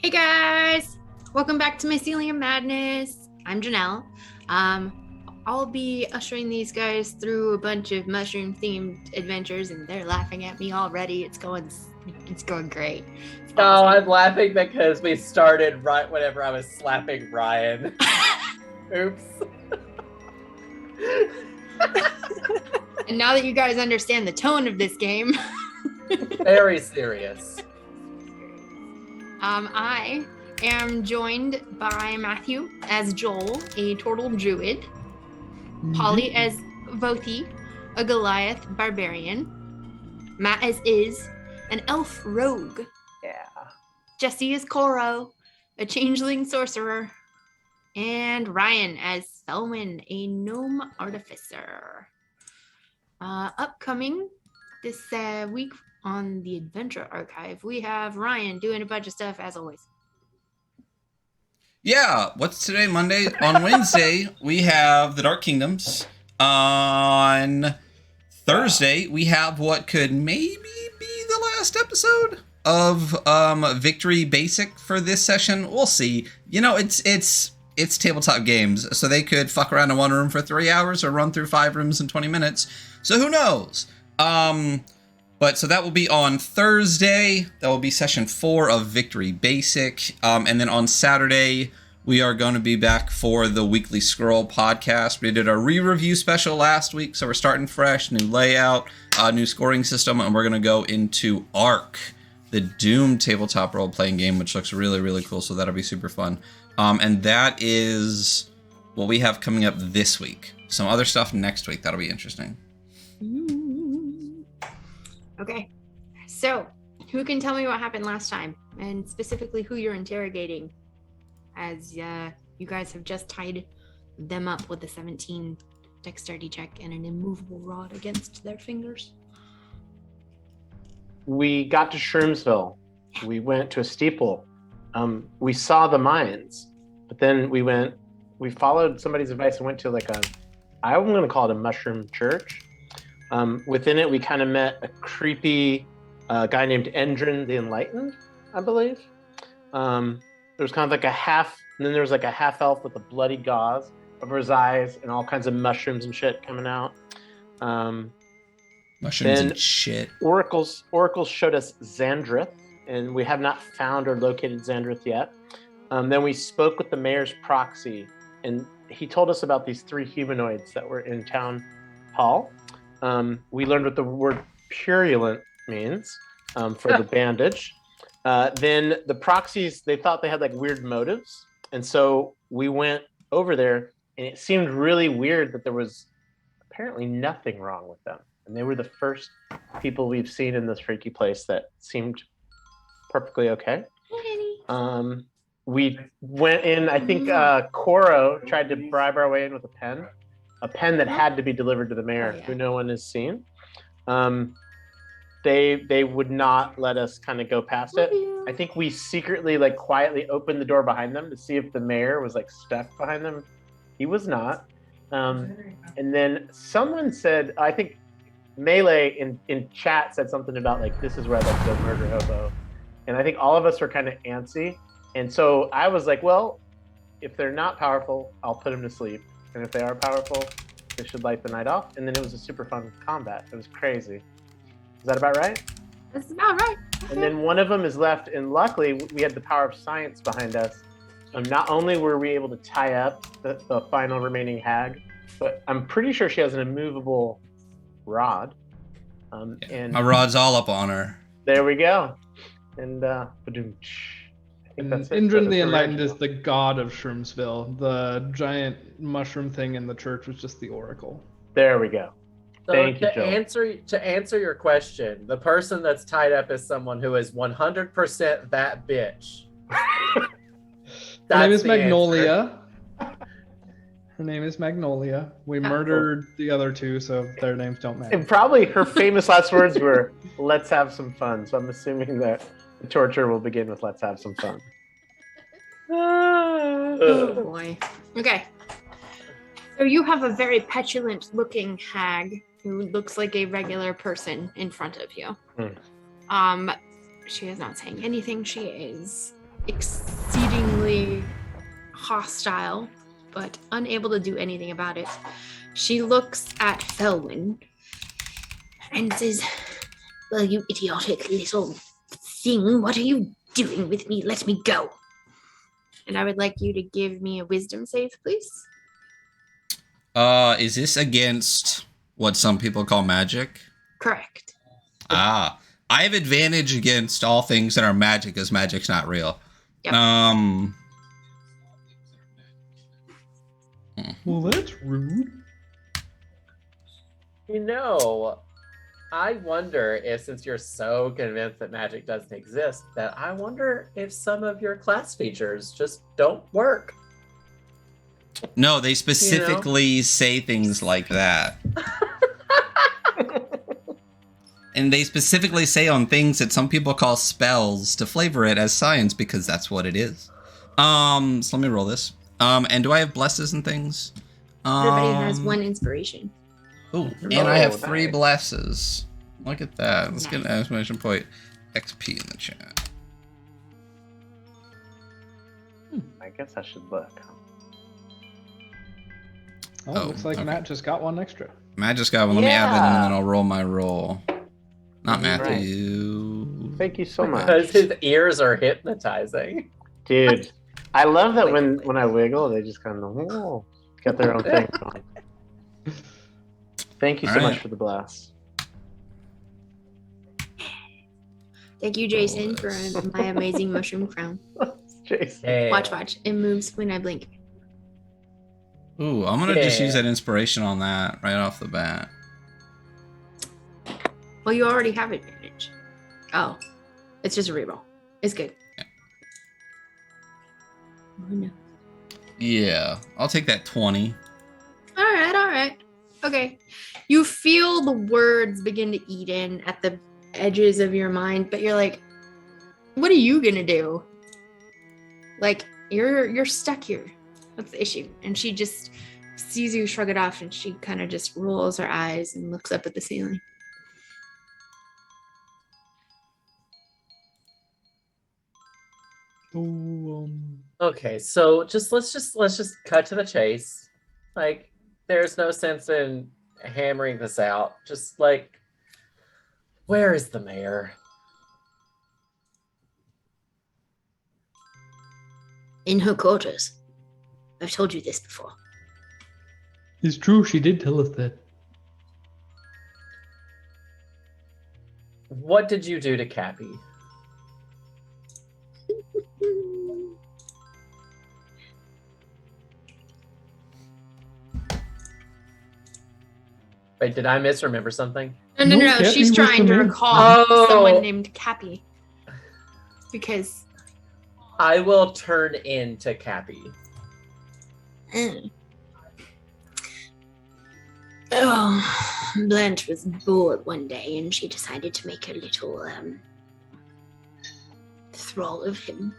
Hey guys, welcome back to Mycelium Madness. I'm Janelle. I'll be ushering these guys through a bunch of mushroom-themed adventures, and they're laughing at me already. It's going great. It's No, awesome. I'm laughing because we started right whenever I was slapping Ryan. Oops. And now that you guys understand the tone of this game, Very serious. I am joined by Matthew as Joel, a turtle druid, Polly as Vothi, a Goliath barbarian, Matt as Iz, an elf rogue, Yeah. Jesse as Koro, a changeling sorcerer, and Ryan as Selwyn, a gnome artificer. Upcoming this week on the Adventure Archive, we have Ryan doing a bunch of stuff as always. Yeah, what's today? Monday? On Wednesday, we have the Dark Kingdoms. On Thursday, we have what could maybe be the last episode of Victory Basic for this session. We'll see. You know, it's tabletop games, so they could fuck around in one room for 3 hours or run through 5 rooms in 20 minutes. So who knows? But so that will be on Thursday. That will be session 4 of Victory Basic. And then on Saturday, we are going to be back for the Weekly Scroll podcast. We did a re-review special last week, so we're starting fresh, new layout, new scoring system, and we're going to go into Ark, the Doom tabletop role-playing game, which looks really, really cool, so that'll be super fun. And that is what we have coming up this week. Some other stuff next week. That'll be interesting. Okay, so who can tell me what happened last time, and specifically who you're interrogating, as you guys have just tied them up with a 17 dexterity check and an immovable rod against their fingers? We got to Shroomsville. We went to a steeple. We saw the mines, but then we followed somebody's advice and went to I'm going to call it a mushroom church. Within it, we kind of met a creepy guy named Endrin the Enlightened, I believe. There was kind of like a half, and then there was like a half elf with a bloody gauze over his eyes and all kinds of mushrooms and shit coming out. Mushrooms and shit. Oracles showed us Xandrith, and we have not found or located Xandrith yet. Then we spoke with the mayor's proxy, and he told us about these 3 humanoids that were in town hall. We learned what the word purulent means for the bandage. Then the proxies, they thought they had like weird motives. And so we went over there, and it seemed really weird that there was apparently nothing wrong with them. And they were the first people we've seen in this freaky place that seemed perfectly okay. We went in, I think Koro tried to bribe our way in with a pen that had to be delivered to the mayor, who no one has seen. They would not let us kind of go past it. I think we secretly, quietly opened the door behind them to see if the mayor was stuck behind them. He was not. And then someone said, I think Melee in chat said something about this is where I'd like to go murder hobo. And I think all of us were kind of antsy. And so I was like, well, if they're not powerful, I'll put them to sleep. And if they are powerful, they should light the night off. And then it was a super fun combat. It was crazy. Is that about right? That's about right. And then one of them is left, and luckily we had the power of science behind us. Not only were we able to tie up the final remaining hag, but I'm pretty sure she has an immovable rod. And my rod's all up on her. There we go. And I think that's it. Indrin the Enlightened is the god of Shroomsville. The giant mushroom thing in the church was just the oracle. There we go. So Thank you, Joel. To answer your question, the person that's tied up is someone who is 100% that bitch. Her name is Magnolia. Her name is Magnolia. We murdered the other 2, so their names don't matter. And probably her famous last words were, "Let's have some fun." So I'm assuming that the torture will begin with "Let's have some fun." Oh boy. Okay. So you have a very petulant looking hag who looks like a regular person in front of you. She is not saying anything. She is exceedingly hostile, but unable to do anything about it. She looks at Felwyn and says, "Well, you idiotic little thing, what are you doing with me? Let me go." And I would like you to give me a wisdom save, please. Is this against what some people call magic? Correct. Ah, I have advantage against all things that are magic, as magic's not real. Yep. Well, that's rude. You know, I wonder if, since you're so convinced that magic doesn't exist, that I wonder if some of your class features just don't work. No, they specifically say things like that. And they specifically say on things that some people call spells to flavor it as science, because that's what it is. So let me roll this. And do I have blesses and things? Everybody has one inspiration. Oh, and I have 3 nice. blesses. Look at that. Let's get an Nice. exclamation point XP in the chat. I guess I should look. Oh, looks like okay. Matt just got one extra. Matt just got one. Let me add that in, and Yeah. then I'll roll my roll. Not Right. Matthew. Thank you so much. Because his ears are hypnotizing. Dude, I love that when I wiggle, they just kind of get their own thing going. Thank you so All much right. for the blast. Thank you, Jason, for my amazing mushroom crown. Jason. Yeah. Watch. It moves when I blink. Ooh, I'm gonna just Yeah. use that inspiration on that right off the bat. Well, you already have advantage. Oh, it's just a reroll. It's good. Oh, no. Yeah, I'll take that 20. All right. Okay. You feel the words begin to eat in at the edges of your mind, but you're like, what are you gonna do? Like, you're stuck here. That's the issue. And she just sees you shrug it off, and she kind of just rolls her eyes and looks up at the ceiling. Oh, Okay, so let's just cut to the chase. Like, there's no sense in hammering this out. Just like, where is the mayor? In her quarters. I've told you this before. it's true. She did tell us that. What did you do to Cappy? Wait, did I misremember something? No. No, Cappy She's was trying the to main- recall Oh. someone named Cappy. Because I will turn into Cappy. Oh, Blanche was bored one day and she decided to make a little thrall of him,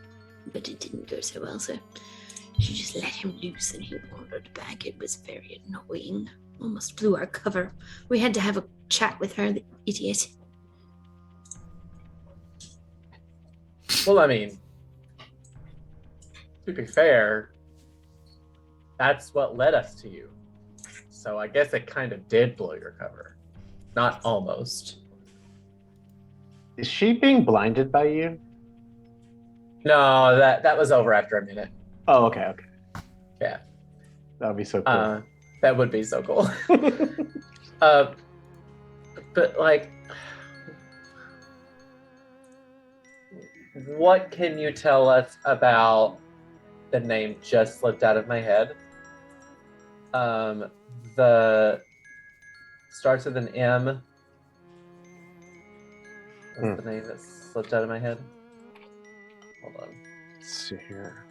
but it didn't go so well, so she just let him loose and he wandered back. It was very annoying. Almost blew our cover. We had to have a chat with her, the idiot. Well, I mean, to be fair, that's what led us to you. So I guess it kind of did blow your cover. Not almost. Is she being blinded by you? No, that was over after a minute. Oh, okay. Yeah. That would be so cool. That would be so cool. But like, what can you tell us about the name just slipped out of my head? The starts with an M. What's the name that slipped out of my head? Hold on. Let's see here.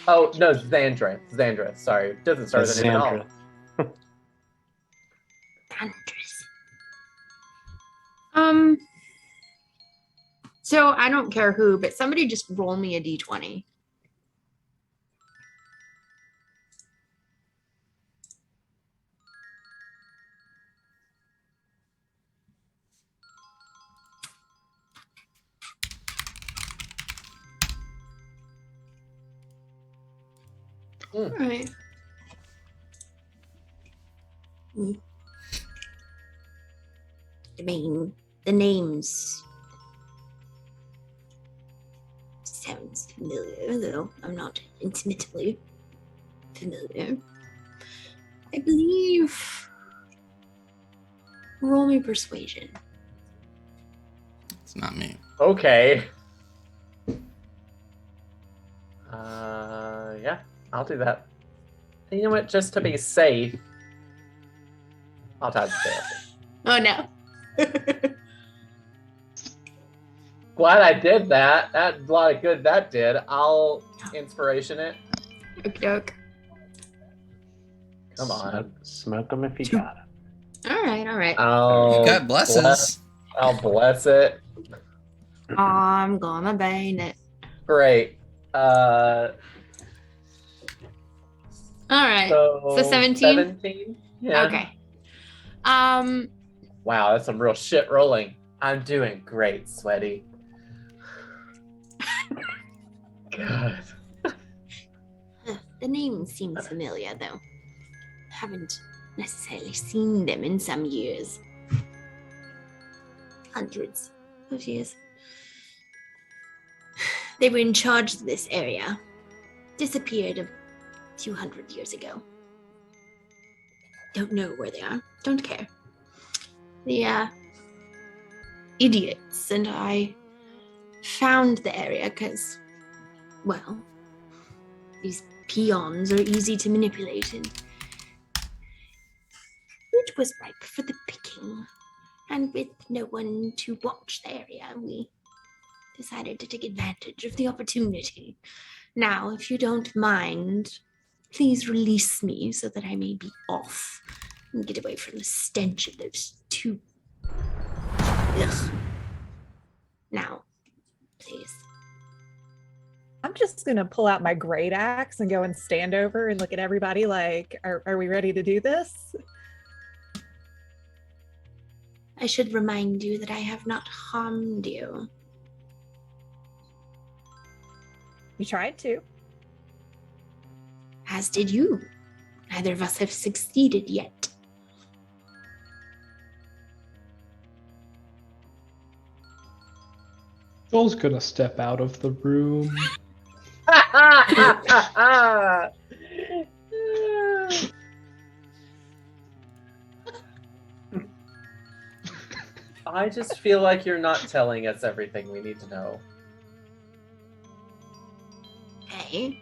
Oh no, Xandra. Xandra. Sorry, it doesn't start with a name at all. Dangerous. So I don't care who, but somebody just roll me a d20. All right. The names sounds familiar, though I'm not intimately familiar. I believe. Roll me persuasion. It's not me. Okay. Yeah, I'll do that. And you know what? Just to be safe, I'll try to fail. Oh no. Glad I did that. That a lot of good that did. I'll inspiration it. Okey-doke. Come on. Smoke them if you got it. All right. I'll God blesses. I'll bless it. I'm gonna bang it. Great. All right. So 17? 17? Yeah. Okay. Wow, that's some real shit rolling. I'm doing great, Sweaty. God. The name seems familiar, though. Haven't necessarily seen them in some years. Hundreds of years. They were in charge of this area. Disappeared a few hundred years ago. Don't know where they are. Don't care. The idiots and I found the area because, well, these peons are easy to manipulate, and it was ripe for the picking. And with no one to watch the area, we decided to take advantage of the opportunity. Now, if you don't mind, please release me so that I may be off and get away from the stench of those two. Ugh. Now, please. I'm just gonna pull out my great axe and go and stand over and look at everybody like, are we ready to do this? I should remind you that I have not harmed you. You tried to. As did you. Neither of us have succeeded yet. Joel's gonna step out of the room. I just feel like you're not telling us everything we need to know. Okay.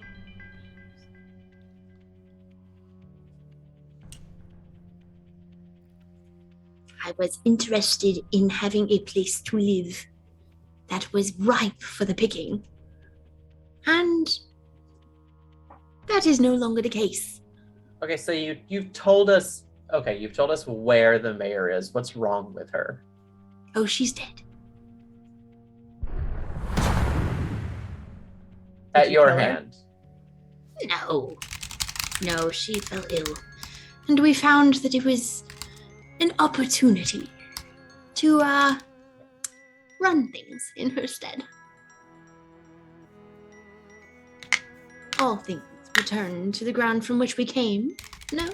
I was interested in having a place to live that was ripe for the picking. And that is no longer the case. Okay, so you've told us where the mayor is. What's wrong with her? Oh, she's dead. At you your kill her? hand. No, she fell ill. And we found that it was an opportunity to, run things in her stead. All things return to the ground from which we came, no?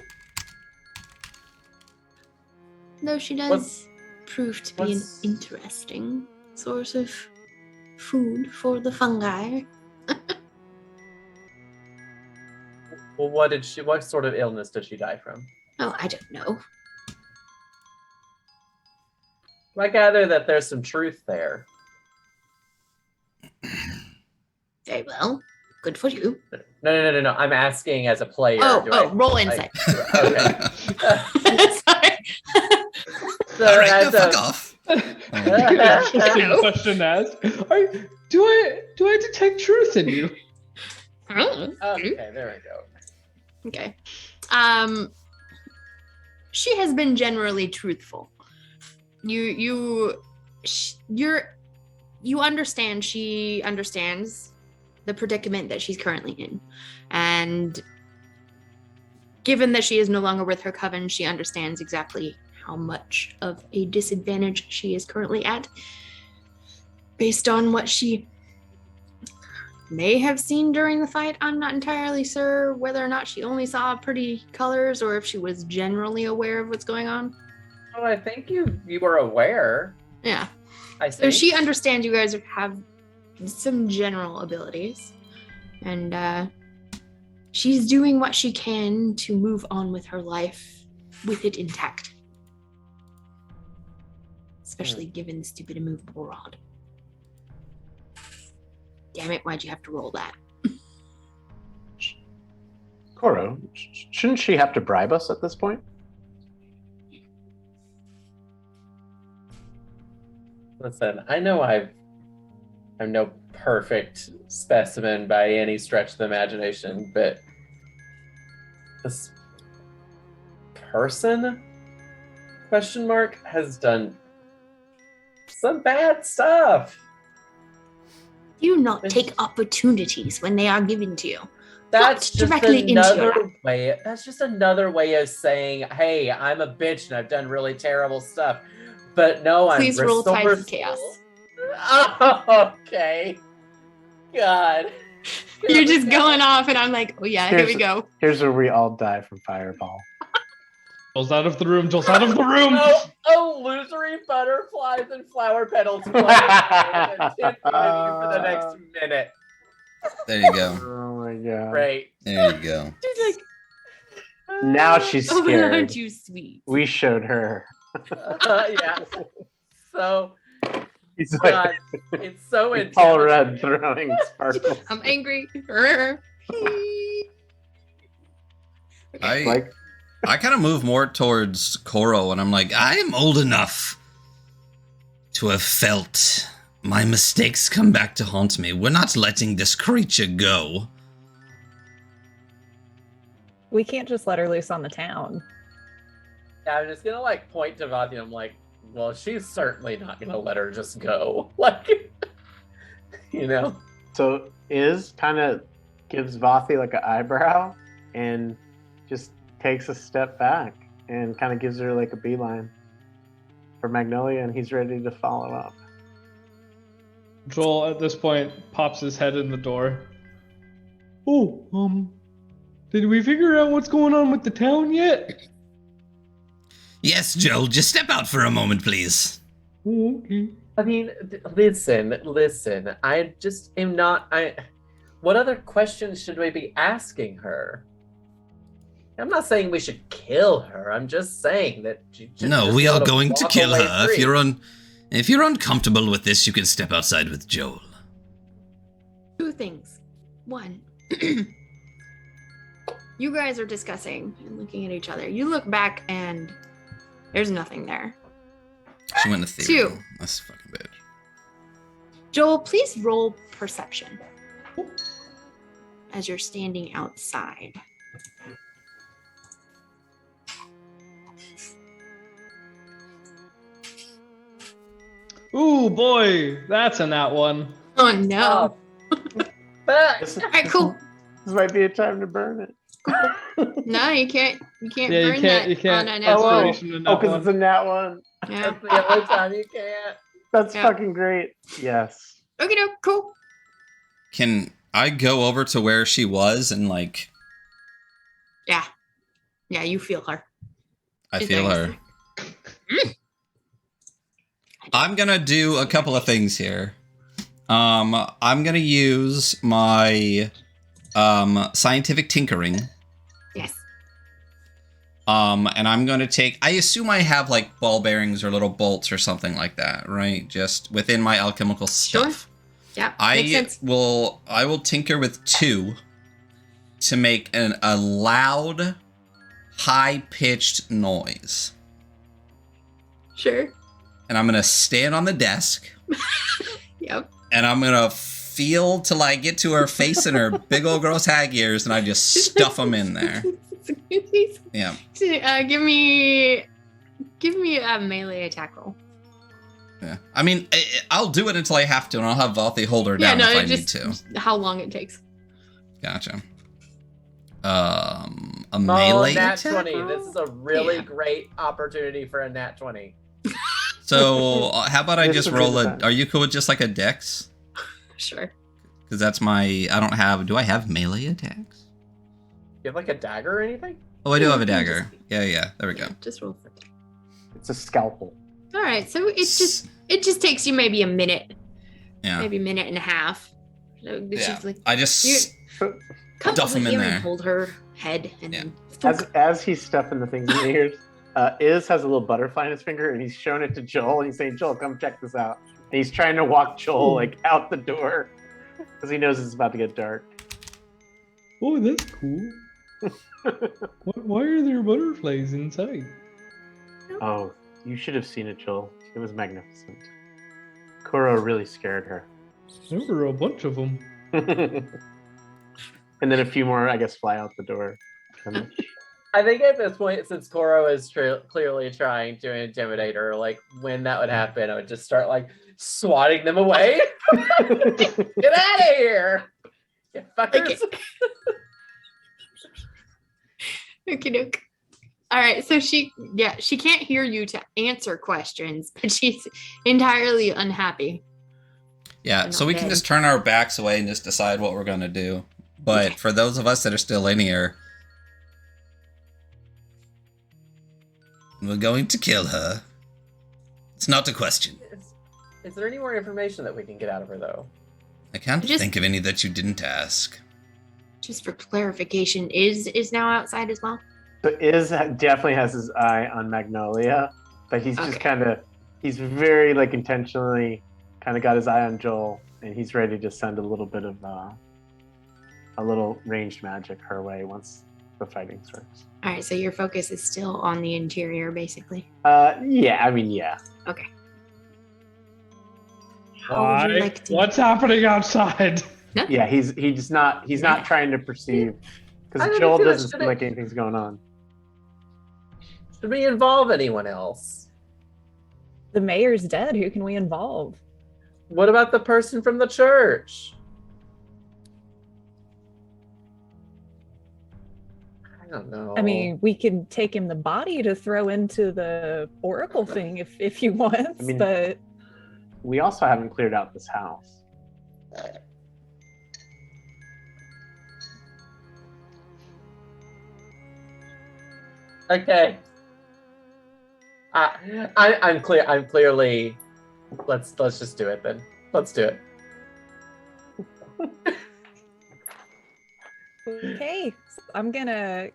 Though she does prove to be an interesting source of food for the fungi. Well, what sort of illness did she die from? Oh, I don't know. I gather that there's some truth there. Very well. Good for you. No. I'm asking as a player. Roll insight. Okay. Sorry. All right, fuck off. Interesting question to ask. Do I detect truth in you? Okay, there we go. Okay. She has been generally truthful. You understand. She understands the predicament that she's currently in, and given that she is no longer with her coven, she understands exactly how much of a disadvantage she is currently at, based on what she may have seen during the fight. I'm not entirely sure whether or not she only saw pretty colors or if she was generally aware of what's going on. Oh, I think you were aware. Yeah. I So think. she understands you guys have some general abilities. And she's doing what she can to move on with her life with it intact. Especially given the stupid immovable rod. Damn it, why'd you have to roll that? Koro, shouldn't she have to bribe us at this point? Listen, I know I'm no perfect specimen by any stretch of the imagination, but this person, ? Has done some bad stuff. Do not take opportunities when they are given to you. That's Not just directly into your another life. way. That's just another way of saying, "Hey, I'm a bitch and I've done really terrible stuff." But no, Please I'm roll Tides of resourceful. Chaos. Oh, okay. God. You're just going off, and I'm like, oh yeah, here we go. Here's where we all die from fireball. Joel's out of the room. Joel's out of the room. Illusory butterflies and flower petals flying for the next minute. There you go. Oh my god. Great. There you go. She's like, Now she's oh, scared. aren't you sweet? We showed her. Yeah. So, He's God, like it's so Paul intense. Rudd throwing sparkles. I'm angry. I kind of move more towards Koro, and I'm like, I am old enough to have felt my mistakes come back to haunt me. We're not letting this creature go. We can't just let her loose on the town. Yeah, I'm just gonna like point to Vathi. I'm like, well, she's certainly not gonna let her just go. Like, you know. So Iz kind of gives Vathi like an eyebrow and just takes a step back and kind of gives her like a beeline for Magnolia, and he's ready to follow up. Joel, at this point, pops his head in the door. Oh, did we figure out what's going on with the town yet? Yes, Joel, just step out for a moment, please. Oh, okay. I mean, listen. I just am not. What other questions should we be asking her? I'm not saying we should kill her. I'm just saying that. No, we are going to kill her. If you're uncomfortable with this, you can step outside with Joel. Two things. One, you guys are discussing and looking at each other. You look back and there's nothing there. She went to theater. Two. That's fucking bad. Joel, please roll perception as you're standing outside. Ooh, boy, that's a nat one. Oh no. But This, All right, cool. this might be a time to burn it. No, you can't. You can't Yeah, burn that. you can't. On a Oh, natural. Inspiration to nat because one. it's a nat one. Yeah. that's the only time you can't. That's Yeah. fucking great. Yes. Okay, no, cool. Can I go over to where she was and like Yeah. Yeah, you feel her. I She's feel very her? sick. I'm gonna do a couple of things here. I'm gonna use my scientific tinkering. Yes. And I'm gonna take. I assume I have like ball bearings or little bolts or something like that, right? Just within my alchemical Sure. stuff. Yeah. Makes sense. I will tinker with 2 to make a loud, high-pitched noise. Sure. And I'm gonna stand on the desk. Yep. And I'm gonna feel till I get to her face and her big old gross hag ears, and I just stuff them in there. Yeah. Give me a melee attack roll. Yeah. I mean, I'll do it until I have to, and I'll have Valthi hold her down if I need to. How long it takes. Gotcha. A melee nat attack? 20. This is a really Yeah. great opportunity for a nat 20. So, how about I This just would be roll the a... time. Are you cool with just like a dex? Sure. Because that's my... I don't have... Do I have melee attacks? You have like a dagger or anything? Oh, I do have a You dagger. just- Yeah. There we go. Yeah, just roll for that. It's a scalpel. All right, so it just takes you maybe a minute, Yeah. maybe a minute and a half. So Yeah. she's like, I just... come Duff with him in you there. and hold her head and Yeah. then As he's stuffing the things in the ears, Iz has a little butterfly in his finger, and he's showing it to Joel. And he's saying, "Joel, come check this out." And he's trying to walk Joel like out the door because he knows it's about to get dark. Oh, that's cool. Why are there butterflies inside? Oh, you should have seen it, Joel. It was magnificent. Kuro really scared her. There were a bunch of them. And then a few more, I guess, fly out the door. I think at this point, since Koro is clearly trying to intimidate her, like when that would happen, I would just start like swatting them away. Get out of here, you fuckers! Okie doke. All right, so she can't hear you to answer questions, but she's entirely unhappy. Yeah, so we can Okay. just turn our backs away and just decide what we're going to do. But for those of us that are still in here, we're going to kill her. It's not a question. Is there any more information that we can get out of her, though? I can't Just- think of any that you didn't ask. Just for clarification, is now outside as well? So Iz definitely has his eye on Magnolia, but he's just Okay. kind of, he's very like intentionally kind of got his eye on Joel, and he's ready to send a little bit of a little ranged magic her way once the fighting starts. All right, so your focus is still on the interior, basically. Yeah, I mean, yeah. Okay. How would you like to? What's happening outside? Yeah, he's not trying to perceive I because didn't Joel feel it doesn't should seem like anything's going on. Should we involve anyone else? The mayor's dead. Who can we involve? What about the person from the church? I don't know. I mean, we can take him the body to throw into the oracle thing if he wants, I mean- but We also haven't cleared out this house. Okay. I'm clear. I'm clearly. Let's just do it then. Let's do it. okay. So I'm gonna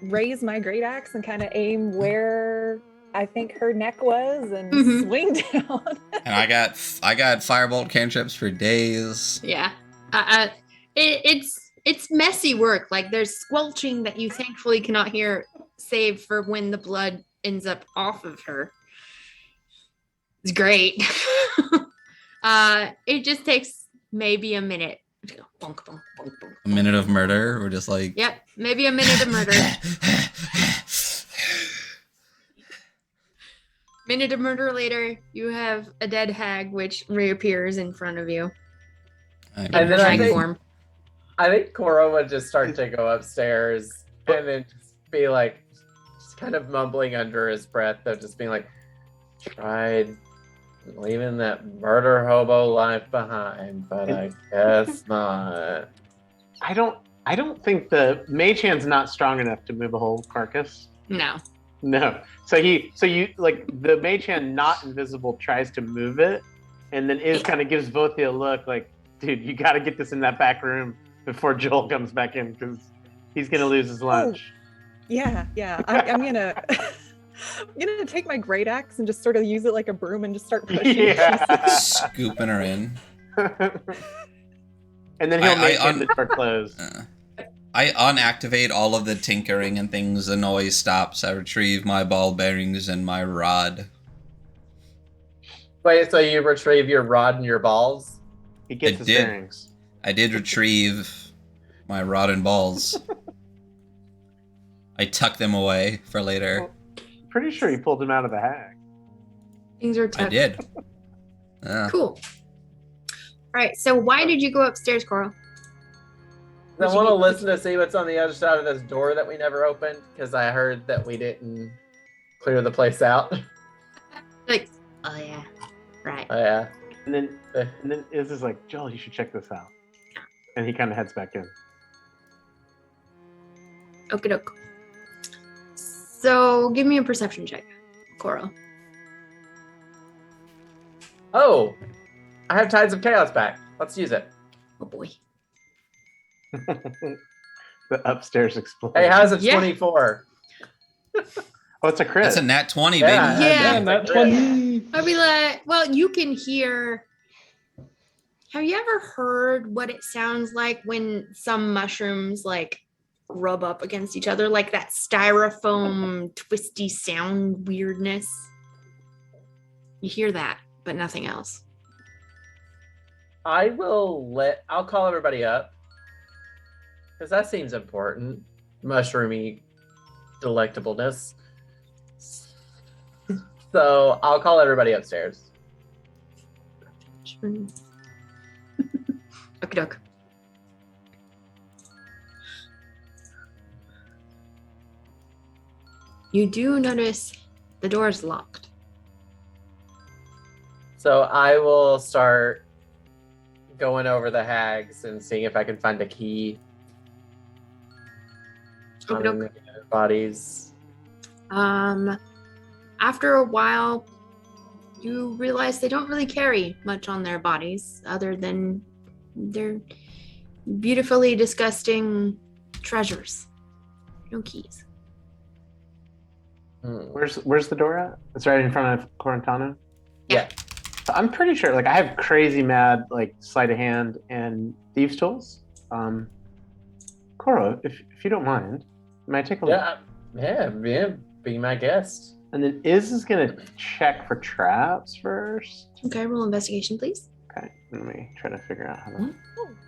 raise my great axe and kind of aim where I think her neck was and Mhm. swing down. And I got firebolt cantrips for days. Yeah. It's messy work. Like there's squelching that you thankfully cannot hear, save for when the blood ends up off of her. It's great. It just takes maybe a minute. Bonk, bonk, bonk, bonk. A minute of murder. We're just like... Yep, maybe a minute of murder. Minute of murder later, you have a dead hag which reappears in front of you in And her then I hag think- form. I think Koro would just start to go upstairs and then just be like, just kind of mumbling under his breath, though, just being like, tried leaving that murder hobo life behind, but I guess not. I don't think the mage hand's not strong enough to move a whole carcass. No. No. So you like the mage hand not invisible tries to move it, and then Iz kind of gives Vothi a look like, dude, you got to get this in that back room before Joel comes back in because he's gonna lose his lunch. Yeah. I'm gonna I'm gonna take my great axe and just sort of use it like a broom and just start pushing. Yeah. Scooping her in. And then he'll I- make I- the door close. I unactivate all of the tinkering and things. The noise stops. I retrieve my ball bearings and my rod. Wait, so you retrieve your rod and your balls? He gets I his did. bearings. I did retrieve my rod and balls. I tuck them away for later. Pretty sure he pulled him out of the hag. Things are I tough. did. Yeah. Cool. All right. So why did you go upstairs, Coral? I want to listen to see what's on the other side of this door that we never opened, because I heard that we didn't clear the place out. Like, oh yeah, right. Oh, yeah. And then And then Iz is like, Joel, you should check this out. And he kind of heads back in. Okie doke. So give me a perception check, Coral. Oh, I have Tides of Chaos back. Let's use it. Oh boy. The upstairs explodes. Hey, how's a Yeah. 24? Oh, it's a crit. That's a nat 20, Yeah. baby. Yeah. Man, that 20. I'll be like, well, you can hear. Have you ever heard what it sounds like when some mushrooms like rub up against each other, like that styrofoam twisty sound weirdness? You hear that, but nothing else. I'll call everybody up. Because that seems important. Mushroomy delectableness. So I'll call everybody upstairs. Okie doke. You do notice the door is locked. So I will start going over the hags and seeing if I can find a key on Okie doke. the bodies. After a while, you realize they don't really carry much on their bodies other than their beautifully disgusting treasures. No keys. Where's the door at? It's right in front of Corentano. Yeah. So I'm pretty sure. Like I have crazy mad like sleight of hand and thieves tools. Coro, if you don't mind, may I take a look? Yeah. Be my guest. And then Iz gonna check for traps first. Okay, roll investigation, please. Okay, let me try to figure out how to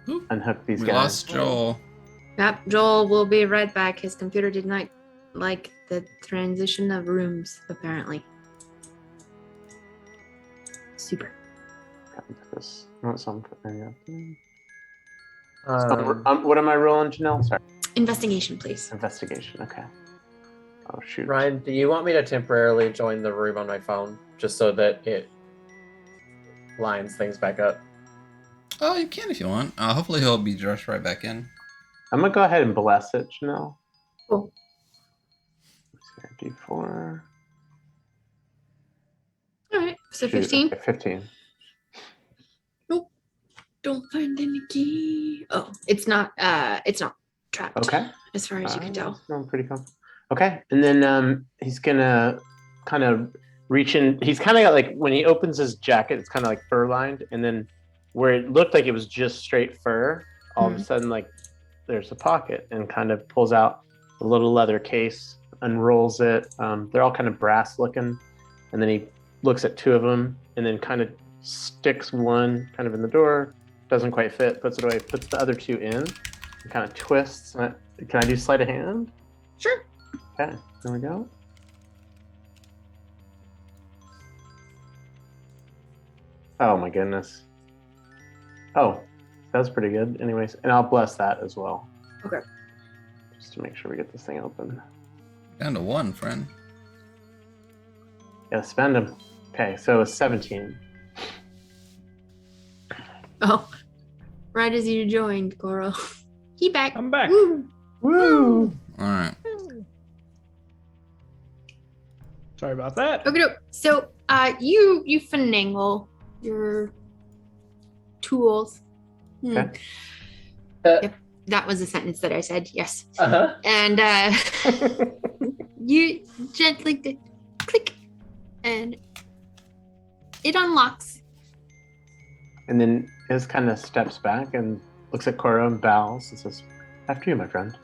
Oop. unhook these We guys. lost Joel. Yep, Joel will be right back. His computer did not like the transition of rooms, apparently. Super. This. Not some. Um, What am I rolling, Janelle? Sorry. Investigation, please. Investigation. Okay. Oh shoot. Ryan, do you want me to temporarily join the room on my phone just so that it lines things back up? Oh, you can if you want. Hopefully he'll be rushed right back in. I'm gonna go ahead and bless it, Janelle. Cool. D4. All right, so Shoot, 15. okay, 15. Don't find any key. Oh, it's not trapped. Okay. As far as you can tell. That's going pretty comfortable. Okay, and then he's gonna kind of reach in. He's kind of got like when he opens his jacket, it's kind of like fur lined, and then where it looked like it was just straight fur, all of a sudden like there's a pocket and kind of pulls out a little leather case, unrolls it. They're all kind of brass looking, and then he looks at two of them and then kind of sticks one kind of in the door. Doesn't quite fit, puts it away, puts the other two in, and kind of twists. Can I do sleight of hand? Sure. Okay, there we go. Oh my goodness. Oh, that was pretty good. Anyways, and I'll bless that as well. Okay. Just to make sure we get this thing open. Down to 1, friend. Gotta spend them. Okay, so it's 17. Oh, right as you joined, Coral. He back. I'm back. Woo. Woo! All right. Sorry about that. Okay, so you finagle your tools. Okay. Yep, that was a sentence that I said. Yes, Uh-huh. and you gently click, and it unlocks. And then Iz kind of steps back and looks at Cora and bows and says, "After you, my friend."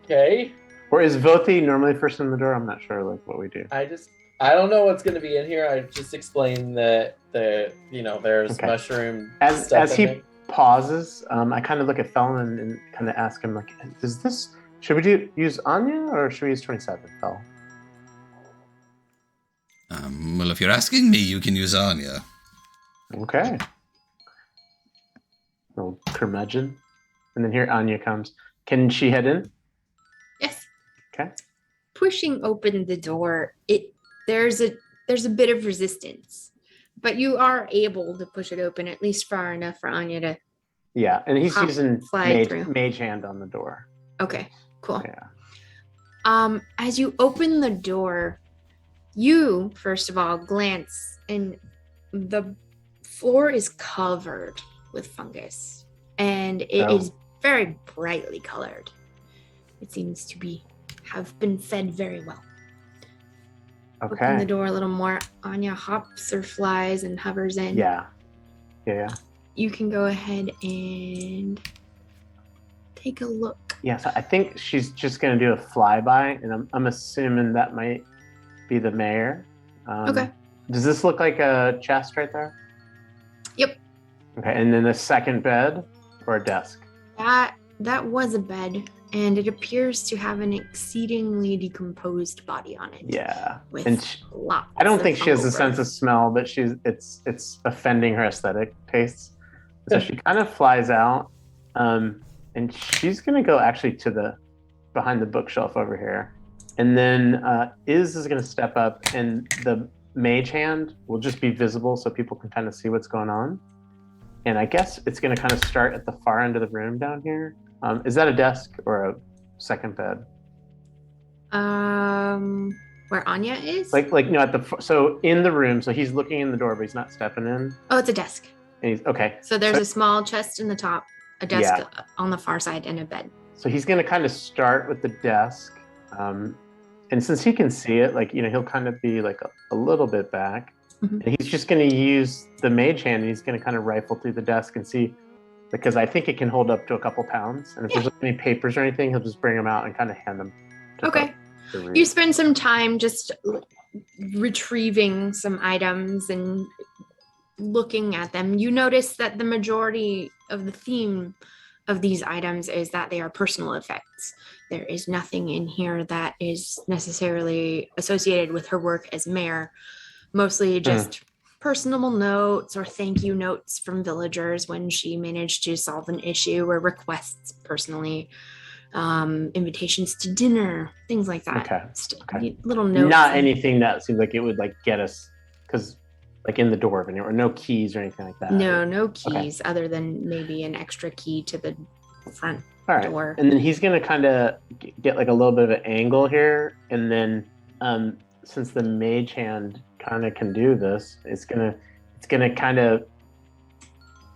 Okay. Or is Voti normally first in the door? I'm not sure like what we do. I don't know what's going to be in here. I just explained that there's Okay. mushroom As stuff in he there. pauses, I kind of look at Felon and kind of ask him like, should we use Anya or should we use 27, Fel? Well, if you're asking me, you can use Anya. Okay. Little curmudgeon. And then here Anya comes. Can she head in? Yes. Okay. pushing open the door, there's a bit of resistance, but you are able to push it open at least far enough for Anya to. Yeah, and he's using slide through. mage hand on the door. Okay, cool. Yeah. As you open the door, you first of all glance, and the floor is covered with fungus, and it is very brightly colored. It seems to have been fed very well. Okay. Open the door a little more. Anya hops or flies and hovers in. Yeah. You can go ahead and take a look. Yes, I think she's just going to do a flyby, and I'm assuming that might be the mayor. Okay. Does this look like a chest right there? Yep. Okay, and then a second bed or a desk? That was a bed, and it appears to have an exceedingly decomposed body on it. Yeah. With And lots I don't of think she has a fungal sense of growth. smell, but it's offending her aesthetic tastes. So she kind of flies out, and she's gonna go actually to behind the bookshelf over here, and then is gonna step up, and the mage hand will just be visible so people can kind of see what's going on. And I guess it's gonna kind of start at the far end of the room down here. Is that a desk or a second bed? Where Anya is? Like no, so in the room. So he's looking in the door, but he's not stepping in. Oh, it's a desk. And he's okay. So there's a small chest in the top, a desk Yeah. on the far side, and a bed. So he's going to kind of start with the desk. And since he can see it, he'll kind of be like a little bit back. Mhm. And he's just going to use the mage hand, and he's going to kind of rifle through the desk and see, because I think it can hold up to a couple pounds. And if there's any papers or anything, he'll just bring them out and kind of hand them to Okay. the room. You spend some time just retrieving some items and looking at them. You notice that the majority of the theme of these items is that they are personal effects. There is nothing in here that is necessarily associated with her work as mayor. Mostly just personal notes or thank you notes from villagers when she managed to solve an issue, or requests personally, invitations to dinner, things like that. Okay. Little notes. Not anything that seems like it would get us, because in the door, or no keys or anything like that. No keys other than maybe an extra key to the front door. And then he's gonna kind of get a little bit of an angle here, and then since the mage hand kind of can do this, it's gonna kind of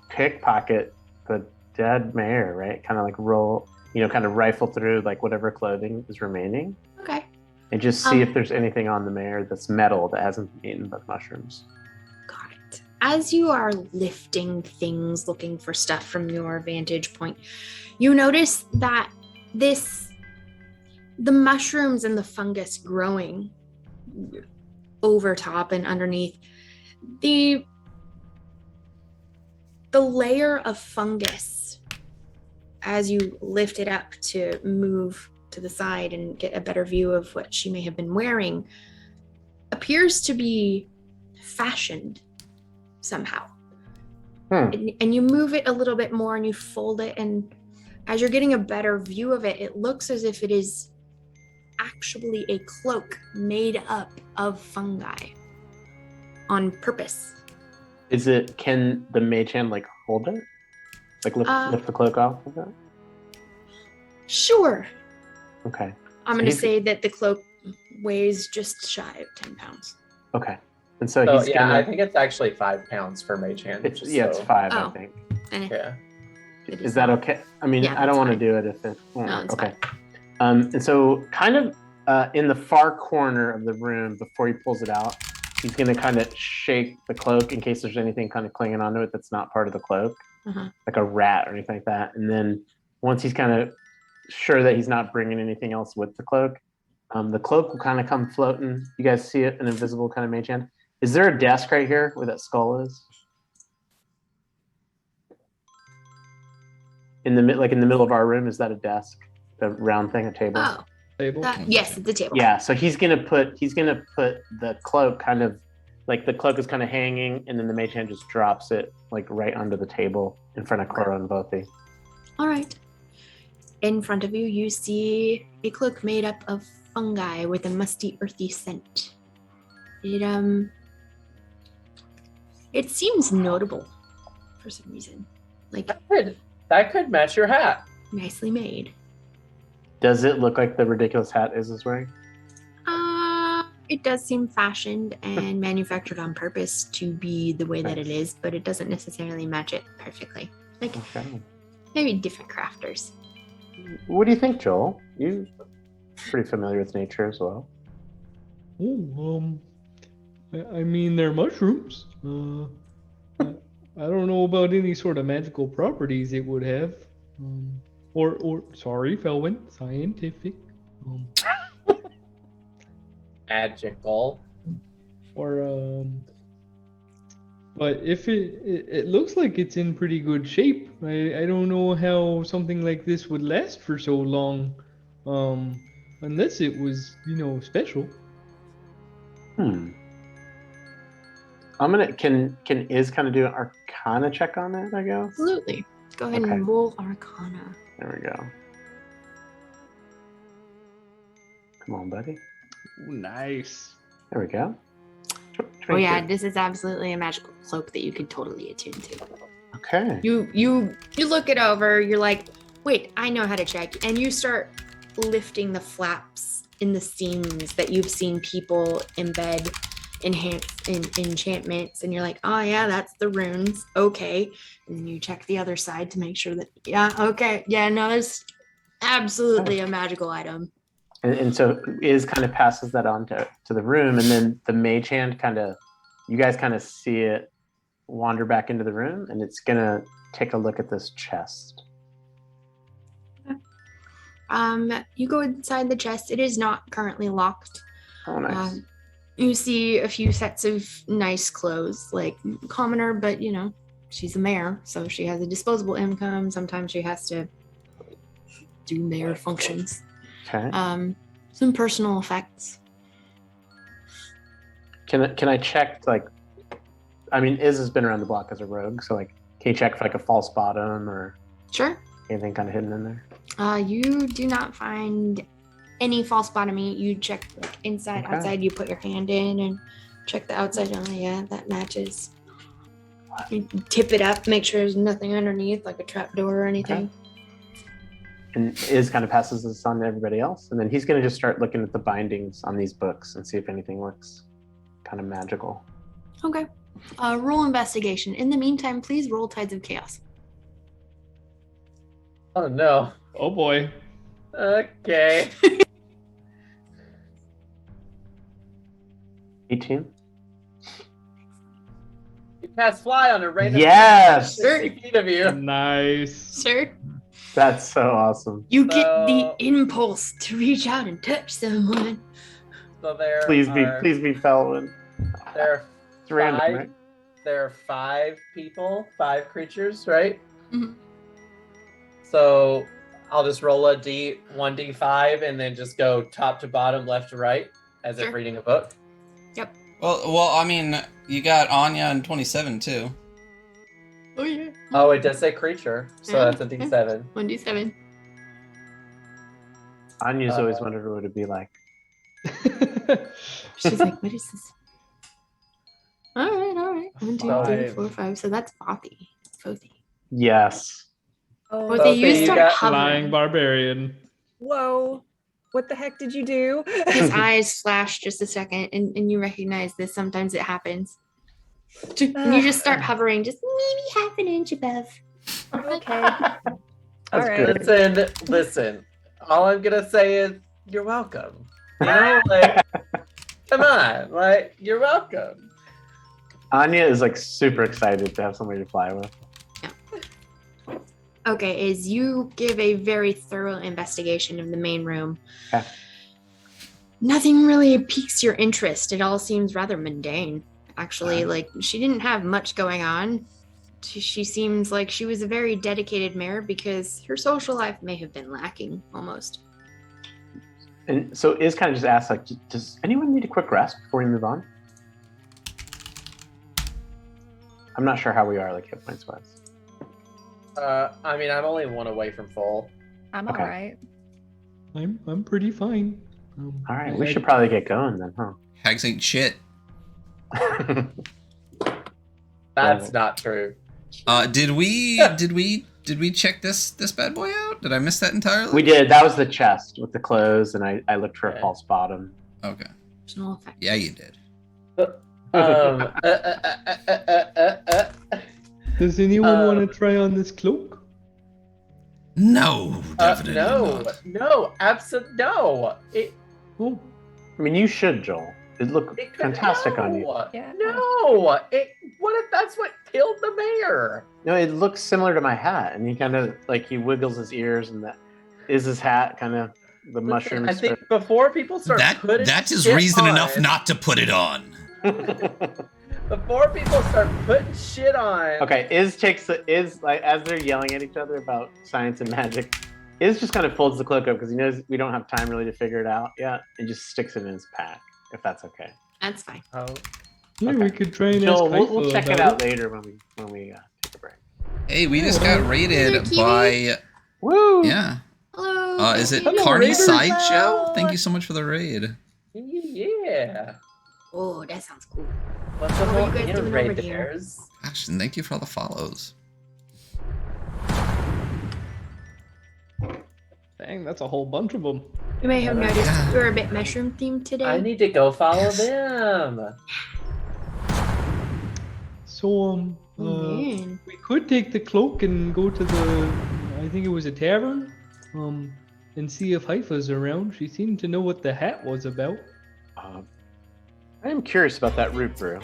pickpocket the dead mayor, right? Kind of roll, kind of rifle through whatever clothing is remaining. Okay. And just see if there's anything on the mayor that's metal that hasn't been eaten by mushrooms. Got it. As you are lifting things, looking for stuff from your vantage point, you notice that the mushrooms and the fungus growing over top and underneath, the layer of fungus, as you lift it up to move to the side and get a better view of what she may have been wearing, appears to be fashioned somehow. And you move it a little bit more and you fold it, and as you're getting a better view of it, it looks as if it is actually a cloak made up of fungi on purpose. Can the mage hand hold it? Lift the cloak off of it? Sure. Okay. I'm going to say that the cloak weighs just shy of 10 pounds. Okay. And so he's I think it's actually 5 pounds for mage hand. It's 5, I think. Yeah. Is that okay? I mean, Yeah, I don't want to fine. do it if it. No, it's okay. And so, kind of in the far corner of the room, before he pulls it out, he's going to kind of shake the cloak in case there's anything kind of clinging onto it that's not part of the cloak, like a rat or anything like that. And then once he's kind of sure that he's not bringing anything else with the cloak will kind of come floating. You guys see it, an invisible kind of mage hand. Is there a desk right here where that skull is? In the middle of our room, is that a desk? The round thing, a table? Oh, Table. yes, the table. Yeah, so he's gonna put the cloak kind of the cloak is kind of hanging, and then the mage hand just drops it right under the table in front of Cora and Bothi. All right. In front of you, you see a cloak made up of fungi with a musty, earthy scent. It seems notable for some reason. Like That could match your hat. nicely made. Does it look like the ridiculous hat is wearing? It does seem fashioned and manufactured on purpose to be the way that it is, but it doesn't necessarily match it perfectly. Like Okay. maybe different crafters. What do you think, Joel? You're pretty familiar with nature as well. Oh, I mean, they're mushrooms. I don't know about any sort of magical properties it would have. Sorry, Felwyn, scientific. Magical. But if it looks like it's in pretty good shape. I don't know how something like this would last for so long, unless it was, special. I'm gonna can Iz kind of do an Arcana check on it, I guess. Absolutely. Go ahead Okay. and roll Arcana. There we go. Come on, buddy. Ooh, nice. There we go. Oh yeah, 22. this is absolutely a magical cloak that you could totally attune to. Okay. You look it over, you're like, wait, I know how to check. And you start lifting the flaps in the seams that you've seen people embed enchantments, and you're like, oh yeah, that's the runes. Okay. And then you check the other side to make sure that, yeah, okay. Yeah, no, there's absolutely a magical item. And so Iz kind of passes that on to the room, and then the mage hand you guys kind of see it wander back into the room, and it's gonna take a look at this chest. You go inside the chest. It is not currently locked. Oh, nice. You see a few sets of nice clothes, like commoner, but she's a mayor, so she has a disposable income. Sometimes she has to do mayor functions. Okay. Some personal effects. Can I check, Iz has been around the block as a rogue, so can you check for a false bottom or Sure. anything kind of hidden in there? You do not find any false bottoming. You check inside, Okay. outside. You put your hand in and check the outside. Oh yeah, that matches. You tip it up, make sure there's nothing underneath, like a trap door or anything. And Iz kind of passes this on to everybody else, and then he's going to just start looking at the bindings on these books and see if anything looks kind of magical. Okay. Roll investigation. In the meantime, please roll Tides of Chaos. Oh no. Oh boy. Okay. 18. You cast fly on a random Yes! 60 feet of you. Nice. Sure. That's so awesome. You get the impulse to reach out and touch someone. So there Please are, be Felwyn. there It's random, five, right? there are 5 people, 5 creatures, right? Mhm. So I'll just roll a 1d5 and then just go top to bottom, left to right, as Sure. if reading a book. Well, I mean, you got Anya and 27 too. Oh yeah. Oh, it does say creature, so Yeah. that's a d7. 1d7. Anya's always wondered what it'd be like. She's like, what is this? All right. 1, 2, 3, Five. 4, 5. So that's Bothy. Bothy. Yes. Oh, Bothy, you you start got Flying hovering. barbarian. whoa. What the heck did you do? His eyes flash just a second, and you recognize this. Sometimes it happens. And you just start hovering, just maybe half an inch above. Okay. That's All right. good. Listen. All I'm gonna say is you're welcome. You know, come on, you're welcome. Anya is super excited to have somebody to fly with. Okay, as you give a very thorough investigation of the main room, Okay. nothing really piques your interest. It all seems rather mundane, actually. She didn't have much going on. She seems like she was a very dedicated mayor because her social life may have been lacking almost. And so Iz kind of just asks, does anyone need a quick rest before we move on? I'm not sure how we are, hit points wise. I mean, I'm only 1 away from full. I'm Okay. all right. I'm pretty fine. All right, we should probably get going then, huh? Hags ain't shit. That's not true. Did we check this bad boy out? Did I miss that entirely? We did. That was the chest with the clothes, and I looked for a Okay. false bottom. Okay. Personal effect. Yeah, you did. Does anyone want to try on this cloak? No, definitely no, not. no, absolutely no. Oh, I mean, you should, Joel. It looked It could- fantastic on you. Yeah. No, what if that's what killed the mayor? No, it looks similar to my hat, and he kind of he wiggles his ears, and that is his hat, kind of the mushrooms. I think before people start putting That is shit reason on, enough not to put it on. Before people start putting shit on. Okay, as they're yelling at each other about science and magic, Iz just kind of folds the cloak up because he knows we don't have time really to figure it out yet, and just sticks it in his pack, if that's okay. That's fine. Oh, yeah, Okay. we could try and Joel, ask we'll Haifa check it about out later when we take a break. Hey, we just got raided Kiwi. by Woo! yeah. Hello. Is it Hello, Party Raiders. Sideshow? Thank you so much for the raid. yeah. Oh, that sounds cool. What's What the are you whole guys doing over there? Raiders? Gosh, and thank you for all the follows. Dang, that's a whole bunch of them. You may have Yeah. noticed we're a bit mushroom themed today. I need to go follow Yes. them. So, Man. we could take the cloak and go to I think it was a tavern, and see if Haifa's around. She seemed to know what the hat was about. I am curious about that root brew,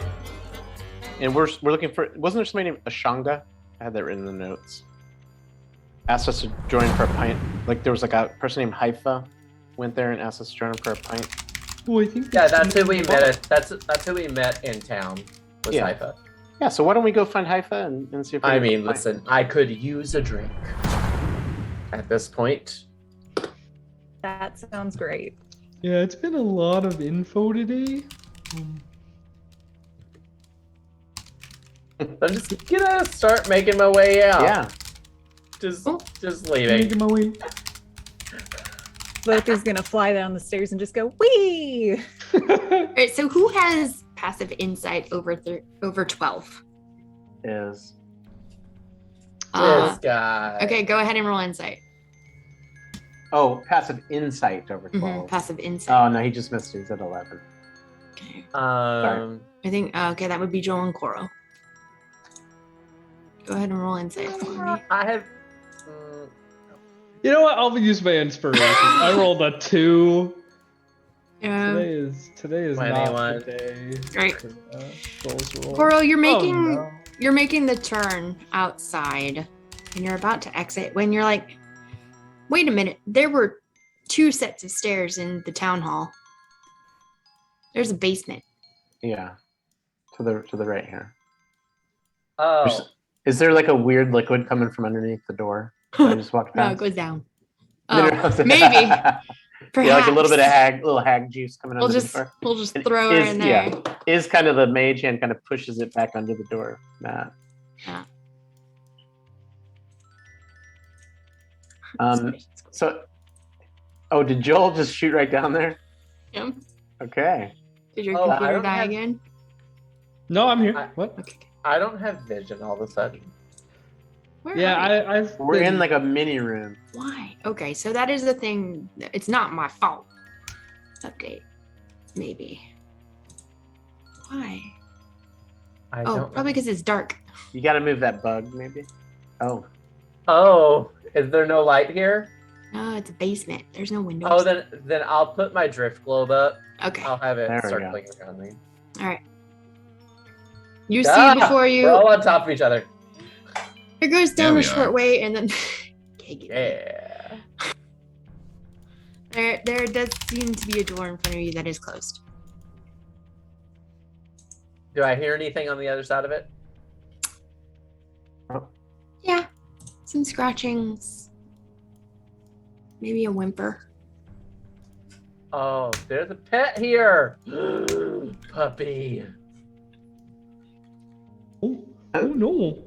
and we're looking for. Wasn't there somebody named Ashanga? I had that written in the notes. Asked us to join for a pint. Like there was a person named Haifa went there and asked us to join him for a pint. Oh, I think Yeah, that's who we met. That's who we met in town. Was Yeah. Haifa. Yeah, so why don't we go find Haifa and see if we I can mean, find- listen, I could use a drink at this point. That sounds great. Yeah, it's been a lot of info today. I'm just gonna start making my way out. Yeah, Just Oh. leaving. Making my way. Loki's gonna fly down the stairs and just go wee. All right, so who has passive insight over 12? is This guy. Okay, go ahead and roll insight. passive insight over 12. Passive insight. Oh no, he just missed it. He's at 11. Okay. Um, I think okay, that would be Joel and Coral. Go ahead and roll insight for me. I have. You know what? I'll use my inspiration. I rolled a 2. Today is not 21. the day. Right. Joel's roll. Coral, you're making Oh, no. you're making the turn outside, and you're about to exit when you're like, wait a minute, there were 2 sets of stairs in the town hall. There's a basement. Yeah, to the right here. Oh, Is there like a weird liquid coming from underneath the door? that I just walked No, past. it goes down. No, Oh, no. maybe. Perhaps. Yeah, like a little bit of little hag juice coming We'll under just the door. we'll just And throw her in there. Yeah, is kind of the mage hand kind of pushes it back under the door. Nah. Yeah. So, did Joel just shoot right down there? Yeah. Okay. Did your Oh, I computer don't die have- again? No, I'm here. I- What? Okay. I don't have vision all of a sudden. Where Yeah, are we? I've. We're been- in like a mini room. Why? Okay, so that is the thing. It's not my fault. Update. Maybe. Why? I Oh, don't. probably because it's dark. You got to move that bug, maybe. Oh, Oh, is there no light here? No, it's a basement. There's no windows. Oh, then I'll put my drift globe up. Okay. I'll have it There we go. circling around me. All right. You Ah, see before you. We're all on top of each other. It goes There down we a short are. way and then. Okay, get Yeah. There does seem to be a door in front of you that is closed. Do I hear anything on the other side of it? Yeah. Some scratchings. Maybe a whimper. Oh, there's a pet here. Puppy. Oh no.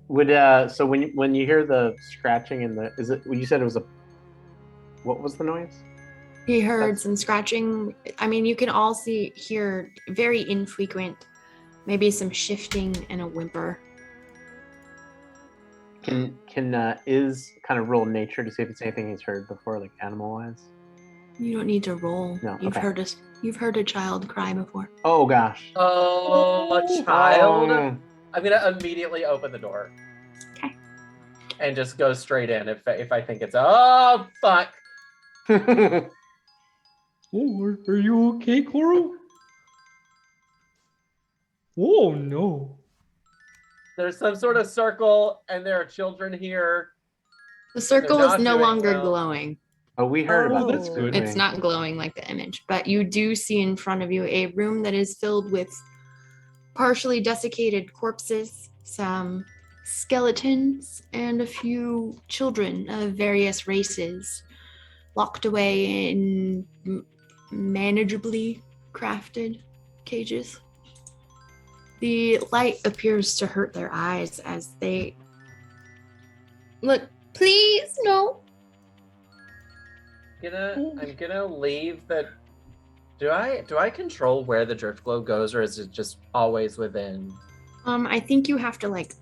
would so when you hear the scratching and you said it was a, what was the noise? He heard That's- some scratching. I mean, you can all hear very infrequent, maybe some shifting and a whimper. Can is kind of roll nature to see if it's anything he's heard before, like animal wise? You don't need to roll. No, You've okay. you've heard a child cry before. Oh gosh. Oh, a child. Oh. I'm gonna immediately open the door. Okay. And just go straight in if I think it's oh fuck. Oh, are you okay, Coral? Oh no. There's some sort of circle and there are children here. The circle is not no doing longer well. glowing. Oh, we heard about that's this. good. didn't It's we? not glowing like the image, but you do see in front of you a room that is filled with partially desiccated corpses, some skeletons, and a few children of various races locked away in manageably crafted cages. The light appears to hurt their eyes as they look. Please, no. I'm gonna leave the. Do I control where the drift glow goes, or is it just always within? I think you have to like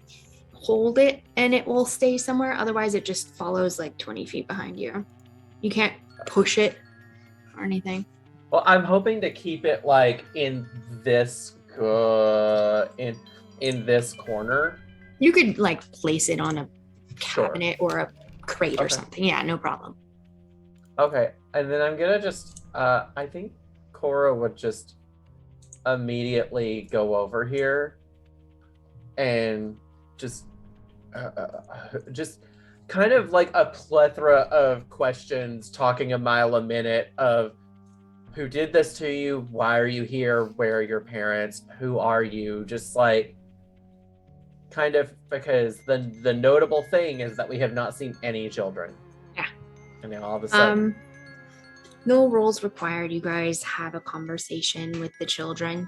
hold it and it will stay somewhere. Otherwise, it just follows like 20 feet behind you. You can't push it or anything. Well, I'm hoping to keep it like in this in this corner. You could like place it on a Sure. cabinet or a crate or Okay. something. Yeah, no problem. Okay, and then I'm gonna just I think Cora would just immediately go over here and just kind of like a plethora of questions, talking a mile a minute of who did this to you, why are you here, where are your parents, who are you, just like kind of, because the notable thing is that we have not seen any children. Yeah. And then all of a sudden No rules required. You guys have a conversation with the children.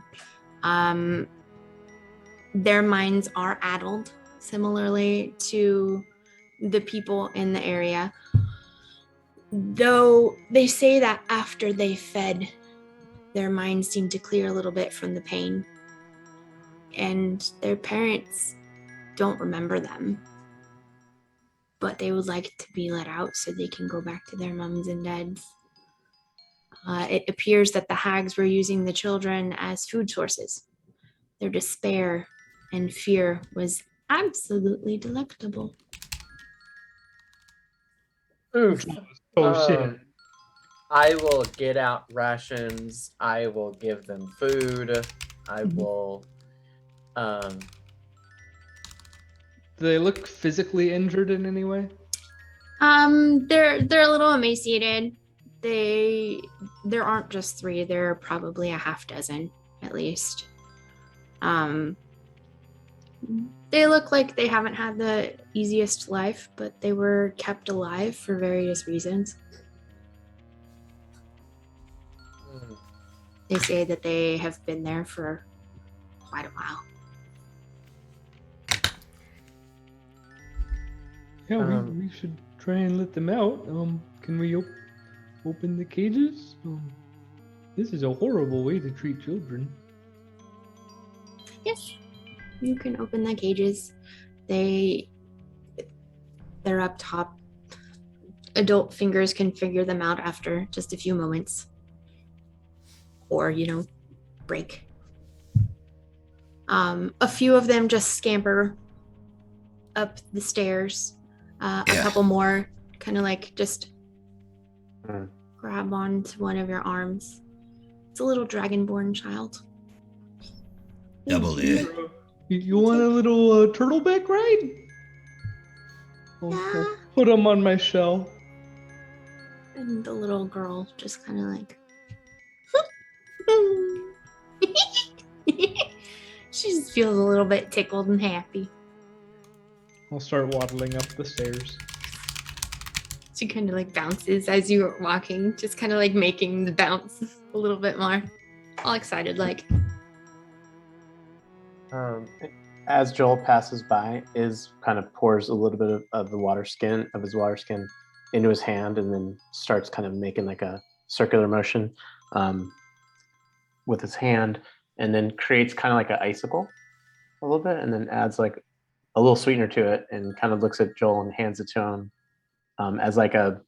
Their minds are addled, similarly to the people in the area. Though they say that after they fed, their minds seem to clear a little bit from the pain. And their parents don't remember them. But they would like to be let out so they can go back to their mums and dads. It appears that the hags were using the children as food sources. Their despair and fear was absolutely delectable. oof. Oh shit. I will get out rations. I will give them food. I will Do they look physically injured in any way? They're a little emaciated. There aren't just 3, there are probably a half dozen at least. They look like they haven't had the easiest life, but they were kept alive for various reasons. They say that they have been there for quite a while. Yeah, Um, we should try and let them out. Can we open the cages? This is a horrible way to treat children. Yes, you can open the cages. They're up top. Adult fingers can figure them out after just a few moments. Or, break. A few of them just scamper up the stairs. A couple more kind of like just grab onto one of your arms. It's a little dragonborn child. Double it. You want a little turtleback ride? I'll put them on my shell. And the little girl just kind of like she just feels a little bit tickled and happy. I'll start waddling up the stairs. She kind of like bounces as you're walking, just kind of like making the bounce a little bit more. All excited, like. As Joel passes by, Iz kind of pours a little bit of his water skin into his hand, and then starts kind of making like a circular motion with his hand, and then creates kind of like an icicle a little bit, and then adds like a little sweetener to it, and kind of looks at Joel and hands it to him as like a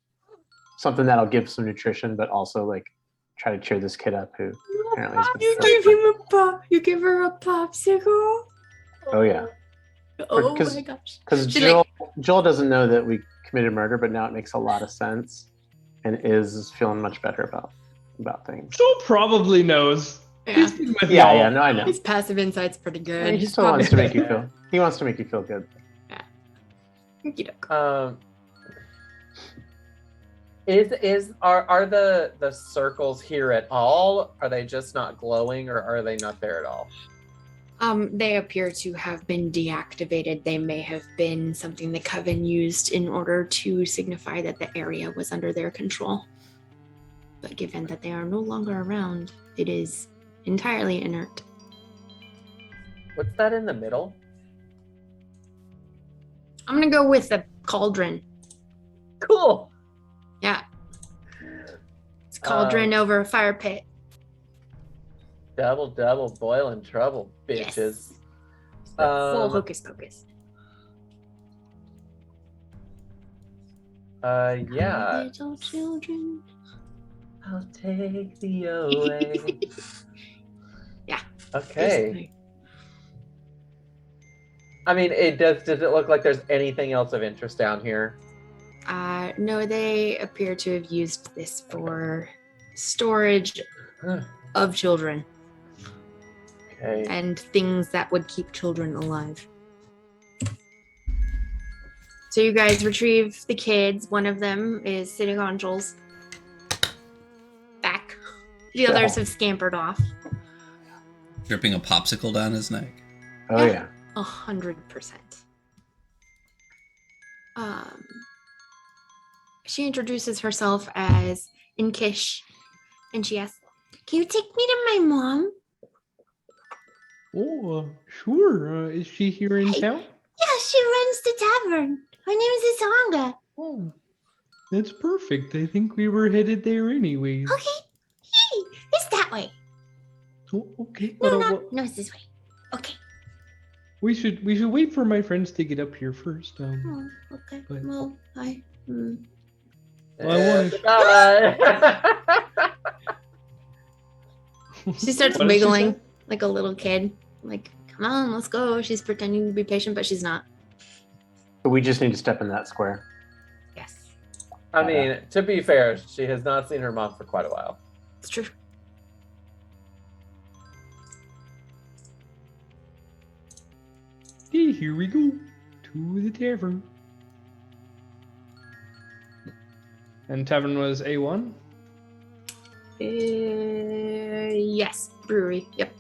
something that'll give some nutrition, but also like try to cheer this kid up who apparently has been You suffering. gave him a pop. You give her a popsicle. Oh yeah, Oh Because- my gosh. because She, Joel doesn't know that we committed murder, but now it makes a lot of sense, and is feeling much better about things. Joel probably knows. Yeah. He's been with Yeah, y'all. yeah, no, I know. His passive insight's pretty good. He still wants to make you feel. He wants to make you feel good. Okey-doke. Are the circles here at all? Are they just not glowing, or are they not there at all? They appear to have been deactivated. They may have been something the Coven used in order to signify that the area was under their control. But given that they are no longer around, it is entirely inert. What's that in the middle? I'm gonna go with the cauldron. Cool. Yeah. It's cauldron over a fire pit. Double boiling trouble, Yes. bitches. Full hocus pocus. Yeah. Little children. I'll take thee away. Yeah. Okay. Basically. I mean, does it look like there's anything else of interest down here? No, they appear to have used this for storage of children Okay. and things that would keep children alive. So you guys retrieve the kids. One of them is sitting on Joel's back. The others have scampered off. Dripping a popsicle down his neck. Oh yeah. 100%. She introduces herself as Inkish, and she asks, "Can you take me to my mom?" Oh, sure. Is she here in town? Yeah, she runs the tavern. Her name is Isanga. Oh, that's perfect. I think we were headed there anyways. Okay. Hey, it's that way. Oh, okay. No, it's this way. Okay. We should wait for my friends to get up here first. Oh, okay. But- Well, I. Well, I She starts What did she wiggling say? like a little kid. Like, come on, let's go. She's pretending to be patient, but she's not. But we just need to step in that square. Yes, I mean, to be fair, she has not seen her mom for quite a while. it's true. Okay, here we go to the tavern. And tavern was A1. Yes, brewery. Yep.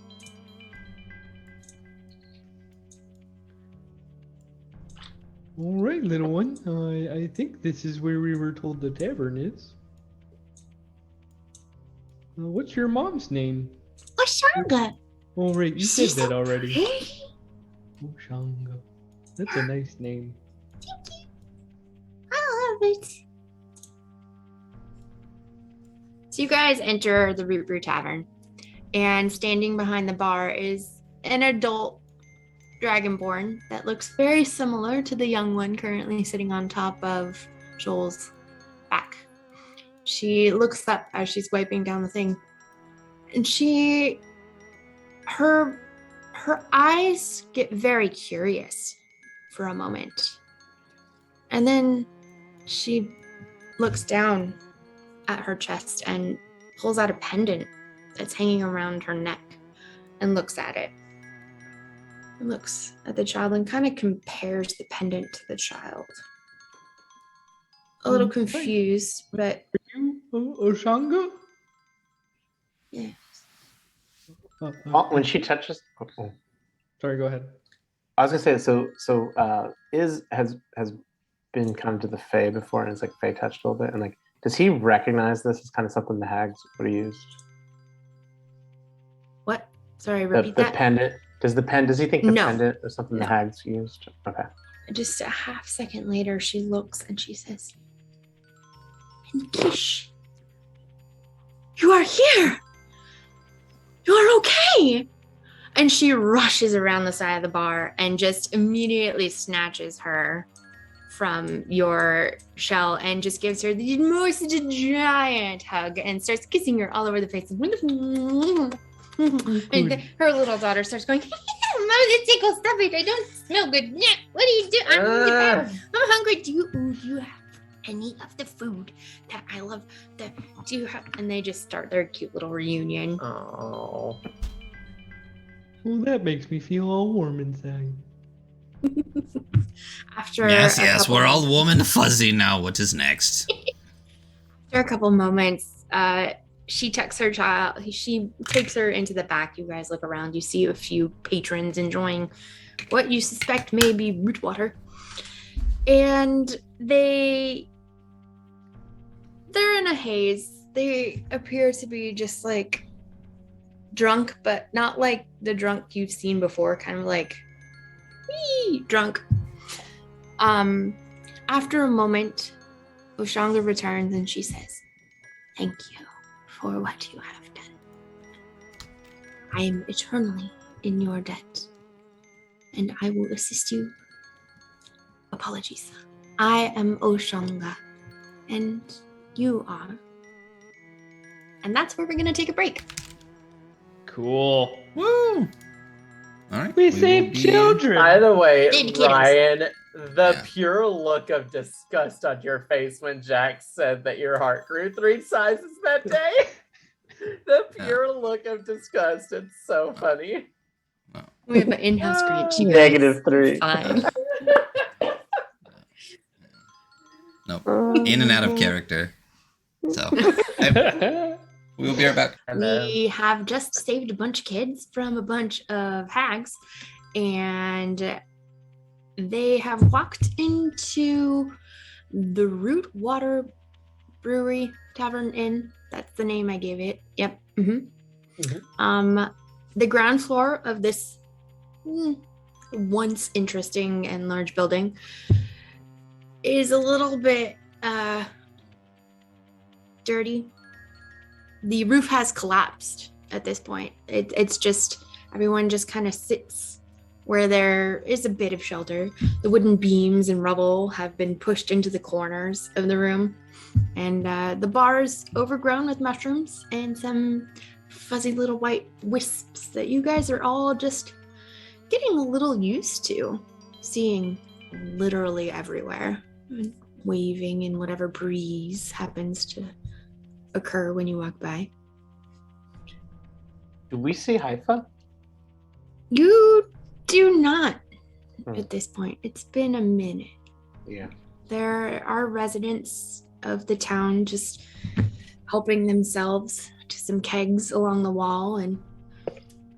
All right, little one. I think this is where we were told the tavern is. What's your mom's name? Oshanga. Oh, right, you said She's that so already. pretty. Oshanga. That's a nice name. I love it. So you guys enter the Root Brew Tavern, and standing behind the bar is an adult dragonborn that looks very similar to the young one currently sitting on top of Joel's back. She looks up as she's wiping down the thing, and her eyes get very curious for a moment, and then she looks down at her chest and pulls out a pendant that's hanging around her neck and looks at it. And looks at the child and kind of compares the pendant to the child. A little confused, but Are you Oshanga? yeah. When she touches, Sorry, go ahead. I was gonna say has been kind of to the Fae before, and it's like Fae touched a little bit, and like, does he recognize this as kind of something the hags would have used? What? Sorry, The repeat that. pendant. Does he think the No. pendant is something the No. hags used? Okay. Just a half second later, she looks and she says, "Inkish." You are here! You're okay! And she rushes around the side of the bar and just immediately snatches her from your shell and just gives her the most giant hug and starts kissing her all over the face. And her little daughter starts going, Mom, the tickle, stop it. I don't smell good. What do you do? I'm hungry. Do you have any of the food that I love? Do you have? And they just start their cute little reunion. Oh. Well, that makes me feel all warm inside. After Yes, a couple we're all warm and fuzzy now. What is next? After a couple moments, she tucks her child. She takes her into the back. You guys look around. You see a few patrons enjoying what you suspect may be root water, and they're in a haze. They appear to be just like drunk, but not like the drunk you've seen before. Kind of like drunk. After a moment, Oshanga returns and she says, "Thank you for what you have done. I am eternally in your debt, and I will assist you. Apologies. I am Oshanga, and you are." And that's where we're going to take a break. Cool. Woo! All right. We will saved be- children. By the way, Dedicated. Ryan, the Yeah. pure look of disgust on your face when Jack said that your heart grew 3 sizes that day. The pure look of disgust. It's so funny. We have an in-house screech. You guys. -3. Fine. Nope. In and out of character. So, we'll be right back. We have just saved a bunch of kids from a bunch of hags, and they have walked into the Root Water Brewery Tavern Inn. That's the name I gave it. Yep. The ground floor of this once interesting and large building is a little bit dirty. The roof has collapsed at this point. It's just everyone just kind of sits where there is a bit of shelter. The wooden beams and rubble have been pushed into the corners of the room, and the bar is overgrown with mushrooms and some fuzzy little white wisps that you guys are all just getting a little used to seeing literally everywhere, waving in whatever breeze happens to occur when you walk by. Do we see Haifa? You do not at this point. It's been a minute. Yeah. There are residents of the town just helping themselves to some kegs along the wall and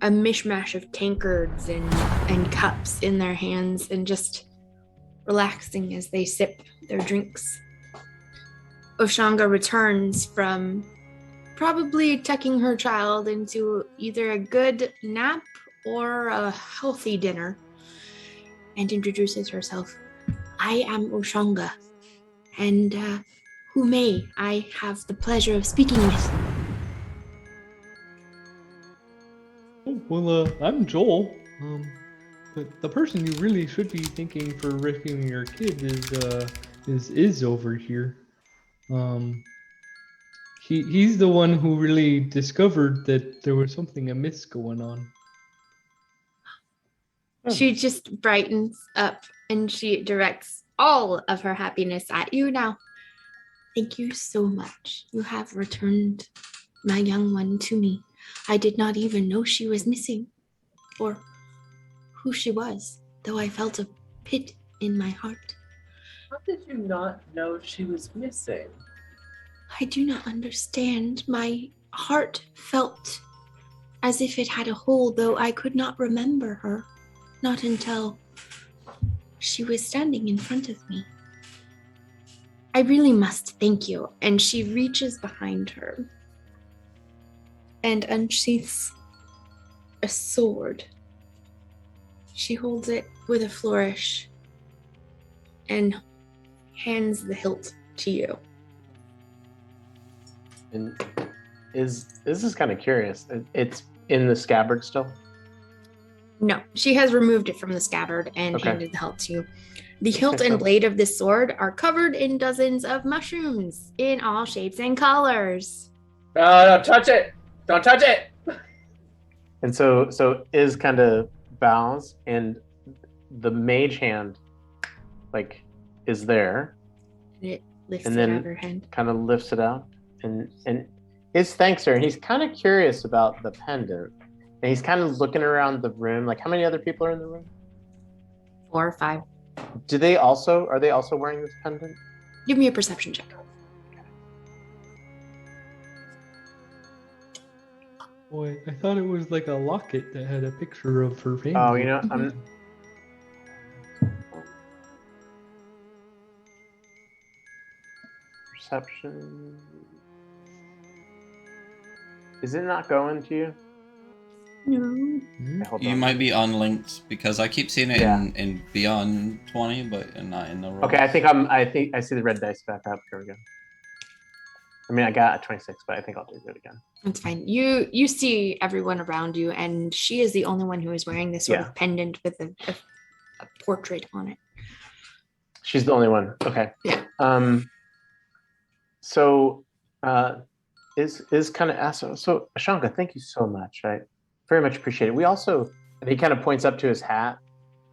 a mishmash of tankards and cups in their hands and just relaxing as they sip their drinks. Oshanga returns from probably tucking her child into either a good nap or a healthy dinner and introduces herself. "I am Oshanga, and who may I have the pleasure of speaking with?" Oh, well, I'm Joel. But the person you really should be thanking for rescuing your kid is over here. He's the one who really discovered that there was something amiss going on. She just brightens up and she directs all of her happiness at you now. "Thank you so much. You have returned my young one to me. I did not even know she was missing or who she was, though I felt a pit in my heart. How did you not know she was missing? I do not understand. My heart felt as if it had a hole, though I could not remember her. Not until she was standing in front of me. I really must thank you." And she reaches behind her and unsheaths a sword. She holds it with a flourish and hands the hilt to you. And this is kind of curious. It's in the scabbard still. No, she has removed it from the scabbard and Okay. handed the hilt to you. The hilt Okay, and so- blade of this sword are covered in dozens of mushrooms in all shapes and colors. Don't touch it! Don't touch it! And so Iz kind of bows, and the mage hand, like, is there, And it lifts And it then- out of her hand. kind of lifts it out, and Iz thanks her, and he's kind of curious about the pendant, and he's kind of looking around the room, like, how many other people are in the room? 4 or 5. Are they also wearing this pendant? Give me a perception check. Boy, I thought it was like a locket that had a picture of her family. Oh, you know, I'm. Perception. Is it not going to you? No. Hmm? Okay, hold You on. might be unlinked because I keep seeing it Yeah. in beyond 20, but not in the roll. Okay, I think I see the red dice back up. Here we go. I mean, I got a 26, but I think I'll do it again. That's fine. You see everyone around you, and she is the only one who is wearing this sort Yeah. of pendant with a portrait on it. She's the only one. Okay. Yeah. So, is kind of asked. So, Ashanka, thank you so much. I very much appreciate it. We also, and he kind of points up to his hat.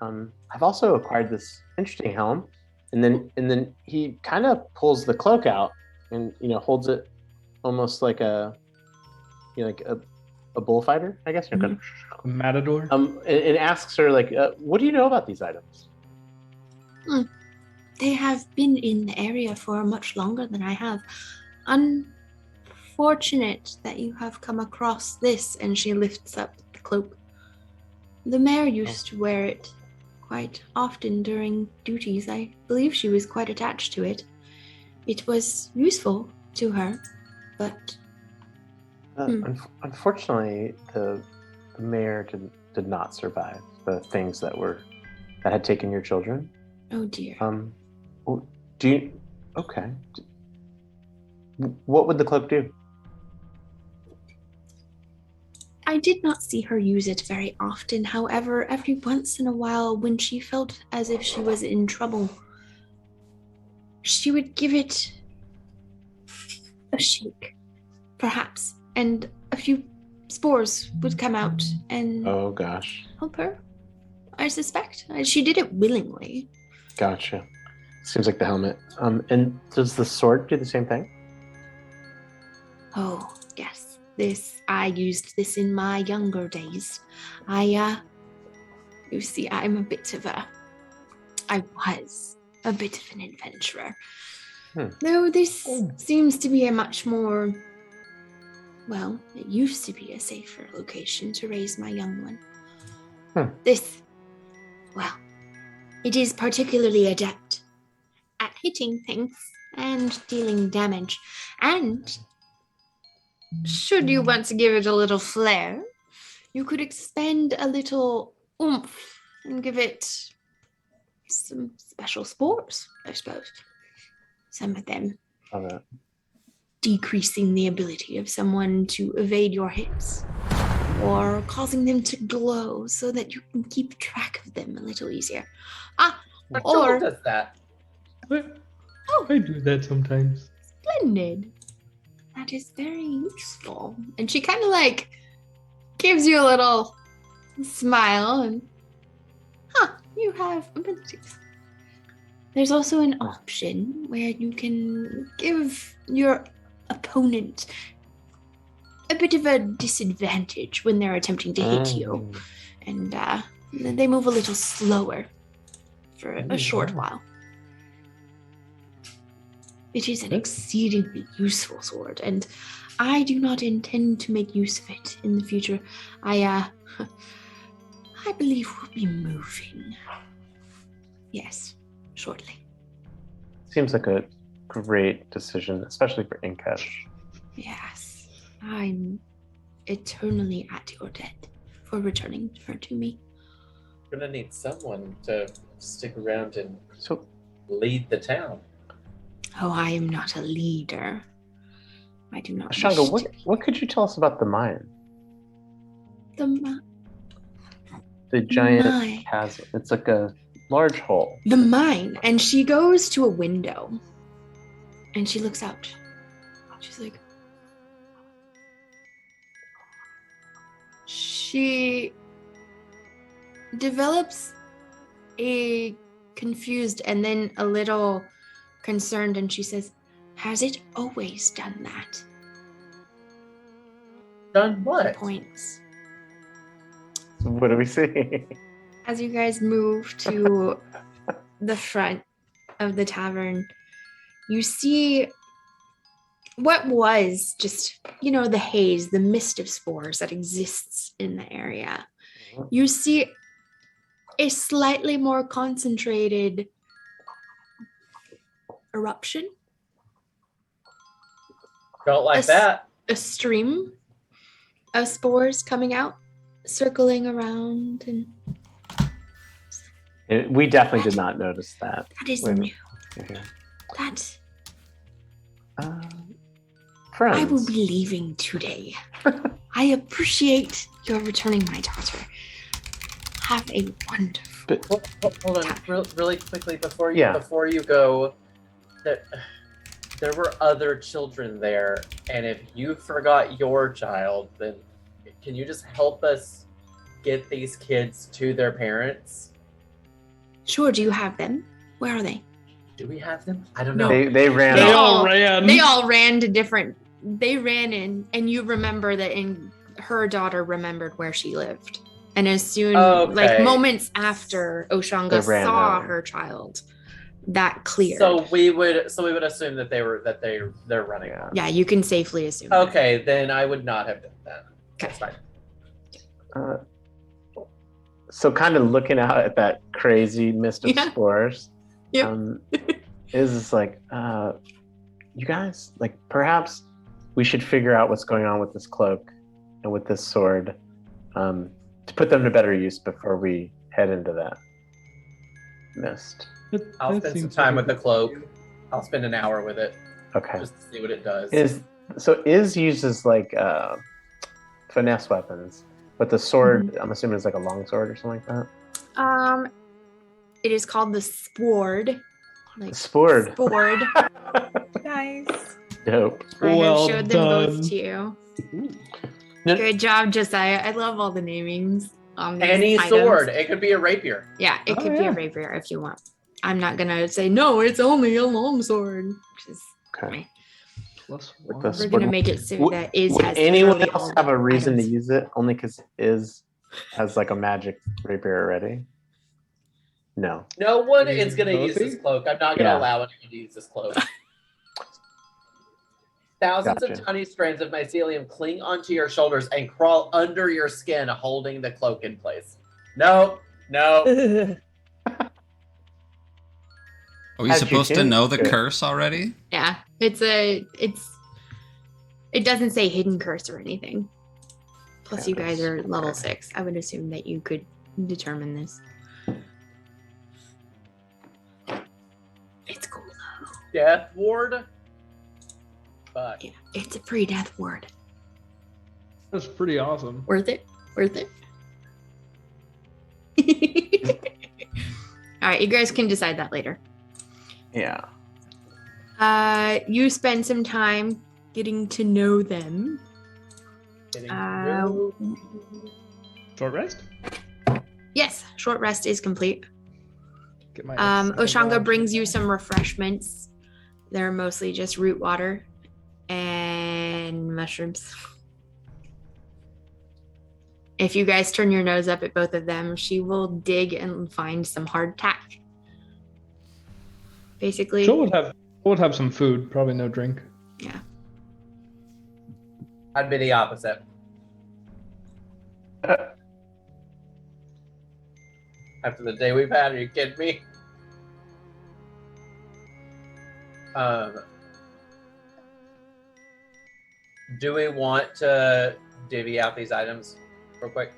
I've also acquired this interesting helm, and then he kind of pulls the cloak out and holds it almost like a bullfighter, I guess. Mhm. A matador. And asks her like, what do you know about these items? They have been in the area for much longer than I have. Unfortunate that you have come across this. And she lifts up the cloak. The mayor used to wear it quite often during duties. I believe she was quite attached to it. It was useful to her, but Unfortunately, the mayor did not survive the things that had taken your children. oh dear. Do you? Okay. What would the cloak do? I did not see her use it very often. However, every once in a while, when she felt as if she was in trouble, she would give it a shake, perhaps, and a few spores would come out and Oh gosh, help her. I suspect she did it willingly. gotcha. Seems like the helmet. And does the sword do the same thing? Oh yes, I used this in my younger days. You see, I was a bit of an adventurer. Though this seems to be a much more, well, it used to be a safer location to raise my young one. This, well, it is particularly adept at hitting things and dealing damage. And should you want to give it a little flair, you could expend a little oomph and give it some special spores, I suppose. Some of them Love it. decreasing the ability of someone to evade your hits, or causing them to glow so that you can keep track of them a little easier. But Or- Joel does that. I do that sometimes. Splendid. That is very useful. And she kind of like gives you a little smile and, you have abilities. There's also an option where you can give your opponent a bit of a disadvantage when they're attempting to hit you. And they move a little slower for a short while. It is an exceedingly useful sword, and I do not intend to make use of it in the future. I believe we'll be moving. Yes, shortly. Seems like a great decision, especially for Inkesh. Yes, I'm eternally at your debt for returning her to me. We're gonna need someone to stick around and So, lead the town. Oh, I am not a leader. I do not Ashanga, wish to. what could you tell us about the mine? The giant mine. chasm. It's like a large hole. The mine. And she goes to a window and she looks out. She's like, she develops a confused and then a little concerned, and she says, has it always done that? Done She what? points. So what do we see? As you guys move to the front of the tavern, you see what was just, the haze, the mist of spores that exists in the area. You see a slightly more concentrated eruption, Don't like s- that. a stream of spores coming out, circling around, and We definitely did not notice that. that is Wait a new. minute. Okay. That Friends. I will be leaving today. I appreciate your returning my daughter. Have a wonderful. Hold on, really quickly before you Yeah. go. There were other children there, and if you forgot your child, then can you just help us get these kids to their parents? Sure, do you have them? Where are they? Do we have them? I don't No. know. They ran They off. all ran. They all ran to different. They ran in, and you remember that her daughter remembered where she lived. And as soon, Okay. moments after Oshanga They ran saw out. her child, that cleared. So we would assume that they're running. Yeah. Yeah, you can safely assume. that. Okay, then I would not have done that. That's fine. So kind of looking out at that crazy mist of Yeah. spores. Yep. Is like, you guys, like, perhaps we should figure out what's going on with this cloak and with this sword, to put them to better use before we head into that mist. I'll spend some time with the cloak. I'll spend an hour with it Okay. just to see what it does. Iz uses like finesse weapons, but the sword, I'm assuming, is like a long sword or something like that. It is called the Sword. Spord. Sword. Nice. Dope. I have Well showed them done. both to you. No- Good job, Josiah. I love all the namings on these Any items. sword. It could be a rapier. Yeah, it Oh, could be yeah. a rapier if you want. I'm not gonna say no. It's only a long sword. Which is Okay. Plus With one. the we're sword. gonna make it so Would- that Iz Would has anyone literally else all have the a reason items. to use it? Only because Iz has like a magic rapier already. No. No one Use is going to use this both? cloak. I'm not going to Yeah. allow anyone to use this cloak. Thousands Gotcha. of tiny strands of mycelium cling onto your shoulders and crawl under your skin, holding the cloak in place. No. Ugh. Are we How'd you supposed to do? know the Good. curse already? Yeah, it doesn't say hidden curse or anything. Plus, Yeah, you guys are that's level okay. 6. I would assume that you could determine this. It's cool. Death ward? Fuck. Yeah, it's a pre-death word. That's pretty awesome. Worth it? Worth it? All right, you guys can decide that later. Yeah. You spend some time getting to know them. Getting Uh, Short rest? Yes, short rest is complete. Get my Oshanga extra brings you lodge. some refreshments. They're mostly just root water and mushrooms. If you guys turn your nose up at both of them, she will dig and find some hardtack. Basically, Joe would have some food, probably no drink. yeah. I'd be the opposite. After the day we've had, are you kidding me? Do we want to divvy out these items real quick?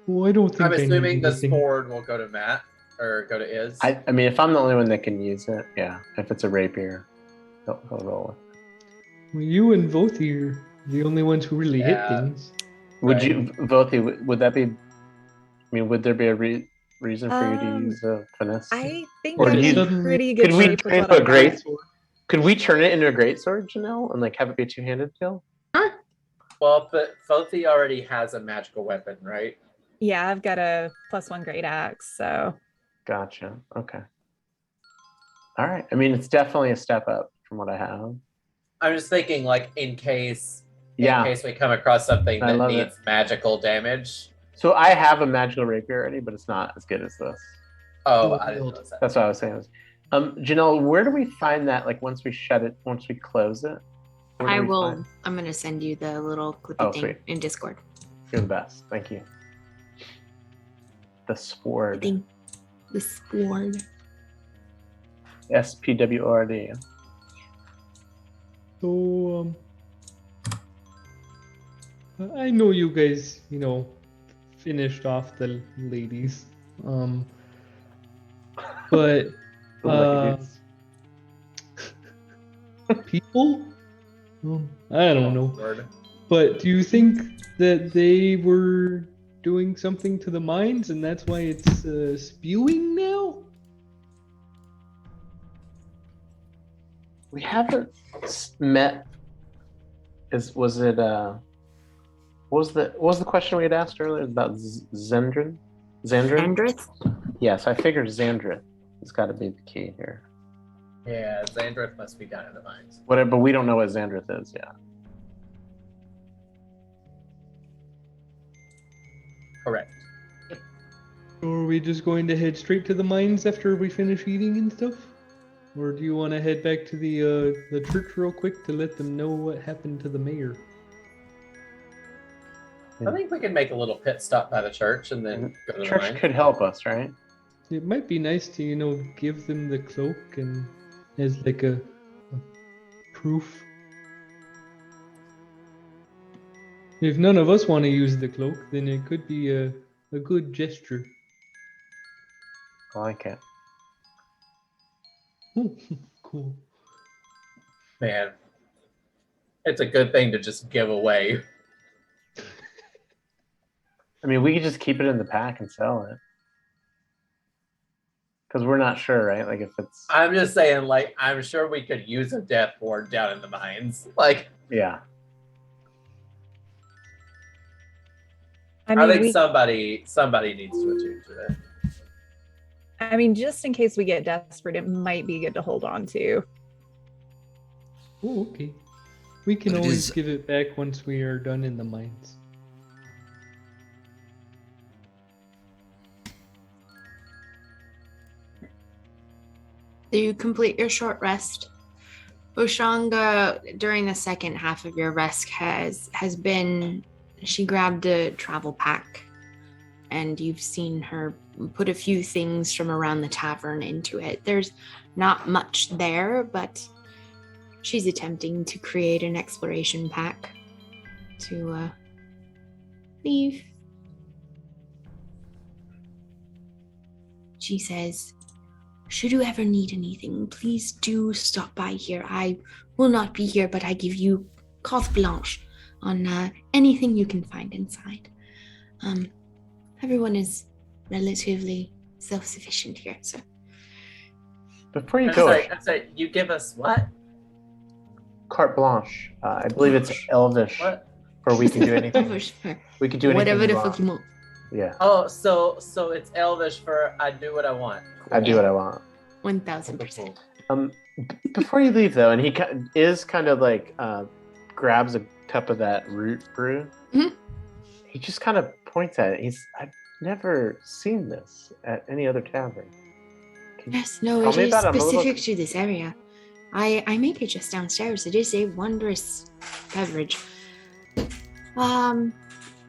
Well, I don't think I'm I need assuming the anything. sword will go to Matt or go to Iz. I mean, if I'm the only one that can use it, yeah. If it's a rapier. He'll roll. Well, you and Voti are the only ones who really hit Yeah. things. Would Right. you, Vothi? Would that be? I mean, would there be a reason for you to Um, use a finesse? I think Or I'm do you- in Suddenly- pretty good Could we shape turn with what into a I've great? got. Could we turn it into a greatsword, Janelle, and like have it be a two-handed kill? Well, but Fothi already has a magical weapon, right? Yeah, I've got a +1 great axe, so Gotcha. Okay. All right. I mean, it's definitely a step up from what I have. I'm just thinking, like, in case we come across something I that love needs magical damage. So I have a magical rapier already, but it's not as good as this. Oh, I didn't notice that. That's what I was saying. Janelle, where do we find that? Like once we close it. where do I we will. find- I'm gonna send you the little clippy Oh, thing sweet. in Discord. You're the best. Thank you. The sword. Thing. The sword. SPWORD. So, I know you guys, finished off the ladies. But people? I don't know. Lord. But do you think that they were doing something to the mines and that's why it's spewing now? We haven't met. Was it? What was the question we had asked earlier about Zendrin? Andrith? Yes, I figured Zandrith has got to be the key here. Yeah, Xandrith must be down in the mines. But we don't know what Zandrith is yet. Correct. Or are we just going to head straight to the mines after we finish eating and stuff? Or do you want to head back to the church real quick to let them know what happened to the mayor? I think we can make a little pit stop by the church and then go to the Church mine. could help us, right? It might be nice to, give them the cloak and as like a proof. If none of us want to use the cloak, then it could be a good gesture. I like it. Oh, cool. Man, it's a good thing to just give away. I mean, we could just keep it in the pack and sell it. Because we're not sure, right? Like if it's... I'm just saying, like, I'm sure we could use a death ward down in the mines. Like, Yeah. I I mean, think somebody needs to attune to it. I mean, just in case we get desperate, it might be good to hold on to. Oh, okay. We can But it always is- give it back once we are done in the mines. So you complete your short rest. Oshanga, during the second half of your rest, has been. She grabbed a travel pack, and you've seen her put a few things from around the tavern into it. There's not much there, but she's attempting to create an exploration pack to leave. She says, "Should you ever need anything, please do stop by here. I will not be here, but I give you carte blanche on anything you can find inside. Everyone is relatively self-sufficient here, so." Before you I'm go, sorry, you give us what? carte blanche. I believe it's Elvish, What? or we can do anything. We can do anything. Whatever the you fuck want. you want. Yeah, Oh, so it's Elvish for I do what I want. I do what I want. 1000%. Before you leave though, and he is kind of like grabs a cup of that root brew. Mhm. He just kind of points at it. I've never seen this at any other tavern. Yes, no, Tell it me is about it. I'm a little- specific to this area. I make it just downstairs. It is a wondrous beverage.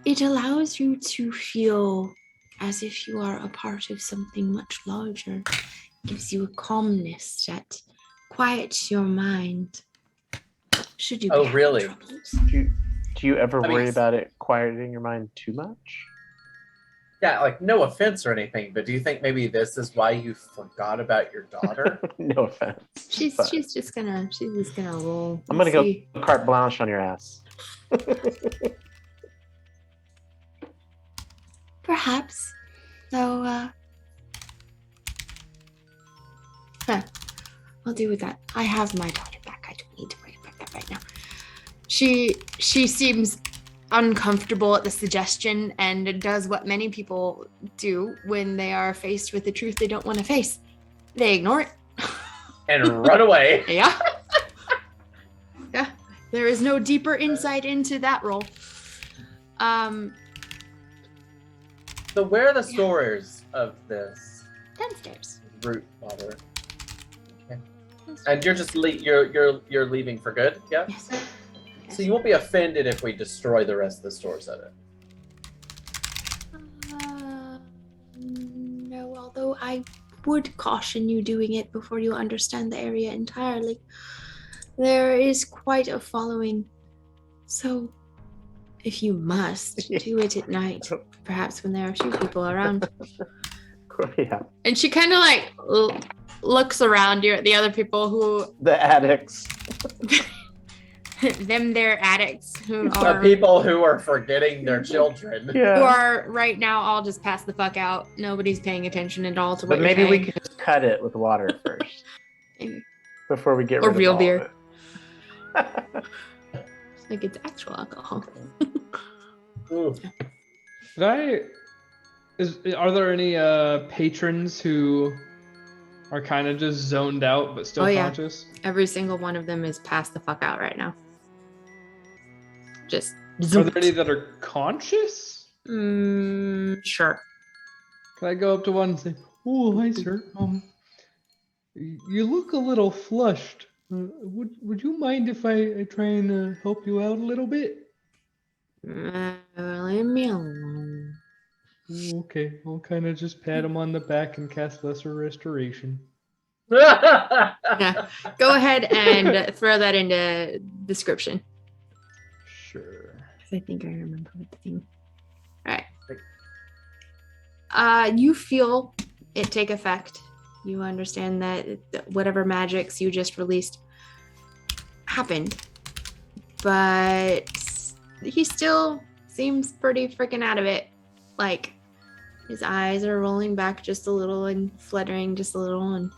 It allows you to feel as if you are a part of something much larger. Gives you a calmness that quiets your mind. Should you be Oh, having really? troubles. Do you ever I mean, worry about it quieting your mind too much? Yeah, like no offense or anything, but do you think maybe this is why you forgot about your daughter? No offense. She's but just gonna roll. I'm We'll gonna see. go carte blanche on your ass. Perhaps. Though I'll deal with that. I have my daughter back. I don't need to worry about that right now. She seems uncomfortable at the suggestion and does what many people do when they are faced with the truth they don't want to face. They ignore it. And run away. Yeah. Yeah. There is no deeper insight into that role. So where are the stores of this Downstairs. root water? Okay. And you're just you're leaving for good, yeah? Yes. So you won't be offended if we destroy the rest of the stores of it. No, although I would caution you doing it before you understand the area entirely. There is quite a following. So, if you must, do it at night. Perhaps when there are few people around. Yeah. And she kind of like looks around you at the other people who, The addicts. they're addicts who The are people who are forgetting their children. who Yeah. are right now all just pass the fuck out. Nobody's paying attention at all to what But you're maybe we saying. could just cut it with water first Maybe. before we get Or rid real of all beer. of it. Like it's actual alcohol. Ooh. Are there any patrons who are kind of just zoned out but still Oh, yeah. conscious? Every single one of them is passed the fuck out right now. Just Are there any that are conscious? sure. Can I go up to one and say, "Oh, hi, sir. You look a little flushed. Would you mind if I try and help you out a little bit?" Leave me alone. Okay, I'll kind of just pat him on the back and cast Lesser Restoration. Yeah. Go ahead and throw that into description. Sure. I think I remember what the thing. All right. You feel it take effect. You understand that whatever magics you just released happened, but he still seems pretty freaking out of it. Like his eyes are rolling back just a little and fluttering just a little, and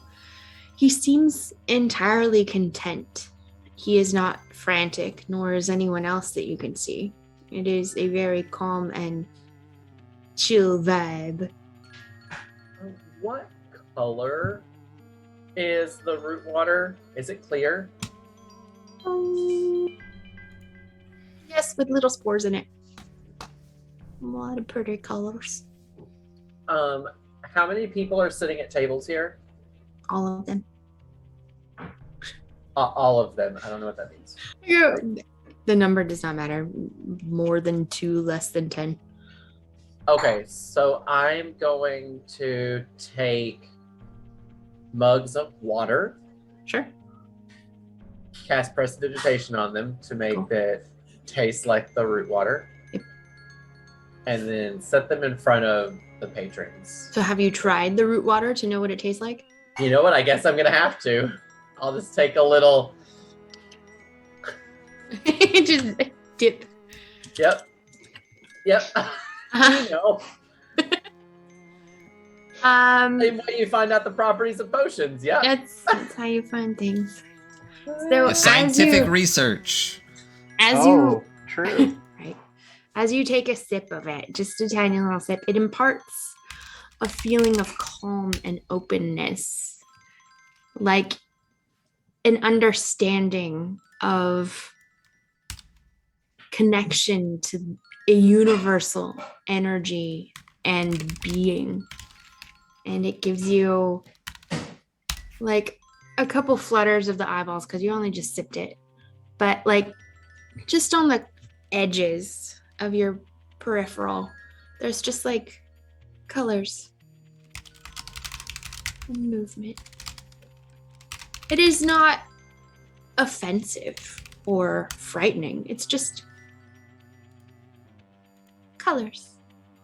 he seems entirely content. He is not frantic, nor is anyone else that you can see. It is a very calm and chill vibe. What color is the root water? Is it clear? Yes, with little spores in it. A lot of pretty colors. How many people are sitting at tables here? All of them. All of them. I don't know what that means. Yeah. The number does not matter. More than 2, less than 10. Okay, so I'm going to take mugs of water, Sure. cast prestidigitation on them to make Cool. it taste like the root water, Yep. and then set them in front of the patrons. So have you tried the root water to know what it tastes like? You know what? I guess I'm gonna have to. I'll just take a little. Just dip. Yep. You know, same way you find out the properties of potions. Yeah. That's how you find things. So Scientific research. True. right, as you take a sip of it, just a tiny little sip, it imparts a feeling of calm and openness, like an understanding of connection to a universal energy and being. And it gives you like a couple flutters of the eyeballs because you only just sipped it, but like just on the edges of your peripheral, there's just like colors and movement. It is not offensive or frightening. It's just colors.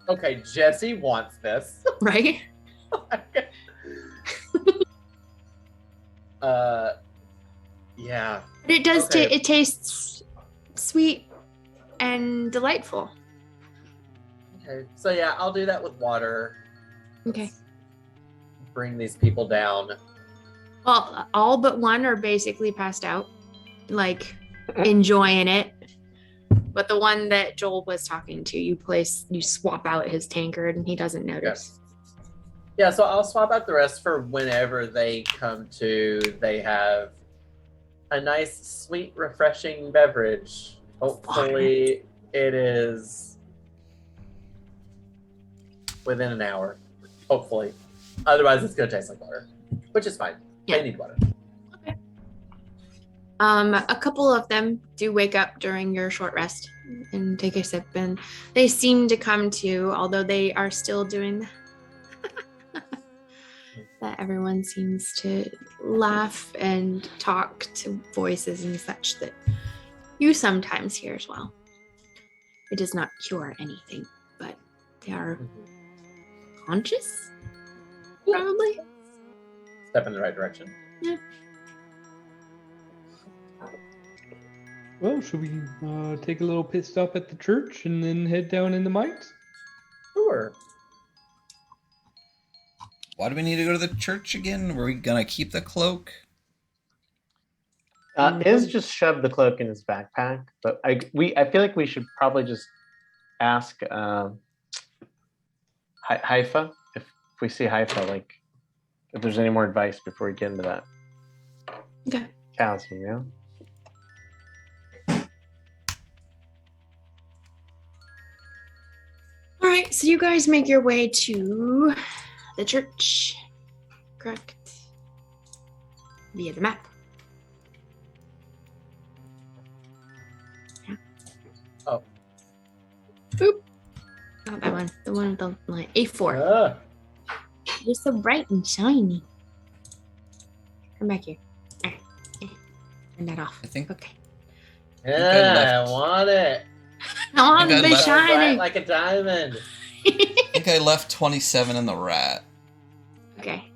Okay, Jesse wants this. Right? Yeah. But it does. Okay. It tastes sweet and delightful. Okay. So yeah, I'll do that with water. Okay. Bring these people down. Well, all but one are basically passed out, like enjoying it. But the one that Joel was talking to, you swap out his tankard, and he doesn't notice. Yeah, so I'll swap out the rest for whenever they come to. They have a nice, sweet, refreshing beverage. Hopefully, it is within an hour. Hopefully. Otherwise, it's going to taste like water, which is fine. Yeah. They need water. Okay. A couple of them do wake up during your short rest and take a sip, and they seem to come to, although they are still doing that. Everyone seems to laugh and talk to voices and such that you sometimes hear as well. It does not cure anything, but they are conscious, probably. Step in the right direction. Yeah. Well, should we take a little pit stop at the church and then head down in the mines? Sure. Why do we need to go to the church again? Were we gonna keep the cloak? Iz just shoved the cloak in his backpack, but I feel like we should probably just ask Haifa if we see Haifa, like if there's any more advice before we get into that. Okay. Chasm, yeah. All right, so you guys make your way to the church, correct? Via the map. Yeah. Oh. Boop. Not that one. The one with the line. A4. Ah. You're so bright and shiny. Come back here. Turn that off. I think Okay. Yeah, I want it. I want I to be left- Bright shiny. like a diamond. I think I left 27 in the rat. Okay.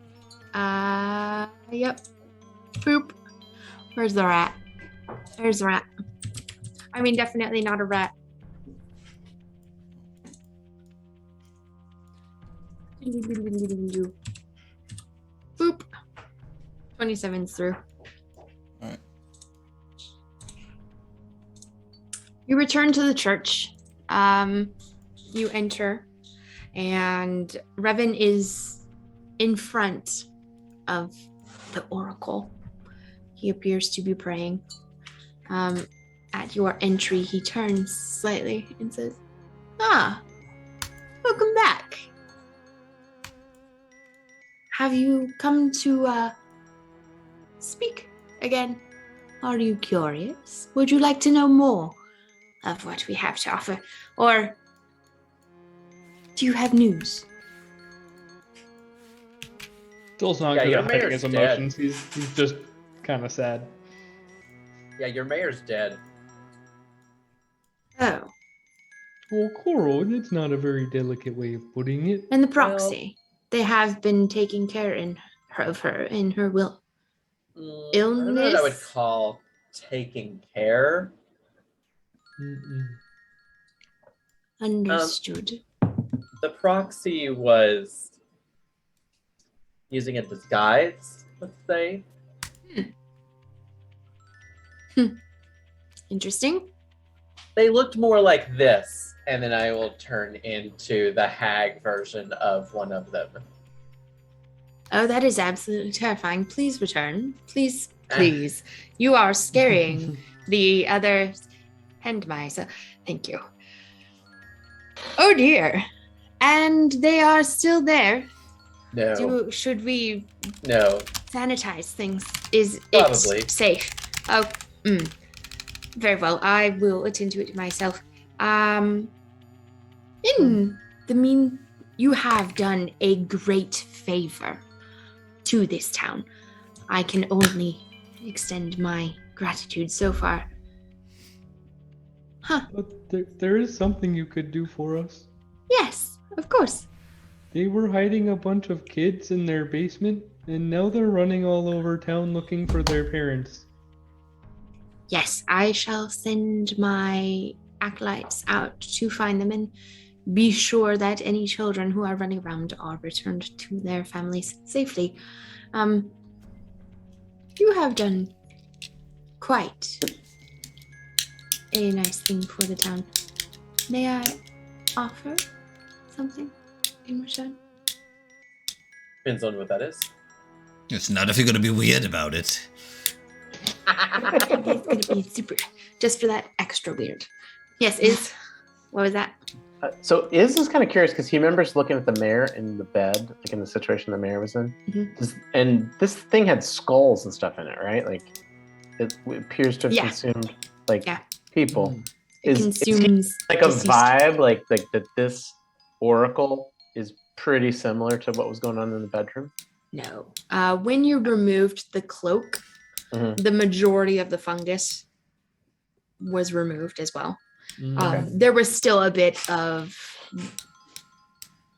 Yep. Poop. Where's the rat? There's the rat. I mean, definitely not a rat. Boop. 27's through. Alright. You return to the church. You enter, and Revan is in front of the oracle. He appears to be praying. At your entry, he turns slightly and says, "Ah, welcome back. Have you come to speak again? Are you curious? Would you like to know more of what we have to offer? Or do you have news?" Joel's not Yeah, good your at hiding mayor's his dead. emotions. He's just kind of sad. Yeah, your mayor's dead. Oh, Well, Coral, that's not a very delicate way of putting it. and the proxy. They have been taking care of her in her will. I don't know what I would Illness? call taking care. Mm-mm. Understood. The proxy was using a disguise, let's say. Interesting. They looked more like this, and then I will turn into the hag version of one of them. Oh, that is absolutely terrifying. Please return. Please, please. You are scaring the other hand mice. Thank you. Oh dear. And they are still there. No, Should we no. sanitize things? Is Probably. it safe? Oh, very well. I will attend to it myself. In the mean, you have done a great favor to this town. I can only extend my gratitude so far. Huh. But there is something you could do for us. Yes. Of course. They were hiding a bunch of kids in their basement, and now they're running all over town looking for their parents. Yes, I shall send my acolytes out to find them and be sure that any children who are running around are returned to their families safely. You have done quite a nice thing for the town. May I offer something in return? Depends on what that is. It's not if you're going to be weird about it. It's gonna be super, just for that extra weird. Yes, is what was that? So Iz is kind of curious because he remembers looking at the mayor in the bed, like in the situation the mayor was in. Mhm. And this thing had skulls and stuff in it, right? Like it appears to have Yeah. consumed like Yeah. people. It Is consumes like a deceased. vibe, like that this oracle is pretty similar to what was going on in the bedroom? No. When you removed the cloak, Mhm. the majority of the fungus was removed as well. Okay. There was still a bit of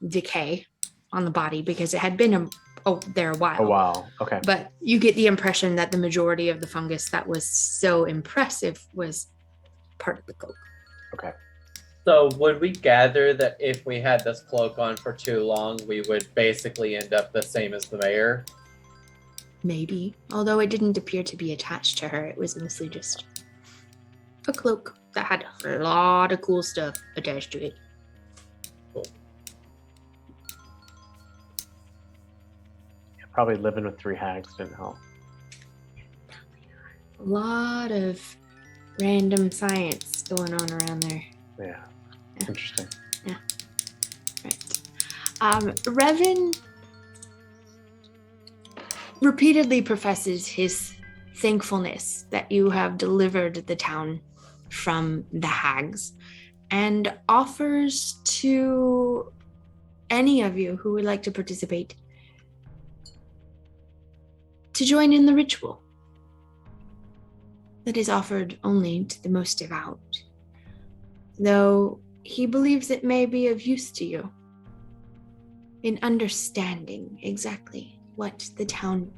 decay on the body because it had been there a while. Oh wow. Okay. But you get the impression that the majority of the fungus that was so impressive was part of the cloak. Okay. So would we gather that if we had this cloak on for too long, we would basically end up the same as the mayor? Maybe. Although it didn't appear to be attached to her. It was mostly just a cloak that had a lot of cool stuff attached to it. Yeah, probably living with 3 hags didn't help. A lot of random science going on around there. Yeah. Interesting. Right. Revan repeatedly professes his thankfulness that you have delivered the town from the hags and offers to any of you who would like to participate to join in the ritual that is offered only to the most devout, though he believes it may be of use to you in understanding exactly what the town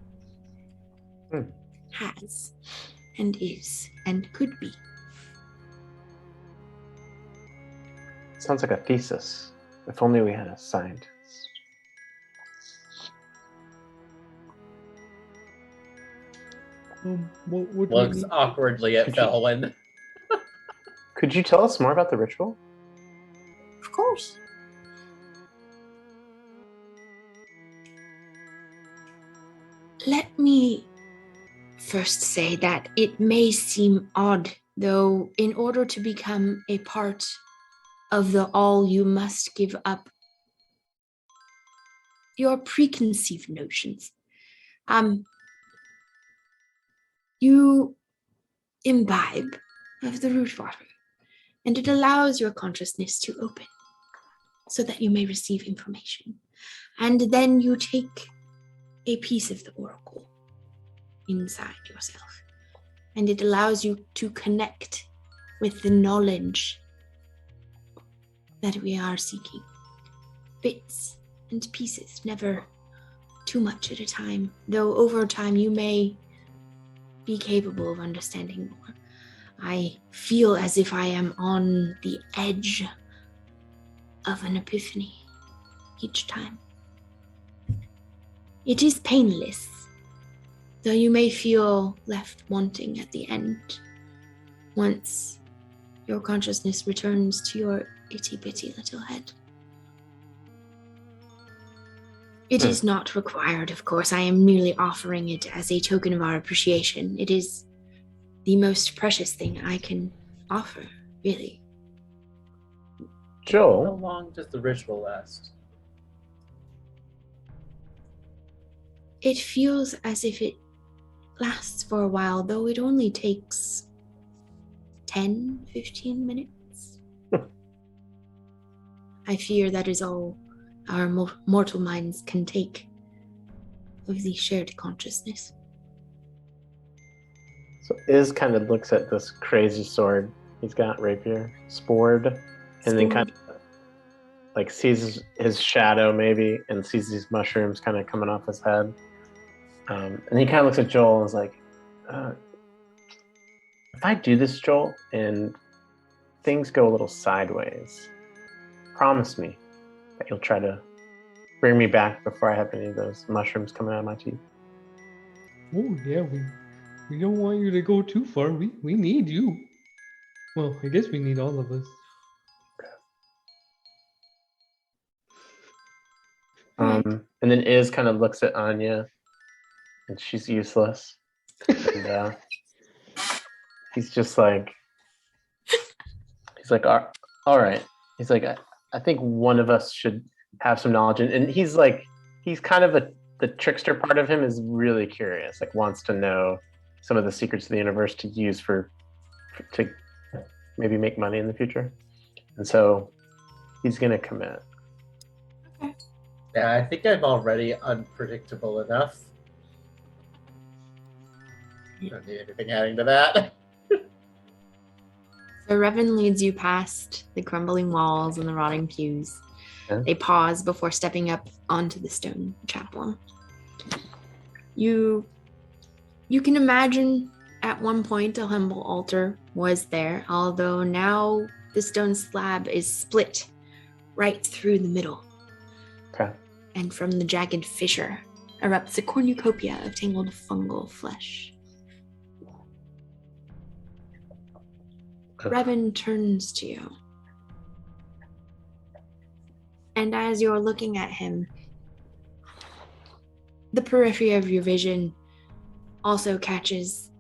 has and is and could be. Sounds like a thesis. If only we had a scientist. What would we Looks need? awkwardly at Could you- Felwyn. Could you tell us more about the ritual? Of course. Let me first say that it may seem odd, though, in order to become a part of the all, you must give up your preconceived notions. You imbibe of the root water, and it allows your consciousness to open so that you may receive information. And then you take a piece of the oracle inside yourself, and it allows you to connect with the knowledge that we are seeking. Bits and pieces, never too much at a time, though over time you may be capable of understanding more. I feel as if I am on the edge of an epiphany each time. It is painless, though you may feel left wanting at the end once your consciousness returns to your itty-bitty little head. It is not required, of course. I am merely offering it as a token of our appreciation. It is the most precious thing I can offer, really. How Joel, long does the ritual last? It feels as if it lasts for a while, though it only takes 10, 15 minutes. I fear that is all our mortal minds can take of the shared consciousness. so Iz kind of looks at this crazy sword he's got, rapier, spored, and then kind of like sees his shadow maybe, and sees these mushrooms kind of coming off his head. And he kind of looks at Joel and is like, if I do this, Joel, and things go a little sideways, promise me that you'll try to bring me back before I have any of those mushrooms coming out of my teeth. Oh yeah, we don't want you to go too far. We need you. Well, I guess we need all of us. And then Iz kind of looks at Anya, and she's useless. And he's just like, all right. He's like, I think one of us should have some knowledge. And he's like, he's kind of the trickster part of him is really curious, like wants to know some of the secrets of the universe to use to maybe make money in the future. And so he's going to commit. Okay. Yeah, I think I'm already unpredictable enough. You don't need anything adding to that. So Revan leads you past the crumbling walls and the rotting pews. Yeah. They pause before stepping up onto the stone chapel. You can imagine at one point a humble altar was there, although now the stone slab is split right through the middle. Okay. And from the jagged fissure erupts a cornucopia of tangled fungal flesh. Revan turns to you. And as you're looking at him, the periphery of your vision also catches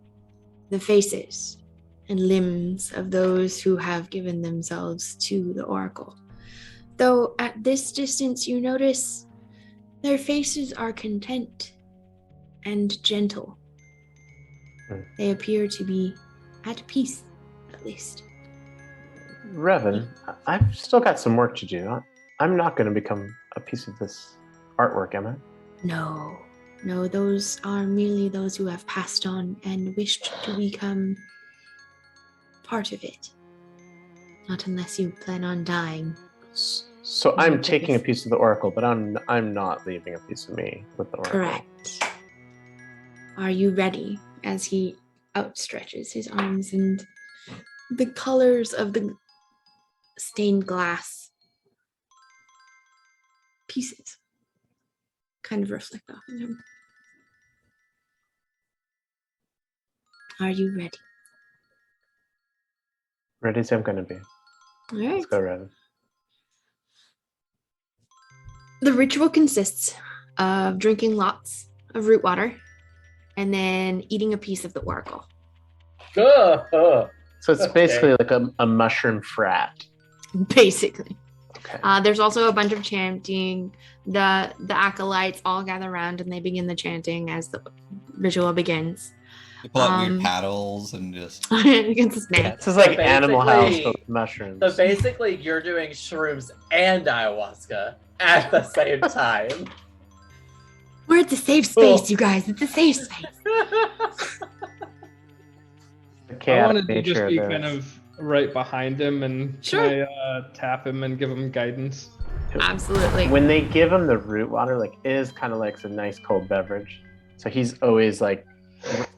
the faces and limbs of those who have given themselves to the Oracle. Though at this distance you notice their faces are content and gentle. They appear to be at peace, at least. Revan, I've still got some work to do. I'm not going to become a piece of this artwork, am I? No, those are merely those who have passed on and wished to become part of it. Not unless you plan on dying. So I'm taking a piece of the Oracle, but I'm not leaving a piece of me with the Oracle. Correct. Are you ready? As he outstretches his arms and the colors of the stained glass pieces kind of reflect off of him. Are you ready? Ready as I'm going to be. All right. Let's go, Revan. The ritual consists of drinking lots of root water and then eating a piece of the oracle. So it's basically like a mushroom frat. Basically. Okay. There's also a bunch of chanting. The acolytes all gather around and they begin the chanting as the ritual begins. You pull out weird paddles and just... Against the snake. This is like So Animal House basically- with mushrooms. So basically, you're doing shrooms and ayahuasca at the same time. We're at the safe space, you guys. It's a safe space. The I chaotic wanted to nature just be of kind this. of right behind him and Sure. tap him and give him guidance. Absolutely. When they give him the root water, like Iz kind of likes a nice cold beverage. So he's always like,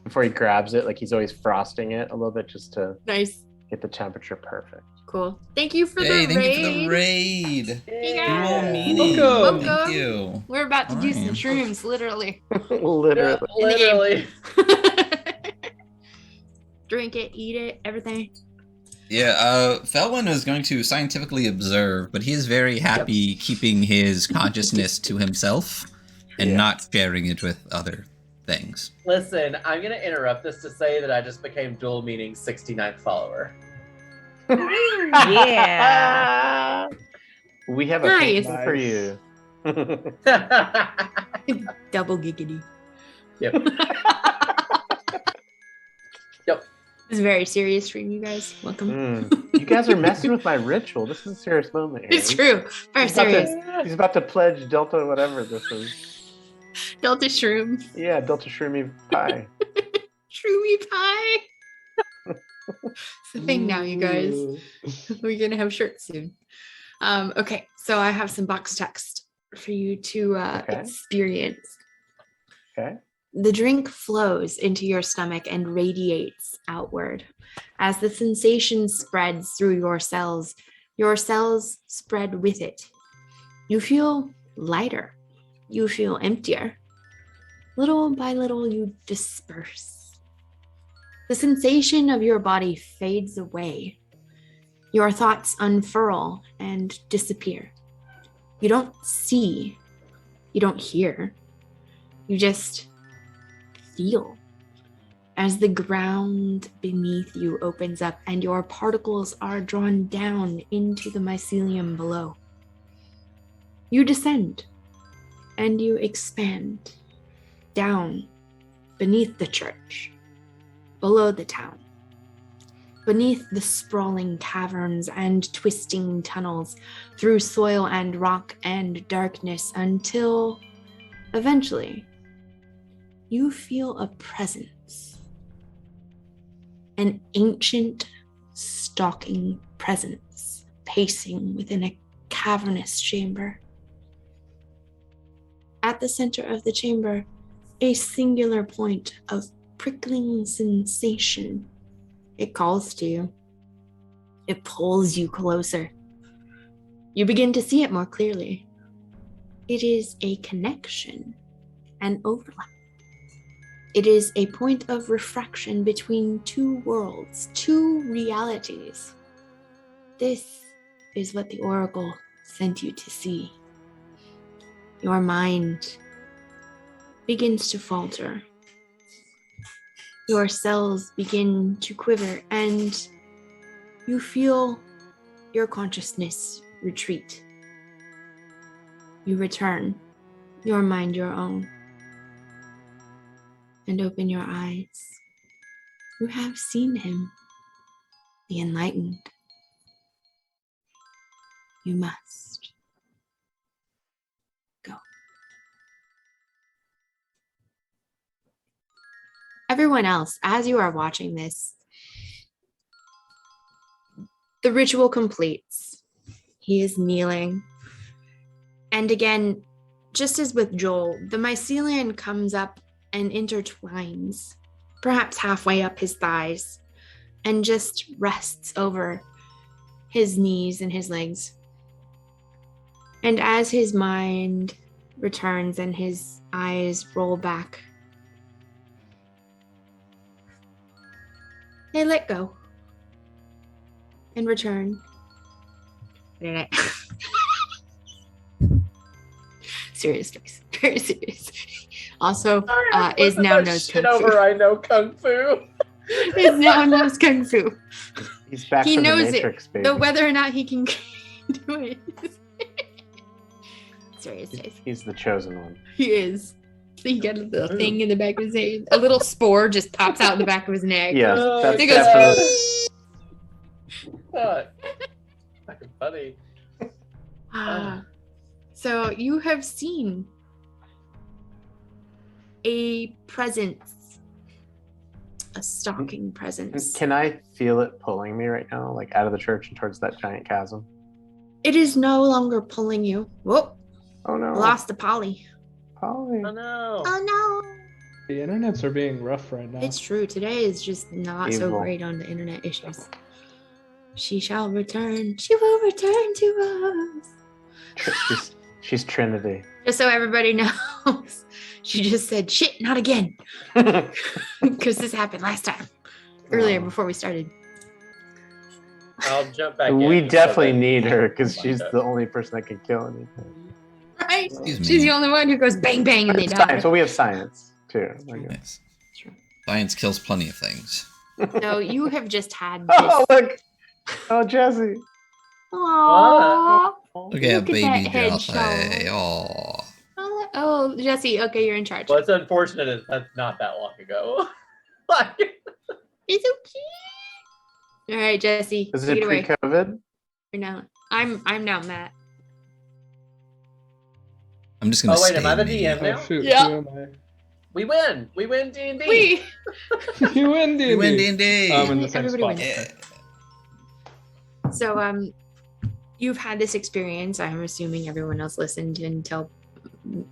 before he grabs it, like he's always frosting it a little bit just to Nice. get the temperature perfect. Cool. Thank you for Hey, the thank raid. you for the raid. Hey, Dual guys. meaning. Welcome. Thank you. We're about to do some Alright. shrooms, literally. Literally. Literally. Drink it, eat it, everything. Yeah, Felwyn is going to scientifically observe, but he is very happy keeping his consciousness to himself and Yeah. not sharing it with other things. Listen, I'm going to interrupt this to say that I just became dual meaning 69th follower. Yeah. We have a Nice. picture for you. Double giggity. Yep. It's a very serious stream, you guys. Welcome. You guys are messing with my ritual. This is a serious moment here. It's true. Very He's about serious. He's about to pledge Delta whatever this is. Delta shroom. Yeah, Delta Shroomy Pie. Shroomy pie. It's the thing now, you guys. We're gonna have shirts soon. Okay, So I have some box text for you to Okay. experience. Okay. The drink flows into your stomach and radiates outward. As the sensation spreads through your cells spread with it. You feel lighter. You feel emptier. Little by little, you disperse. The sensation of your body fades away. Your thoughts unfurl and disappear. You don't see. You don't hear. You just feel as the ground beneath you opens up and your particles are drawn down into the mycelium below. You descend and you expand down beneath the church, below the town, beneath the sprawling caverns and twisting tunnels, through soil and rock and darkness, until eventually you feel a presence, an ancient stalking presence pacing within a cavernous chamber. At the center of the chamber, a singular point of prickling sensation. It calls to you. It pulls you closer. You begin to see it more clearly. It is a connection, an overlap. It is a point of refraction between two worlds, two realities. This is what the Oracle sent you to see. Your mind begins to falter. Your cells begin to quiver, and you feel your consciousness retreat. You return, your mind your own, and open your eyes. You have seen him, the enlightened. You must go. Everyone else, as you are watching this, the ritual completes. He is kneeling. And again, just as with Joel, the mycelium comes up and intertwines, perhaps halfway up his thighs, and just rests over his knees and his legs. And as his mind returns and his eyes roll back, they let go and return. Serious face, very serious. Also, is now knows kung fu. Over, I know kung fu. Is now knows kung fu. He's back He from knows the Matrix, it, baby. though whether or not he can do it. Serious face. He's the chosen one. He is. So he got a little thing in the back of his head. A little spore just pops out in the back of his neck. Yes, that's He goes, definitely. What? Fucking funny. So you have seen a presence, a stalking presence. Can I feel it pulling me right now, like out of the church and towards that giant chasm? It is no longer pulling you. Whoop! Oh no. Lost to Polly. Polly. Oh no. Oh no! The internets are being rough right now. It's true. Today is just not so Evil. great on the internet issues. She shall return. She will return to us. She's Trinity. Just so everybody knows, she just said, "Shit, not again," because this happened last time, earlier Oh. before we started. I'll jump back in. We just so definitely that- need her because Like she's that. the only person that can kill anything. Right? Excuse me. She's the only one who goes bang bang and they die. Science. Well, we have science too. Yes. Science kills plenty of things. So you have just had this. Oh look! Oh Jesse. Aww. Look at Look at baby that head Jesse. shawl. Oh. Oh, Jesse. Okay, you're in charge. What's unfortunate is that's not that long ago. Like, It's okay. All right, Jesse. Is take it it away. pre-COVID? You're now. I'm now Matt. I'm just gonna Oh, wait, stay am I the me. DM now? Oh, shoot, Yeah. who am I? we win. We win D&D. We. You win, D&D. You win D&D. I'm in the same Everybody spot. wins. Yeah. So you've had this experience. I'm assuming everyone else listened until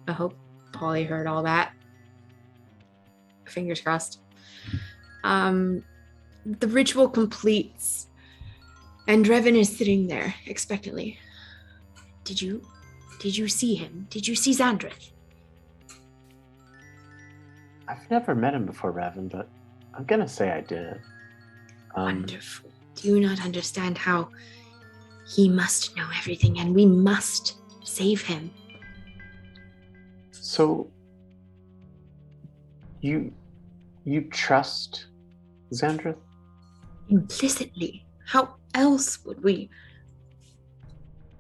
I hope Polly heard all that. Fingers crossed. The ritual completes, and Revan is sitting there expectantly. Did you see him? Did you see Xandrith? I've never met him before, Revan, but I'm gonna say I did. Wonderful. Do you not understand how he must know everything, and we must save him? So, you trust Xandrith? Implicitly. How else would we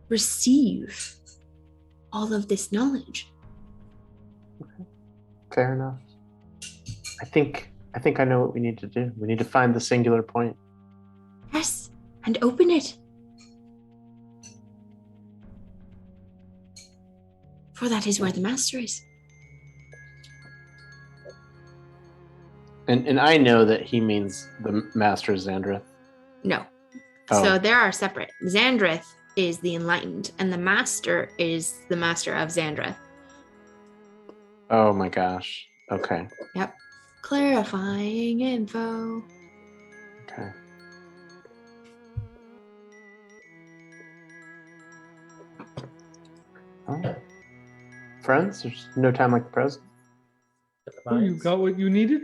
receive all of this knowledge? Fair enough. I think I know what we need to do. We need to find the singular point. Yes, and open it. For that is where the master is. And I know that he means the master Xandrith. No. Oh. So there are separate. Xandrith is the enlightened, and the master is the master of Xandrith. Oh my gosh. Okay. Yep. Clarifying info. Okay. Oh. Friends, there's no time like the present. Oh, you got what you needed?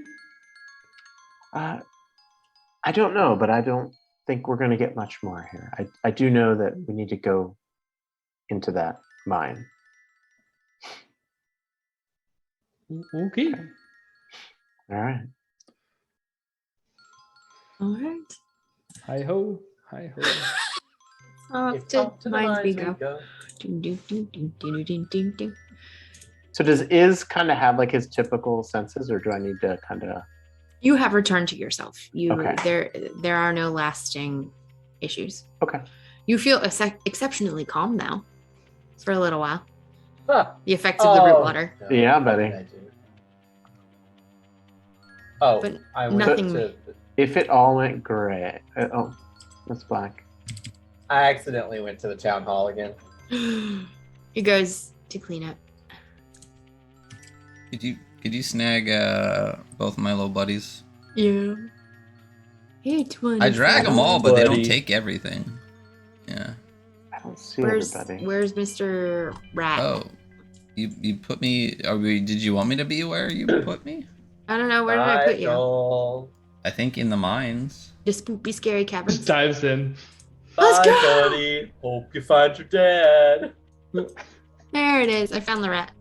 I don't know, but I don't think we're going to get much more here. I do know that we need to go into that mine. Okay. All right. All right. Hi ho. Hi ho. Off to mines we go. Ding, ding, ding, ding, ding, ding, ding, ding. So does Iz kind of have like his typical senses, or do I need to kind of? You have returned to yourself. Okay. There are no lasting issues. Okay. You feel exceptionally calm now for a little while. Huh. The effects of the root water. No, Yeah, buddy. I do. Oh, But I went nothing- to. If it all went gray. Oh, that's black. I accidentally went to the town hall again. He goes to clean up. Could you snag both my little buddies? Yeah. Hey, 20. I drag them all, but they don't Buddy. take everything. Yeah. I don't see Where's everybody. Mr. Rat? Oh, you put me. Did you want me to be where you put me? I don't know. Where did I put you? Joel. I think in the mines. The spoopy, scary caverns. Just dives in. Let's Bye, go! buddy. Hope you find your dad. There it is. I found the rat.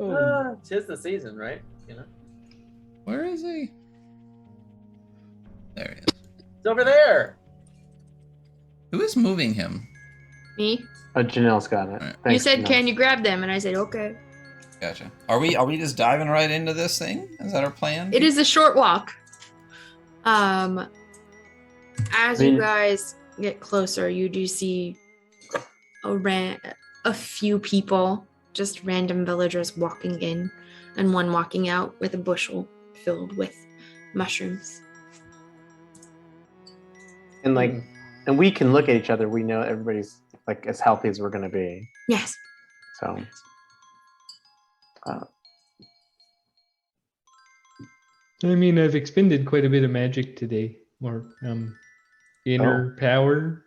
Oh, Tis the season, right? You know, Where is he? There he is. it's over there. Who is moving him? Me? Oh, Janelle's got it. Alright. You Thanks, said, Janelle. can you grab them? And I said, okay. Gotcha. Are we just diving right into this thing? Is that our plan? It is a short walk. As you guys get closer, you do see a few people, just random villagers walking in, and one walking out with a bushel filled with mushrooms. And like, and we can look at each other. We know everybody's like as healthy as we're gonna be. Yes. So, I mean, I've expended quite a bit of magic today, or inner power,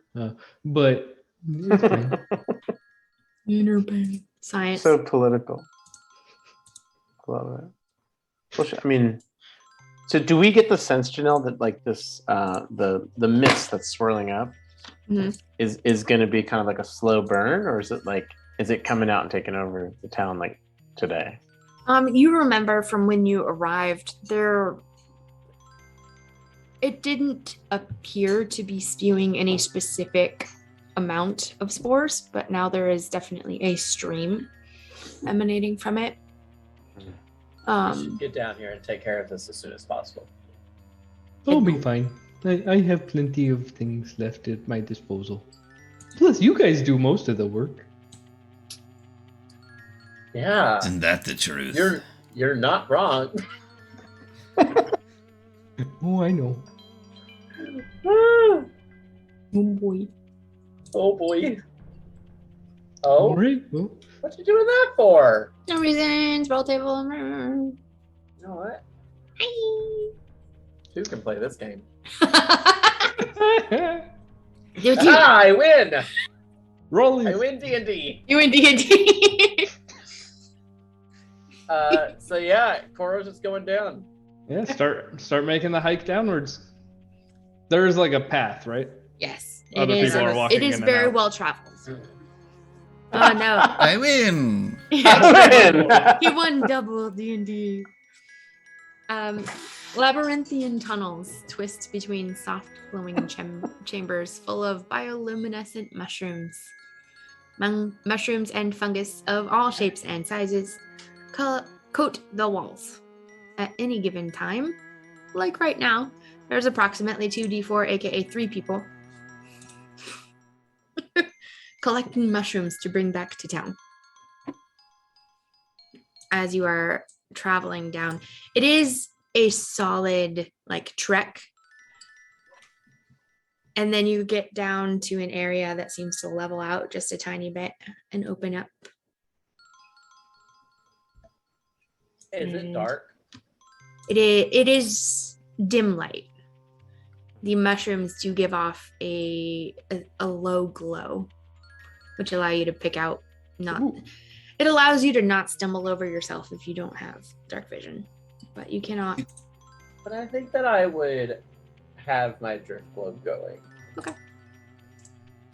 but it's fine. Inner pain. Science. so political. Love it. Well, I mean, so do we get the sense, Janelle, that like this, the mist that's swirling up Mhm. is going to be kind of like a slow burn, or is it coming out and taking over the town like today? You remember from when you arrived, it didn't appear to be spewing any specific amount of spores, but now there is definitely a stream emanating from it. We should get down here and take care of this as soon as possible. I'll be fine. I have plenty of things left at my disposal. Plus, you guys do most of the work. Yeah, Isn't that the truth? you're not wrong. Oh, I know. Oh boy. Oh boy. All Oh, right. Well, what you doing that for? No reasons. Roll table. You know what? Hi. Two can play this game. You Ah, I win! Rolly. I win D&D. in D&D. So yeah, Koro's just going down. Yeah, start making the hike downwards. There's like a path, right? Yes, Other it is. people are walking It is in and very out. well traveled. Oh no. I win. He won double D&D. Labyrinthian tunnels twist between soft glowing chambers full of bioluminescent mushrooms. Mushrooms and fungus of all shapes and sizes coat the walls. At any given time, like right now, there's approximately 2d4, aka 3 people, collecting mushrooms to bring back to town. As you are traveling down, it is a solid trek, and then you get down to an area that seems to level out just a tiny bit and open up. Is it dark? It is dim light. The mushrooms do give off a low glow, which allow you to pick out it allows you to not stumble over yourself if you don't have dark vision, but you cannot. But I think that I would have my drift globe going. Okay.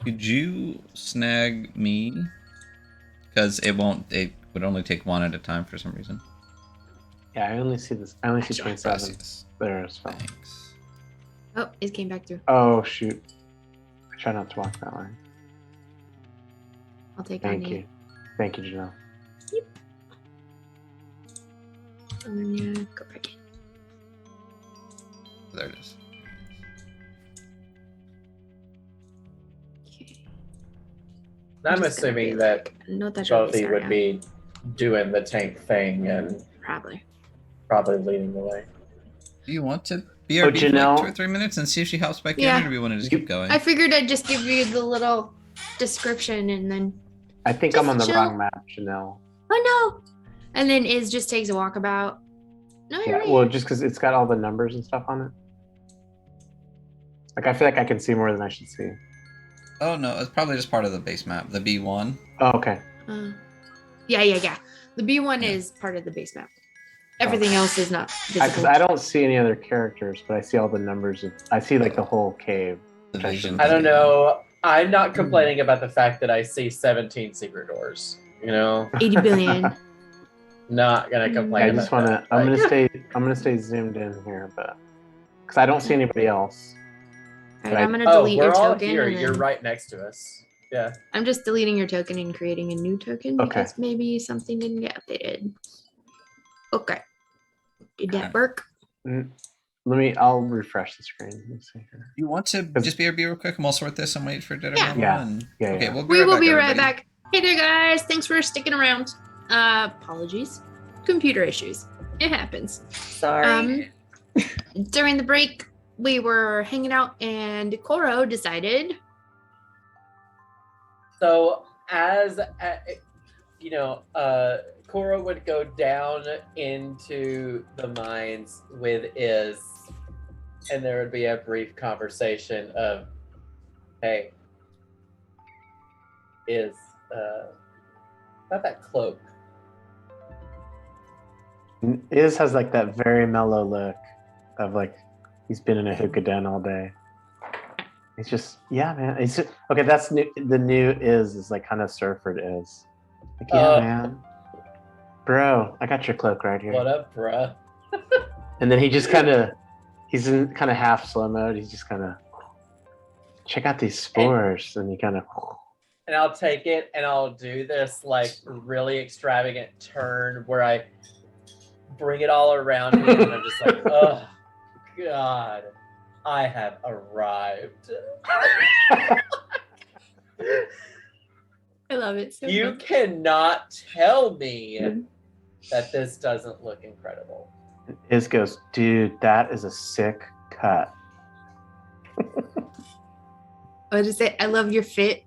Could you snag me? Because it would only take one at a time for some reason. Yeah, I only see this. I only see 27. Gracias. There as well. Thanks. Oh, it came back through. Oh shoot! I try not to walk that line. I'll take Thank on you, thank you, Janelle. And then go back in. There it is. Okay. I'm just gonna assuming be that no touch on this Sophie would area. be doing the tank thing and Probably. probably leading the way. Do you want to BRB for Janelle- like 2 or 3 minutes and see if she hops back Yeah. in, or do we want to just keep going? I figured I'd just give you the little description and then I think Just I'm on the chill. wrong map, Janelle. oh no, and then Iz just takes a walkabout. No, you're Yeah, right. well, just because it's got all the numbers and stuff on it. Like I feel like I can see more than I should see. Oh no, it's probably just part of the base map, the B1. Oh, okay. Yeah. The B1 is part of the base map. Everything else is not Because visible. I don't see any other characters, but I see all the numbers. I see like the whole cave. Division. I don't know. I'm not complaining about the fact that I see 17 secret doors. 80 billion. Not gonna complain. I about just want to. that. I'm Like, gonna stay zoomed in here, but because I don't see anybody else. All right, I'm gonna Oh, delete we're your all token. here. and You're then- right next to us. Yeah. I'm just deleting your token and creating a new token Okay. because maybe something didn't get updated. Okay. Did that work? I'll refresh the screen. Let me see here. You want to just BRB real quick and we'll sort this and wait for dinner? Yeah. Yeah. Okay, Yeah. We will be right everybody. back. Hey there, guys. Thanks for sticking around. Apologies. Computer issues. It happens. Sorry. During the break, we were hanging out and Koro decided. So as Koro would go down into the mines with Iz, and there would be a brief conversation of, "Hey, Iz, about that cloak." Iz has like that very mellow look of like he's been in a hookah den all day. It's just, yeah, man. It's just, okay. That's new. The new is like kind of Surford is. Like, yeah, man. Bro, I got your cloak right here. What up, bruh? And then he's in kind of half slow mode. He's just kind of check out these spores, and he kind of. And I'll take it and I'll do this like really extravagant turn where I bring it all around me and I'm just like, oh God, I have arrived. I love it. So You much. cannot tell me that this doesn't look incredible. Iz goes, dude, that is a sick cut. What is it? I love your fit.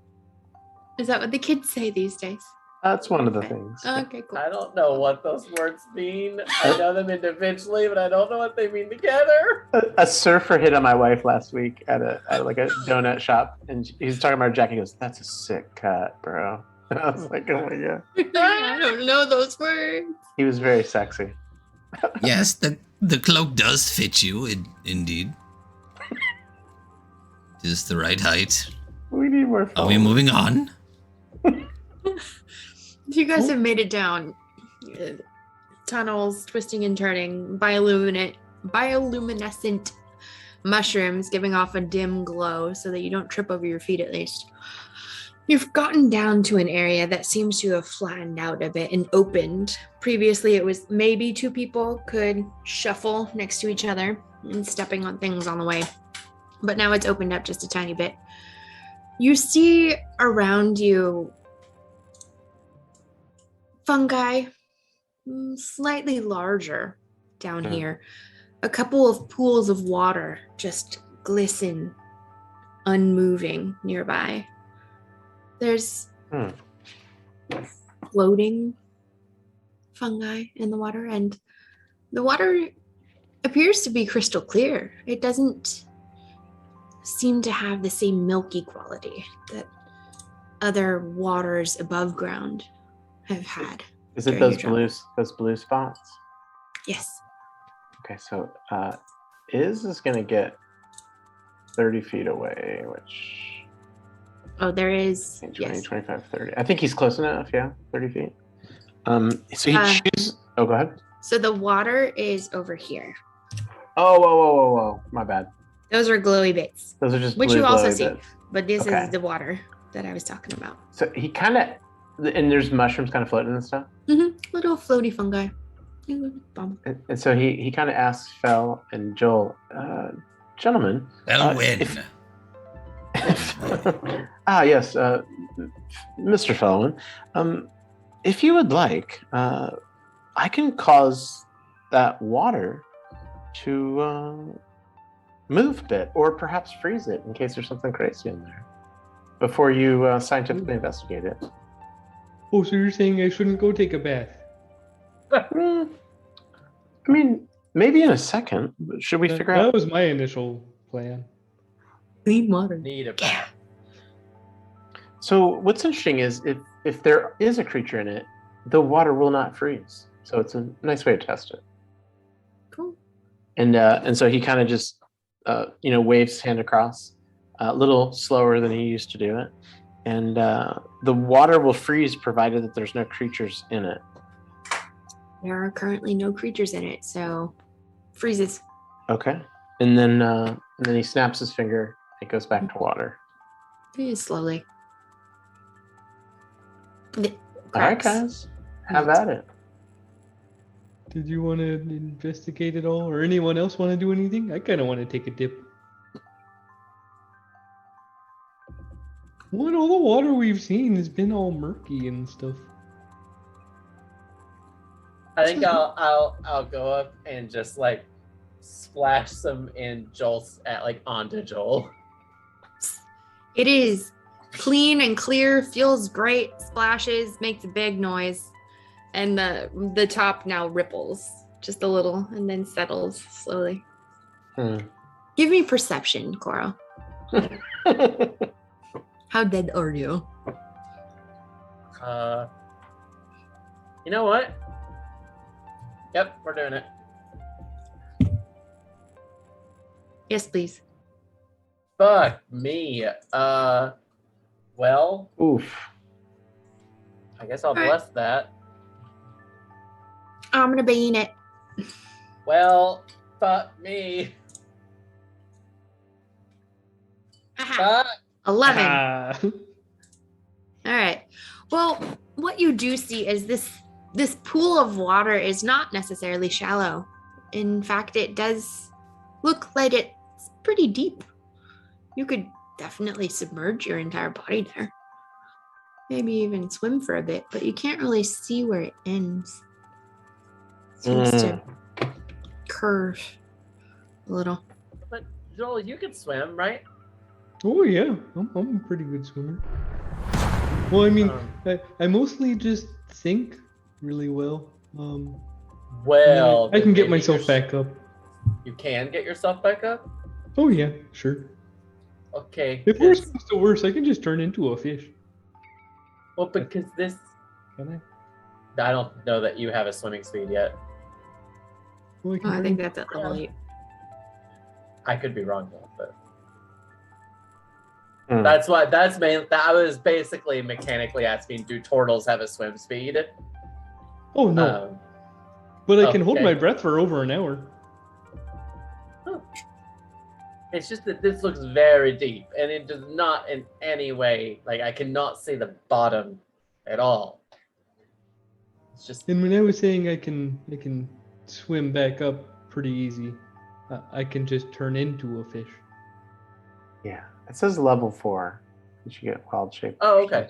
Is that what the kids say these days? That's one of the things. Okay, cool. I don't know what those words mean. I know them individually, but I don't know what they mean together. A surfer hit on my wife last week at like a donut shop, and he's talking about her jacket. He goes, "That's a sick cut, bro." And I was like, "Oh my god." I don't know those words. He was very sexy. Yes, the cloak does fit you, indeed. It is the right height. We need more. Are we moving on? You guys have made it down. Tunnels, twisting and turning, bioluminescent mushrooms giving off a dim glow so that you don't trip over your feet at least. You've gotten down to an area that seems to have flattened out a bit and opened. Previously, it was maybe two people could shuffle next to each other and stepping on things on the way. But now it's opened up just a tiny bit. You see around you fungi, slightly larger down here. A couple of pools of water just glisten, unmoving nearby. There's floating fungi in the water, and the water appears to be crystal clear. It doesn't seem to have the same milky quality that other waters above ground have had. Is it during those your blue spots? Yes. Okay, so is going to get 30 feet away, which Oh, there is. 20, Yes. 25, 30. I think he's close enough, yeah, 30 feet. So he chooses. Oh, go ahead. So the water is over here. Oh, whoa. My bad. Those are glowy bits, Those are just which blue you also glowy see. bits. But this Okay. is the water that I was talking about. So he kind of, and there's mushrooms kind of floating and stuff. Little floaty fungi. Bum. And so he kind of asks Fel and Joel, gentlemen. Elwyn. Yes, Mr. Felwyn. If you would like, I can cause that water to move a bit, or perhaps freeze it in case there's something crazy in there before you scientifically investigate it. Oh, so you're saying I shouldn't go take a bath? I mean, maybe in a second. But should we figure out? That was my initial plan. Clean water. Need a Yeah. So what's interesting is if there is a creature in it, the water will not freeze. So it's a nice way to test it. Cool. And so he kind of just waves his hand across, a little slower than he used to do it, and the water will freeze provided that there's no creatures in it. There are currently no creatures in it, so freezes. Okay. And then he snaps his finger. It goes back to water. Very slowly. All right, Cracks. guys, have at it. Did you want to investigate it all, or anyone else want to do anything? I kind of want to take a dip. What, all the water we've seen has been all murky and stuff. I think I'll go up and just like splash some in Joel's onto Joel. It is clean and clear, feels great, splashes, makes a big noise, and the top now ripples just a little and then settles slowly. Give me perception, Coral. How dead are you? You know what? Yep, we're doing it. Yes, please. Fuck me. Well, Oof. I guess I'll All right. bless that. I'm gonna bane it. Well, fuck me. Aha. Fuck. 11. Ah. All right. Well, what you do see is this pool of water is not necessarily shallow. In fact, it does look like it's pretty deep. You could definitely submerge your entire body there. Maybe even swim for a bit, but you can't really see where it ends. It seems to curve a little. But Joel, you could swim, right? Oh yeah, I'm a pretty good swimmer. Well, I mean, I mostly just think really well. Well, I then can get maybe myself back up. You can get yourself back up? Oh yeah, sure. Okay. If worse 'cause- comes to worse, I can just turn into a fish. Well, because this... Can I don't know that you have a swimming speed yet. Well, Oh, I think that's at level 8. I could be wrong though, but Hmm. that's why I was basically mechanically asking, do turtles have a swim speed? Oh no, but I can hold okay. my breath for over an hour. It's just that this looks very deep, and it does not in any way, like, I cannot see the bottom at all. It's just... And when I was saying I can swim back up pretty easy, I can just turn into a fish. Yeah, it says level 4. You should get wild shape. Oh, okay.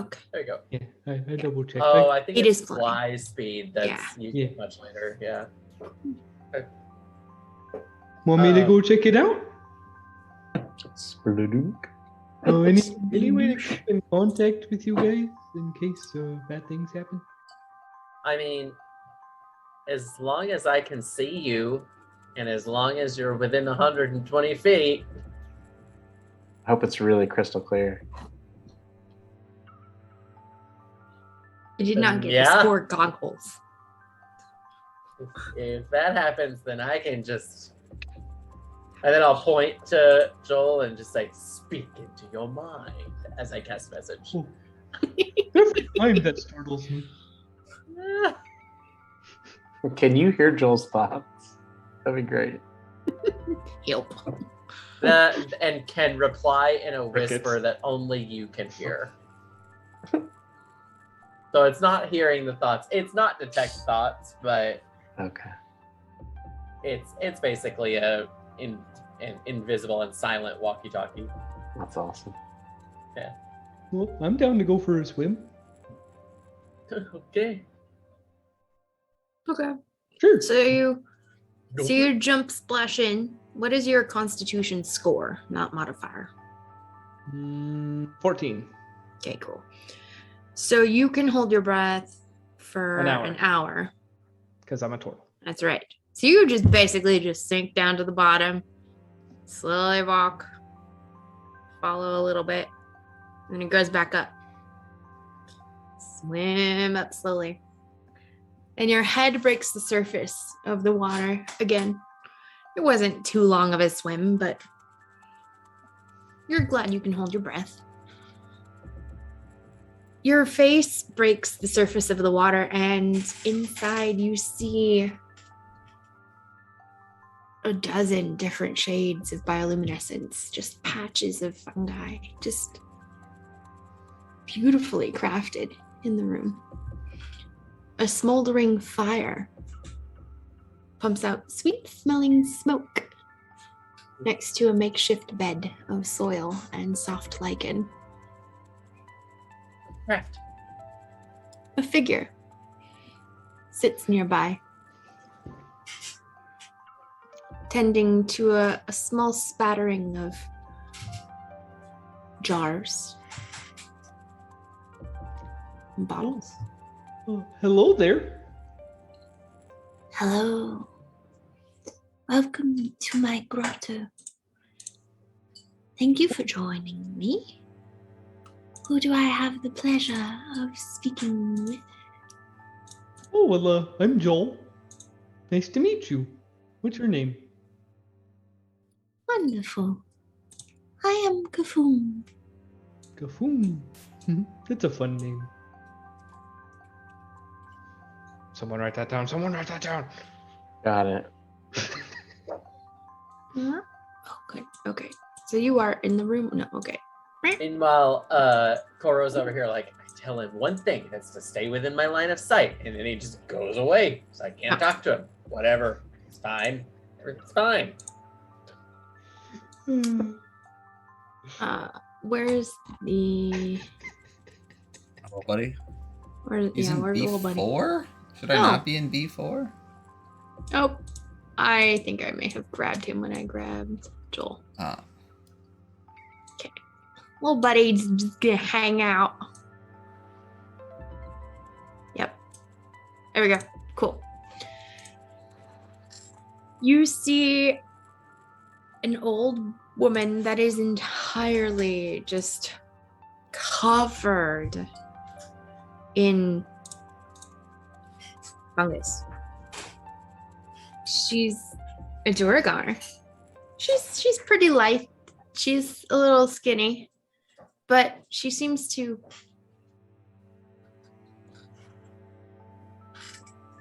Okay. There you go. Yeah, I double checked. Oh, I think It it's is flying. fly speed that's Yeah. much later. Yeah. Want me to go check it out? Spludunk. Any way to keep in contact with you guys in case bad things happen? I mean, as long as I can see you, and as long as you're within 120 feet. I hope it's really crystal clear. I did not get Yeah. the sport goggles. If that happens, then I can just... And then I'll point to Joel and just say, speak into your mind, as I cast message. Oh. Every time that startles me. Can you hear Joel's thoughts? That'd be great. Help. And can reply in a whisper Crickets. that only you can hear. So it's not hearing the thoughts. It's not detect thoughts, but Okay. it's basically an invisible and silent walkie-talkie. That's awesome. Well, I'm down to go for a swim. Okay. Okay. Sure. So you jump splash in. What is your constitution score, not modifier? 14. Okay, cool. So you can hold your breath for An hour. Because I'm a turtle. That's right. So you just basically just sink down to the bottom, slowly walk, follow a little bit, and it goes back up. Swim up slowly. And your head breaks the surface of the water again. It wasn't too long of a swim, but you're glad you can hold your breath. Your face breaks the surface of the water, and inside you see a dozen different shades of bioluminescence, just patches of fungi, just beautifully crafted in the room. A smoldering fire pumps out sweet-smelling smoke next to a makeshift bed of soil and soft lichen. Craft. A figure sits nearby, tending to a small spattering of jars and bottles. Oh, hello there. Hello. Welcome to my grotto. Thank you for joining me. Who do I have the pleasure of speaking with? Oh, well, I'm Joel. Nice to meet you. What's your name? Wonderful. I am Kafoom. Gafoom. That's a fun name. Someone write that down. Someone write that down. Got it. Huh? Oh, good. Okay. So you are in the room? No, okay. Meanwhile, Koro's over here like, I tell him one thing, that's to stay within my line of sight, and then he just goes away. So I can't talk to him. Whatever. It's fine. It's fine. Where's the... Hello, buddy. Where's He's in where's the little buddy? B4? Should I Oh. not be in B4? Oh, I think I may have grabbed him when I grabbed Joel. Ah. Little buddy's just gonna hang out. Yep. There we go. Cool. You see an old woman that is entirely just covered in fungus. She's a Duragar. She's pretty lithe. She's a little skinny, but she seems to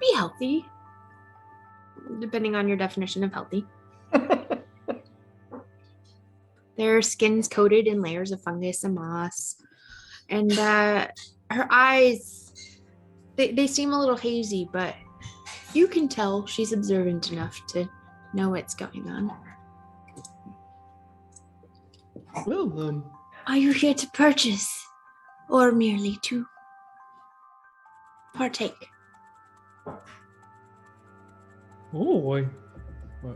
be healthy, depending on your definition of healthy. Their skin's coated in layers of fungus and moss, and her eyes, they seem a little hazy, but you can tell she's observant enough to know what's going on. Well, Are you here to purchase or merely to partake?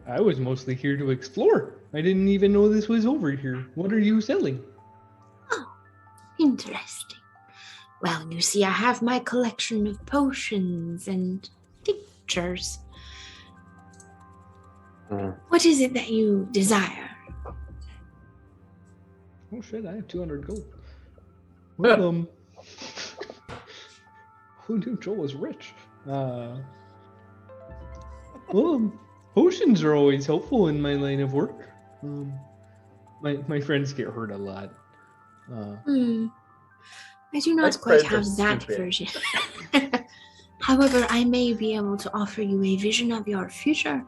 I was mostly here to explore. I didn't even know this was over here. What are you selling? Oh, interesting. Well, you see, I have my collection of potions and tinctures. What is it that you desire? Oh shit, I have 200 gold. Well, who knew Joel was rich? Potions are always helpful in my line of work. My friends get hurt a lot. I do not My quite friends have are that stupid. version. However, I may be able to offer you a vision of your future,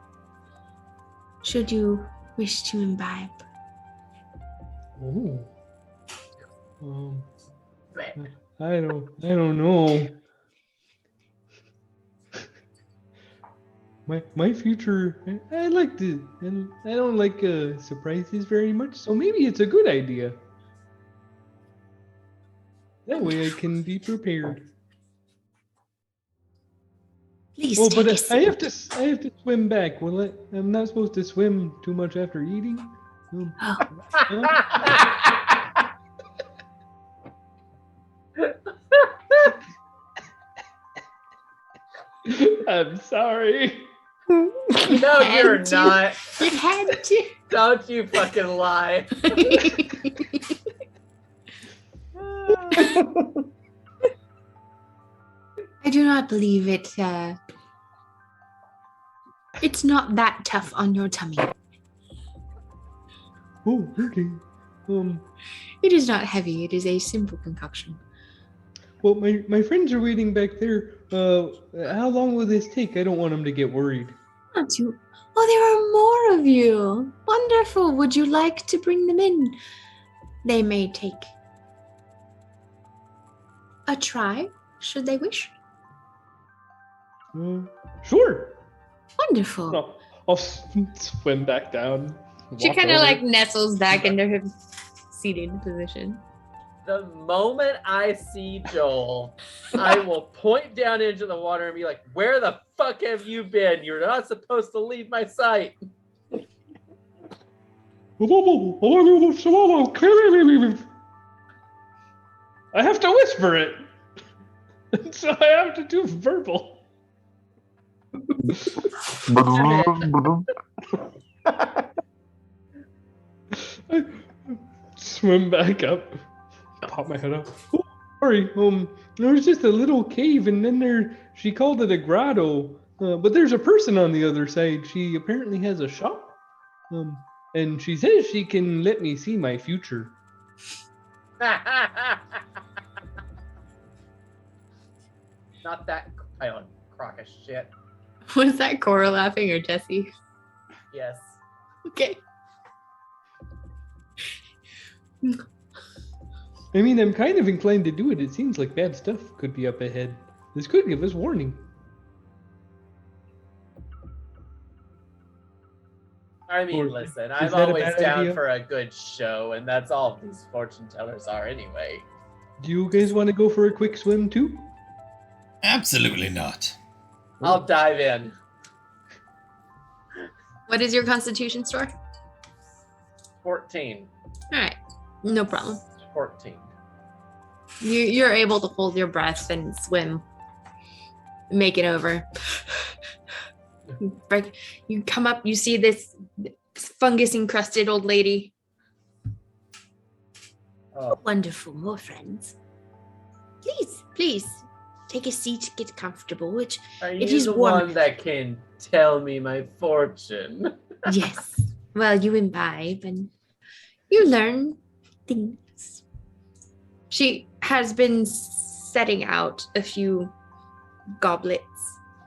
should you wish to imbibe. Oh. I don't know. My future, I like to, and I don't like surprises very much, so maybe it's a good idea. That way I can be prepared. Please Oh, take but a seat. I have to swim back. Well, I'm not supposed to swim too much after eating. Oh, I'm sorry. No, you're Had to. not. it had to. Don't you fucking lie. I do not believe it. It's not that tough on your tummy. Oh, okay. It is not heavy. It is a simple concoction. Well, my friends are waiting back there. How long will this take? I don't want them to get worried. Not too. Oh, there are more of you. Wonderful. Would you like to bring them in? They may take a try, should they wish. Sure. Wonderful. I'll swim back down. She walk kind of over. like nestles back into her seated position. The moment I see Joel, I will point down into the water and be like, "Where the fuck have you been? You're not supposed to leave my sight." I have to whisper it. So I have to do verbal. I swim back up. Pop my head up. Oh, sorry, there was just a little cave, and then she called it a grotto. But there's a person on the other side. She apparently has a shop. And she says she can let me see my future. Not that pile of crock of shit. Was that Cora laughing or Jesse? Yes. Okay. I mean, I'm kind of inclined to do it. It seems like bad stuff could be up ahead. This could give us warning. I mean, Or listen, is I'm that a always bad down idea? for a good show, and that's all these fortune tellers are anyway. Do you guys want to go for a quick swim too? Absolutely not. I'll dive in. What is your constitution score? 14. All right. No problem. 14. You're able to hold your breath and swim. Make it over. You come up, you see this fungus encrusted old lady. Oh, Wonderful, more friends. Please, take a seat, get comfortable. It are it you is the warm. one that can tell me my fortune? Yes. Well, you imbibe and you learn things. She has been setting out a few goblets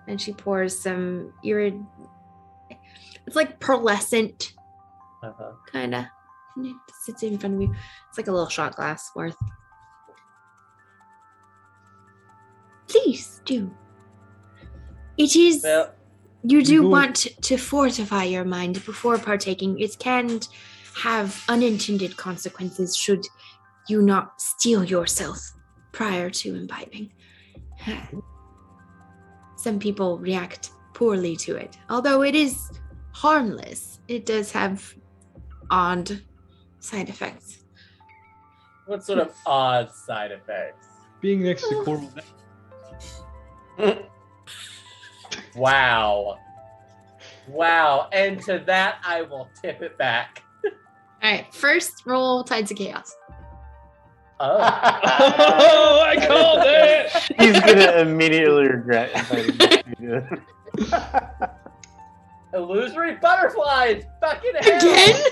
and she pours some it's like pearlescent Uh-huh. kind of. It sits in front of you. It's like a little shot glass worth. Please do. It is. Well, You do go- want to fortify your mind before partaking. It can have unintended consequences should you not steel yourself prior to imbibing. Some people react poorly to it. Although it is harmless, it does have odd side effects. what sort of odd side effects? Being next to Coral. Wow. Wow. And to that, I will tip it back. All right, first roll Tides of Chaos. Oh. Oh, I called it! He's gonna immediately regret inviting you to do Illusory butterflies! Fucking hell!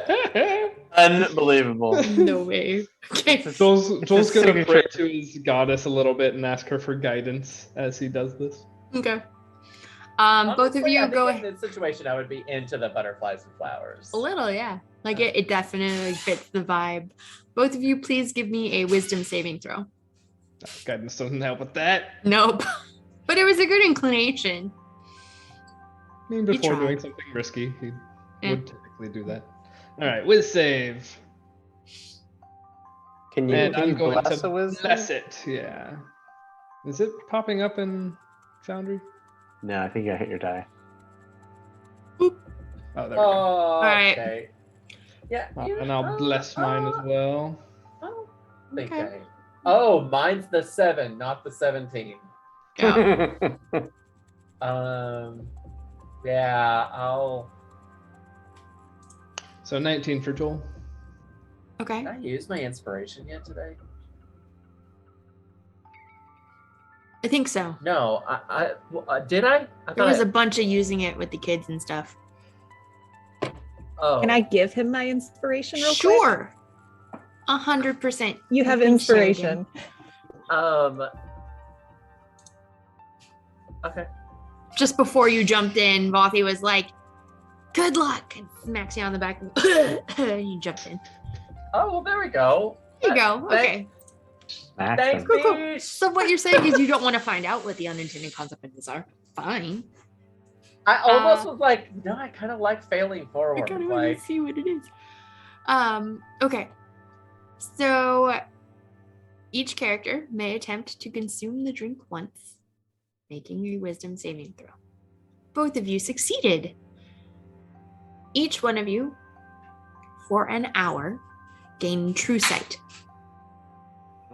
Again? Unbelievable. No way. Okay. Joel's It's gonna his signature. pray to his goddess a little bit and ask her for guidance as he does this. Okay. Both of Honestly, I you think go in ahead. this situation, I would be into the butterflies and flowers. A little, yeah. Like it definitely fits the vibe. Both of you, please give me a wisdom saving throw. Guidance doesn't help with that. Nope. But it was a good inclination. I mean, before tried. doing something risky, he Yeah. would typically do that. All right, whiz save. Can you, And can I'm you going bless to a wisdom? bless it. Yeah. Is it popping up in Foundry? No, I think I hit your die. Oh, there we go. Oh, right. okay. Yeah. And I'll bless mine as well. Okay. Oh, mine's the 7, not the 17. Yeah. Yeah, I'll. So 19 for Joel. Okay. Did I use my inspiration yet today? I think so. No, did I? There was a bunch of using it with the kids and stuff. Oh. Can I give him my inspiration real quick? Sure. 100%. You have can share it inspiration. Okay. Just before you jumped in, Vothy was like, good luck, and smacks you on the back. And you jumped in. Oh, well, there we go. There you go. Okay. Smack Thanks, them. Cool. bitch. So what you're saying is you don't want to find out what the unintended consequences are. Fine. I almost was like, no, I kind of like failing I forward. kind of want Like, to see what it is. Okay. So each character may attempt to consume the drink once, making a wisdom saving throw. Both of you succeeded. Each one of you, for an hour, gain true sight.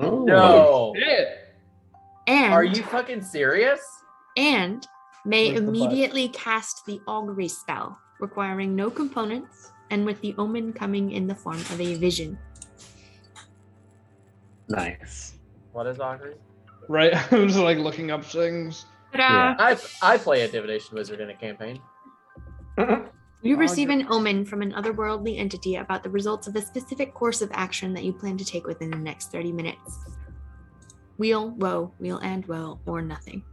Ooh. no. Yeah. And Are you fucking serious? and may Where's the butt? immediately cast the augury spell, requiring no components, and with the omen coming in the form of a vision. Nice. What is augury? Right. I'm just like looking up things. Ta-da! Yeah. I play a divination wizard in a campaign. You receive an omen from an otherworldly entity about the results of a specific course of action that you plan to take within the next 30 minutes. Wheel, woe, wheel and woe, or nothing.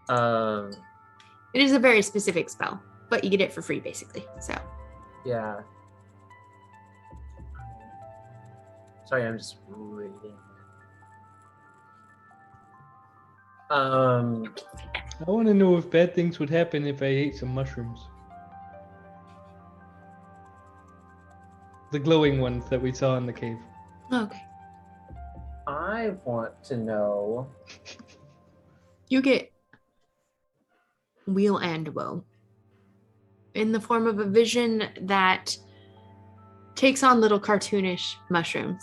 It is a very specific spell, but you get it for free basically. So Yeah. Sorry, I'm just reading. I want to know if bad things would happen if I ate some mushrooms. The glowing ones that we saw in the cave. okay. I want to know. You get wheel and woe in the form of a vision that takes on little cartoonish mushrooms.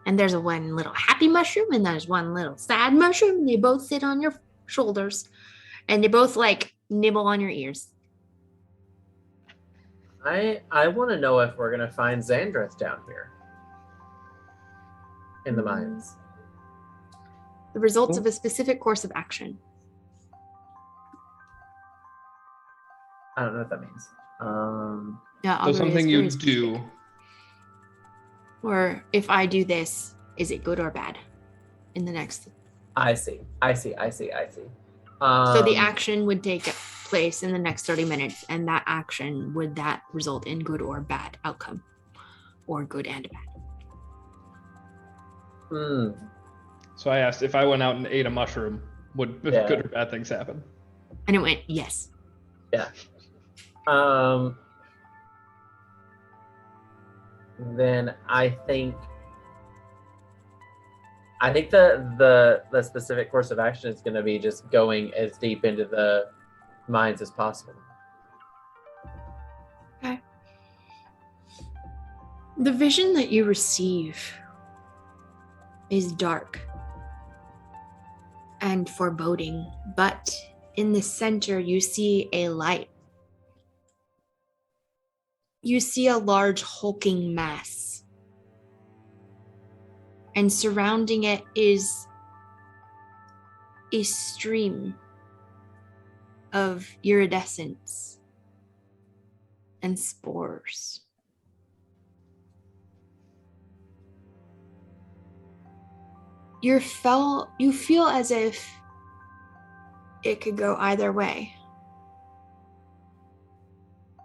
And there's one little happy mushroom and there's one little sad mushroom. They both sit on your shoulders and they both like nibble on your ears. I want to know if we're gonna find Xandrith down here in the mines. The results of a specific course of action. I don't know what that means. Yeah, So Augury is something very you specific. do. Or if I do this, is it good or bad? In the next. I see. So the action would take place in the next 30 minutes, and that action would that result in good or bad outcome, or good and bad. So I asked if I went out and ate a mushroom, would Yeah. good or bad things happen? And it went yes. Yeah. Then I think the specific course of action is going to be just going as deep into the mines as possible. Okay. The vision that you receive is dark and foreboding, but in the center you see a light. You see a large hulking mass, and surrounding it is a stream of iridescence and spores. You feel as if it could go either way.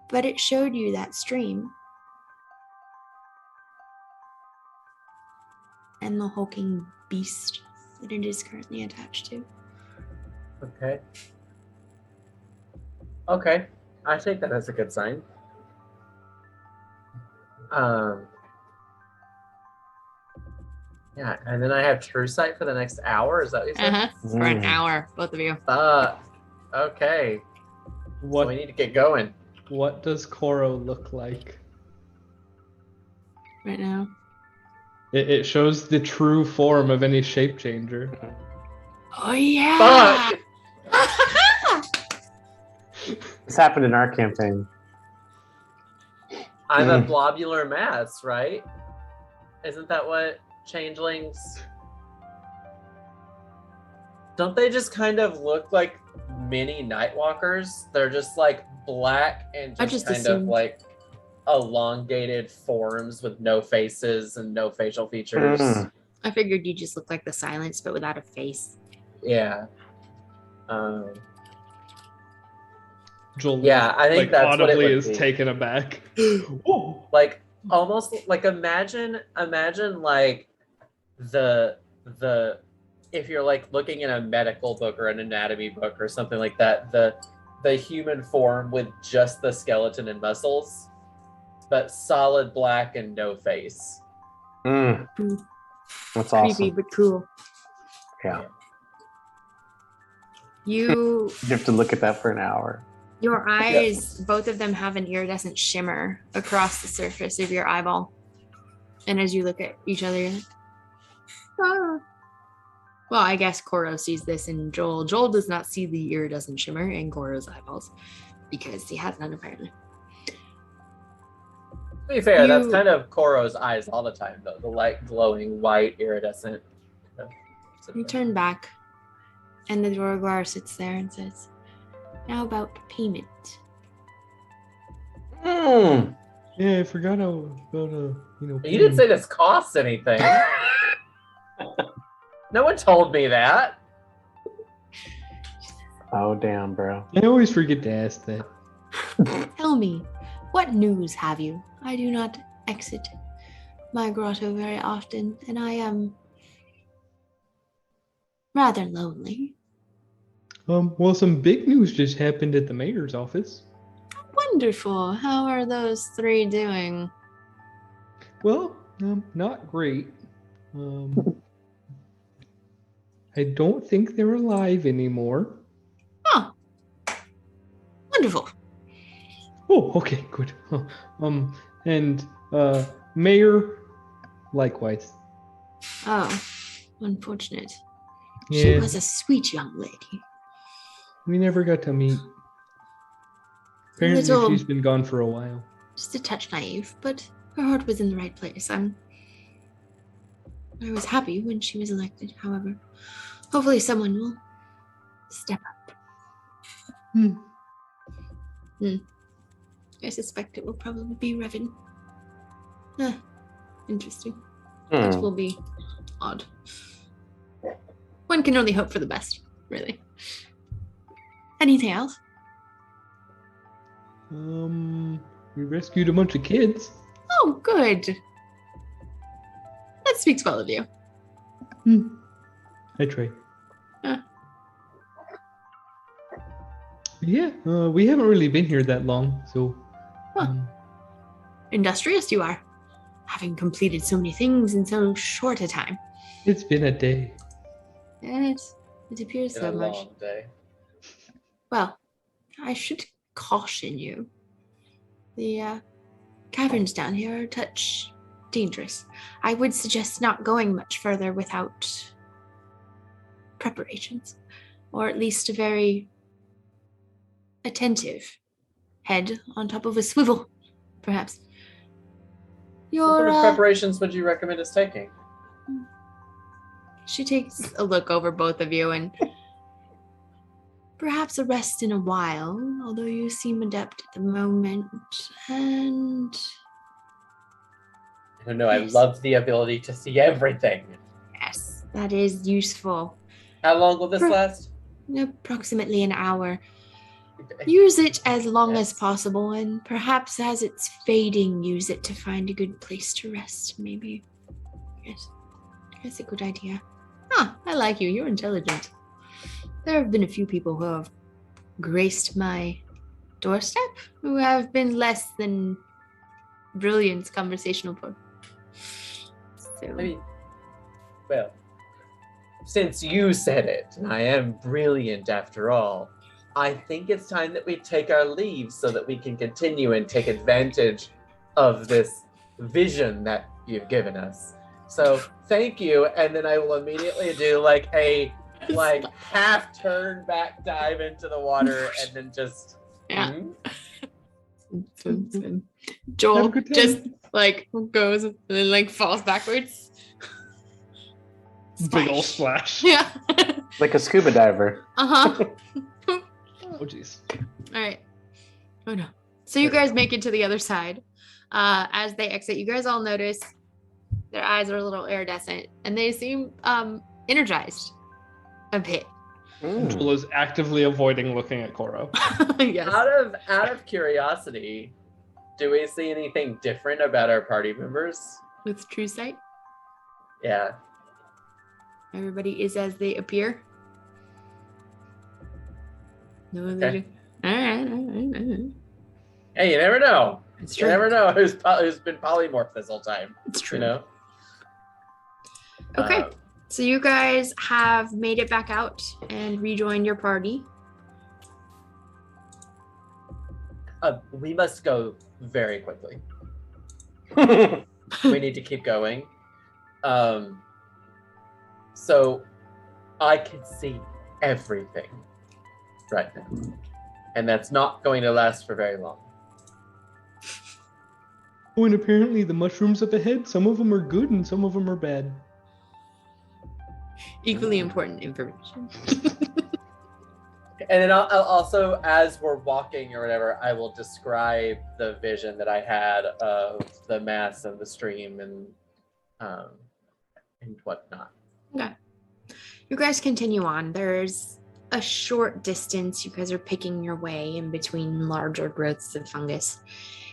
But it showed you that stream and the hulking beast that it is currently attached to. Okay. I think that that's a good sign. Yeah, and then I have true sight for the next hour. Is that what you said? For an hour, both of you. Okay. What So we need to get going. What does Koro look like? Right now. It shows the true form of any shape changer. Oh yeah. This happened in our campaign. I'm a globular mass, right? Isn't that what changelings? Don't they just kind of look like mini nightwalkers? They're just like black and I just just kind of assumed. like elongated forms with no faces and no facial features. I figured you just look like the silence, but without a face. Yeah. Joel, Yeah, I think that's what it audibly would is be. taken aback. Whoa. Like almost like imagine like the if you're like looking in a medical book or an anatomy book or something like that, the human form with just the skeleton and muscles, but solid black and no face. That's Creepy awesome. but cool. Yeah. You You have to look at that for an hour. Your eyes, both of them have an iridescent shimmer across the surface of your eyeball. And as you look at each other, you're like, ah. Well, I guess Koro sees this in Joel. Joel does not see the iridescent shimmer in Koro's eyeballs because he has none apparently. To be fair, that's You- kind of Koro's eyes all the time, though. The light, glowing, white, iridescent. You turn back, and the Doroglar sits there and says, "Now about payment." Mm. Yeah, I forgot about You didn't say this costs anything. No one told me that. Oh, damn, bro. I always forget to ask that. Tell me, what news have you? I do not exit my grotto very often, and I am rather lonely. Well, some big news just happened at the mayor's office. Wonderful. How are those three doing? Well, not great. I don't think they're alive anymore. Oh, wonderful. Oh, okay, good. And Mayor, likewise. Oh, unfortunate. She Yeah, was a sweet young lady. we never got to meet. A Apparently, little, she's been gone for a while. just a touch naive, but her heart was in the right place. I was happy when she was elected. However, hopefully someone will step up. Hmm. I suspect it will probably be Revan. Huh. Interesting. Hmm. Which will be odd. One can only hope for the best, really. Anything else? We rescued a bunch of kids. Oh, good. That speaks well of you. I try. Huh. Yeah, we haven't really been here that long, so. Huh. Industrious you are, having completed so many things in so short a time. It's been a day. Yes, it appears Been a so much. long day. Well, I should caution you. The caverns down here are a touch dangerous. I would suggest not going much further without preparations, or at least a very attentive head on top of a swivel, perhaps. What sort Your of preparations would you recommend us taking? She takes a look over both of you and perhaps a rest in a while, although you seem adept at the moment. And I don't know. I Yes. love the ability to see everything. yes, that is useful. How long will this For- last? Approximately an hour. Use it as long as Yes. possible, and perhaps as it's fading, use it to find a good place to rest, maybe. Yes, that's a good idea. Ah, I like you. You're intelligent. There have been a few people who have graced my doorstep who have been less than brilliant conversational pro. So, I mean, well, since you said it, and I am brilliant after all, I think it's time that we take our leave so that we can continue and take advantage of this vision that you've given us. So thank you, and then I will immediately do like a half turn back dive into the water and then just yeah. Hmm? Have Joel a good time. just like goes and then like falls backwards. Big ol' splash. Yeah. Like a scuba diver. Uh-huh. Oh, jeez. All right. Oh no. So you guys make it to the other side. As they exit, you guys all notice their eyes are a little iridescent and they seem energized a bit. Joel is actively avoiding looking at Koro. Yes. Out of curiosity, do we see anything different about our party members? With true sight, Yeah. everybody is as they appear. No, Okay. they do. All right. Hey, you never know. It's You true. never know who's been polymorphed this whole time. It's true. You know. Okay. So you guys have made it back out and rejoined your party. We must go very quickly. We need to keep going. So I can see everything right now, and that's not going to last for very long. Oh, and apparently the mushrooms up ahead, some of them are good and some of them are bad. Equally important information. And then I'll also, as we're walking or whatever, I will describe the vision that I had of the mass and the stream and whatnot. Okay. You guys continue on. There's a short distance. You guys are picking your way in between larger growths of fungus.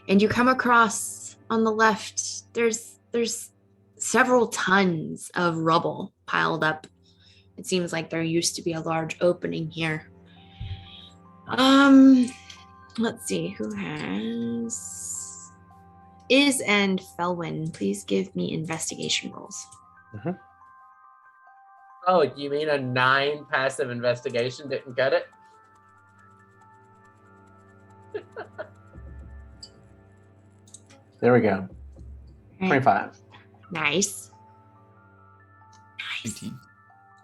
And you come across on the left, there's several tons of rubble piled up. It seems like there used to be a large opening here. Let's see who has Iz and Felwyn. Please give me investigation rolls. Oh, you mean a 9 passive investigation didn't cut it? There we go. Right. 25. Nice. 18.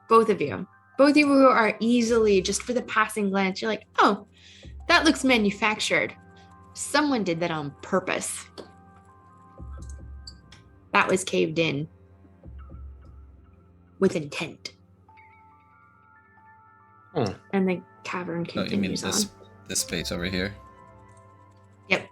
Both of you. Both of you are easily, just for the passing glance, you're like, oh, that looks manufactured. Someone did that on purpose. That was caved in with intent. And the cavern Oh, you mean continues this on. this space over here? Yep.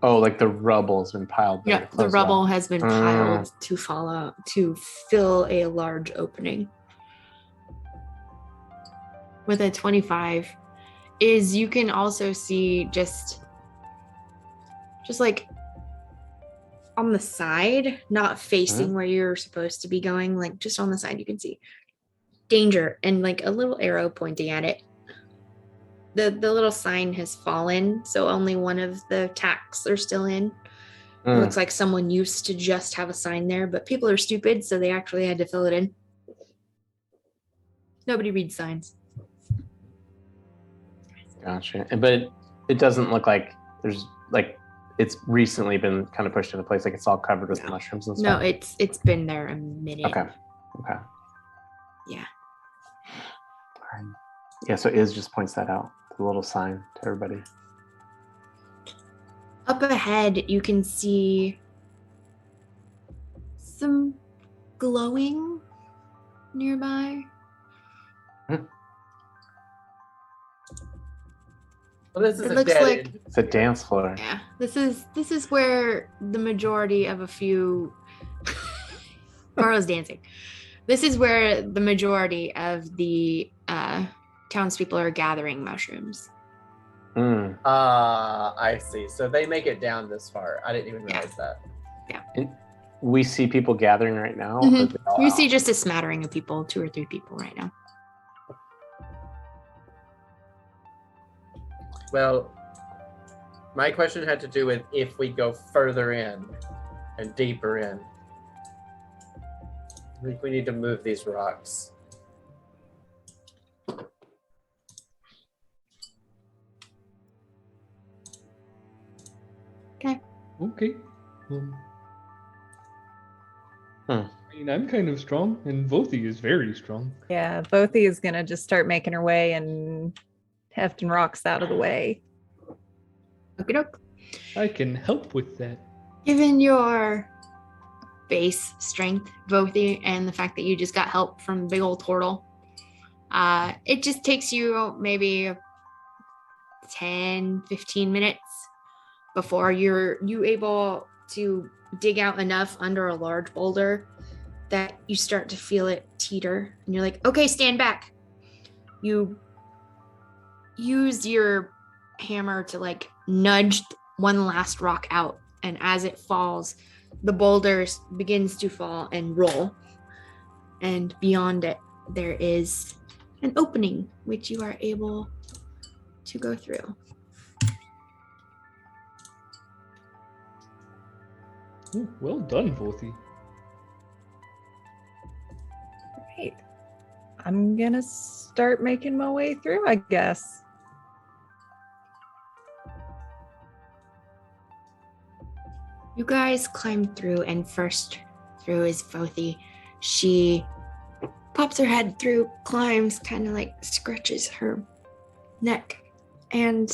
Oh, like the rubble's been piled there. Yeah, to the close it rubble off. has been piled to follow to fill a large opening. With a 25, is you can also see just like on the side, not facing where you're supposed to be going, like just on the side, you can see danger and like a little arrow pointing at it. The little sign has fallen, so only one of the tacks are still in. It looks like someone used to just have a sign there, but people are stupid, so they actually had to fill it in. Nobody reads signs. Gotcha. But it doesn't look like there's like it's recently been kind of pushed into place. Like it's all covered with mushrooms and No, stuff. it's been there a minute. Okay. Yeah. All right. Yeah. So Iz just points that out, the little sign to everybody. Up ahead, you can see some glowing nearby. Well, this is It a looks dead like end. It's a dance floor. yeah. This is where the majority of a few Carla's dancing. This is where the majority of the townspeople are gathering mushrooms. I see. So they make it down this far. I didn't even realize that. And we see people gathering right now. Or Mhm. are they all You out? see just a smattering of people, 2 or 3 people right now. Well, my question had to do with if we go further in and deeper in. I think we need to move these rocks. Okay. Hmm. I mean, I'm kind of strong, and Vothi is very strong. Yeah, Bothi is gonna just start making her way and hefting rocks out of the way. Okie doke. I can help with that. Given your base strength, Vothi, and the fact that you just got help from big old turtle, it just takes you maybe 10, 15 minutes before you able to dig out enough under a large boulder that you start to feel it teeter, and you're like, okay, stand back. You use your hammer to like nudge one last rock out, and as it falls, the boulder begins to fall and roll, and beyond it there is an opening which you are able to go through. Ooh, well done, Vothi. Right. I'm gonna start making my way through, I guess. You guys climb through, and first through is Vothi. She pops her head through, climbs, kind of like scratches her neck. And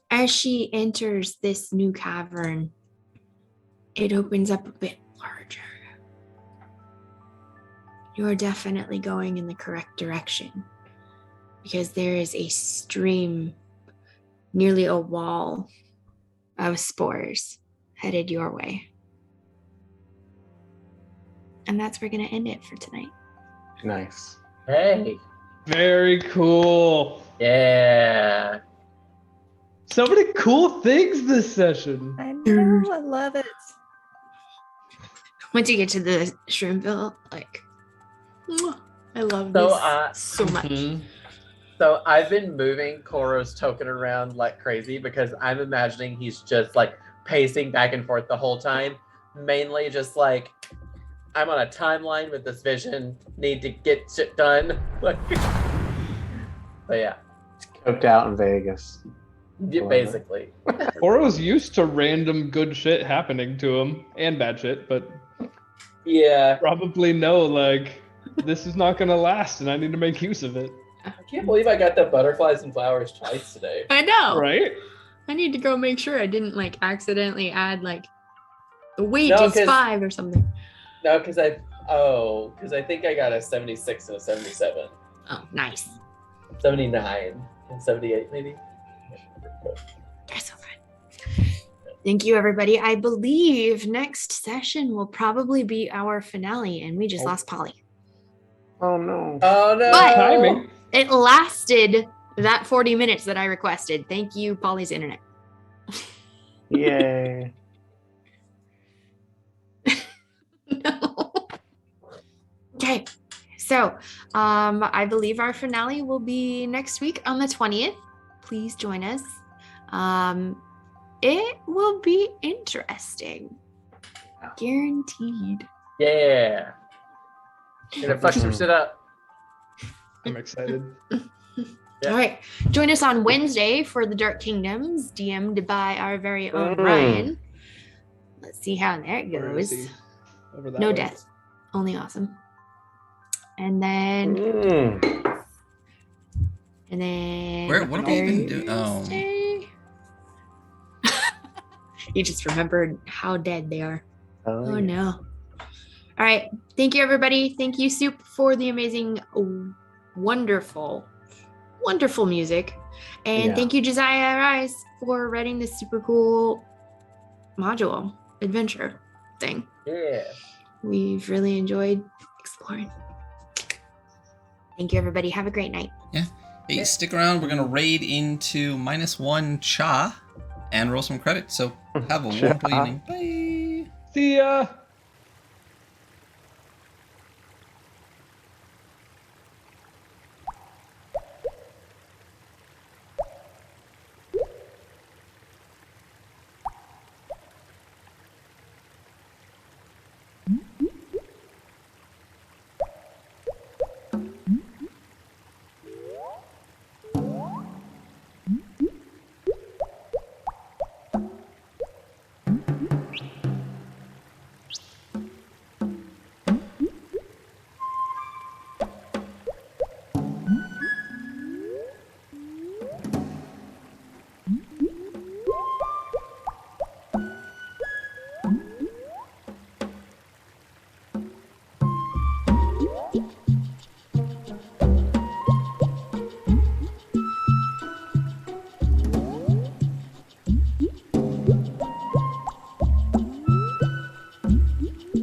as she enters this new cavern, it opens up a bit larger. You are definitely going in the correct direction because there is a stream, nearly a wall of spores headed your way. And that's where we're going to end it for tonight. Nice. Hey. Very cool. Yeah. So many cool things this session. I know, I love it. Once you get to the Shroomville, like, mwah, I love So, this so much. Mhm. So I've been moving Koro's token around like crazy because I'm imagining he's just like pacing back and forth the whole time. Mainly just like, I'm on a timeline with this vision, need to get shit done. Like, but yeah. Coked out in Vegas. Yeah, basically. Oro's used to random good shit happening to him and bad shit, but Yeah. probably know like this is not gonna last, and I need to make use of it. I can't believe I got the butterflies and flowers twice today. I know. Right? I need to go make sure I didn't like accidentally add like the weight No, is 'cause- 5 or something. No, because I think I got a 76 and a 77. Oh, nice. 79 and 78 maybe. That's so good. Thank you, everybody. I believe next session will probably be our finale, and we just lost Polly. Oh no. Oh no! But- Timing. It lasted that 40 minutes that I requested. Thank you, Polly's internet. Yay. No. Okay, so I believe our finale will be next week on the 20th. Please join us. It will be interesting. Guaranteed. Yeah. Gonna fuck some shit up. I'm excited. Yeah. All right. Join us on Wednesday for the Dark Kingdoms, DM'd by our very own Mm. Ryan. Let's see how that Where is goes. he? Over that No way. death. Only awesome. And then What are we even doing? Oh. Thursday- You just remembered how dead they are. Oh yeah. no. All right. Thank you, everybody. Thank you, Soup, for the amazing, wonderful, wonderful music. And Yeah. thank you, Josiah Rice, for writing this super cool module adventure thing. Yeah. We've really enjoyed exploring. Thank you, everybody. Have a great night. Hey, stick around. We're gonna raid into -1 Cha and roll some credits. So have a wonderful Cha. evening. Bye. See ya.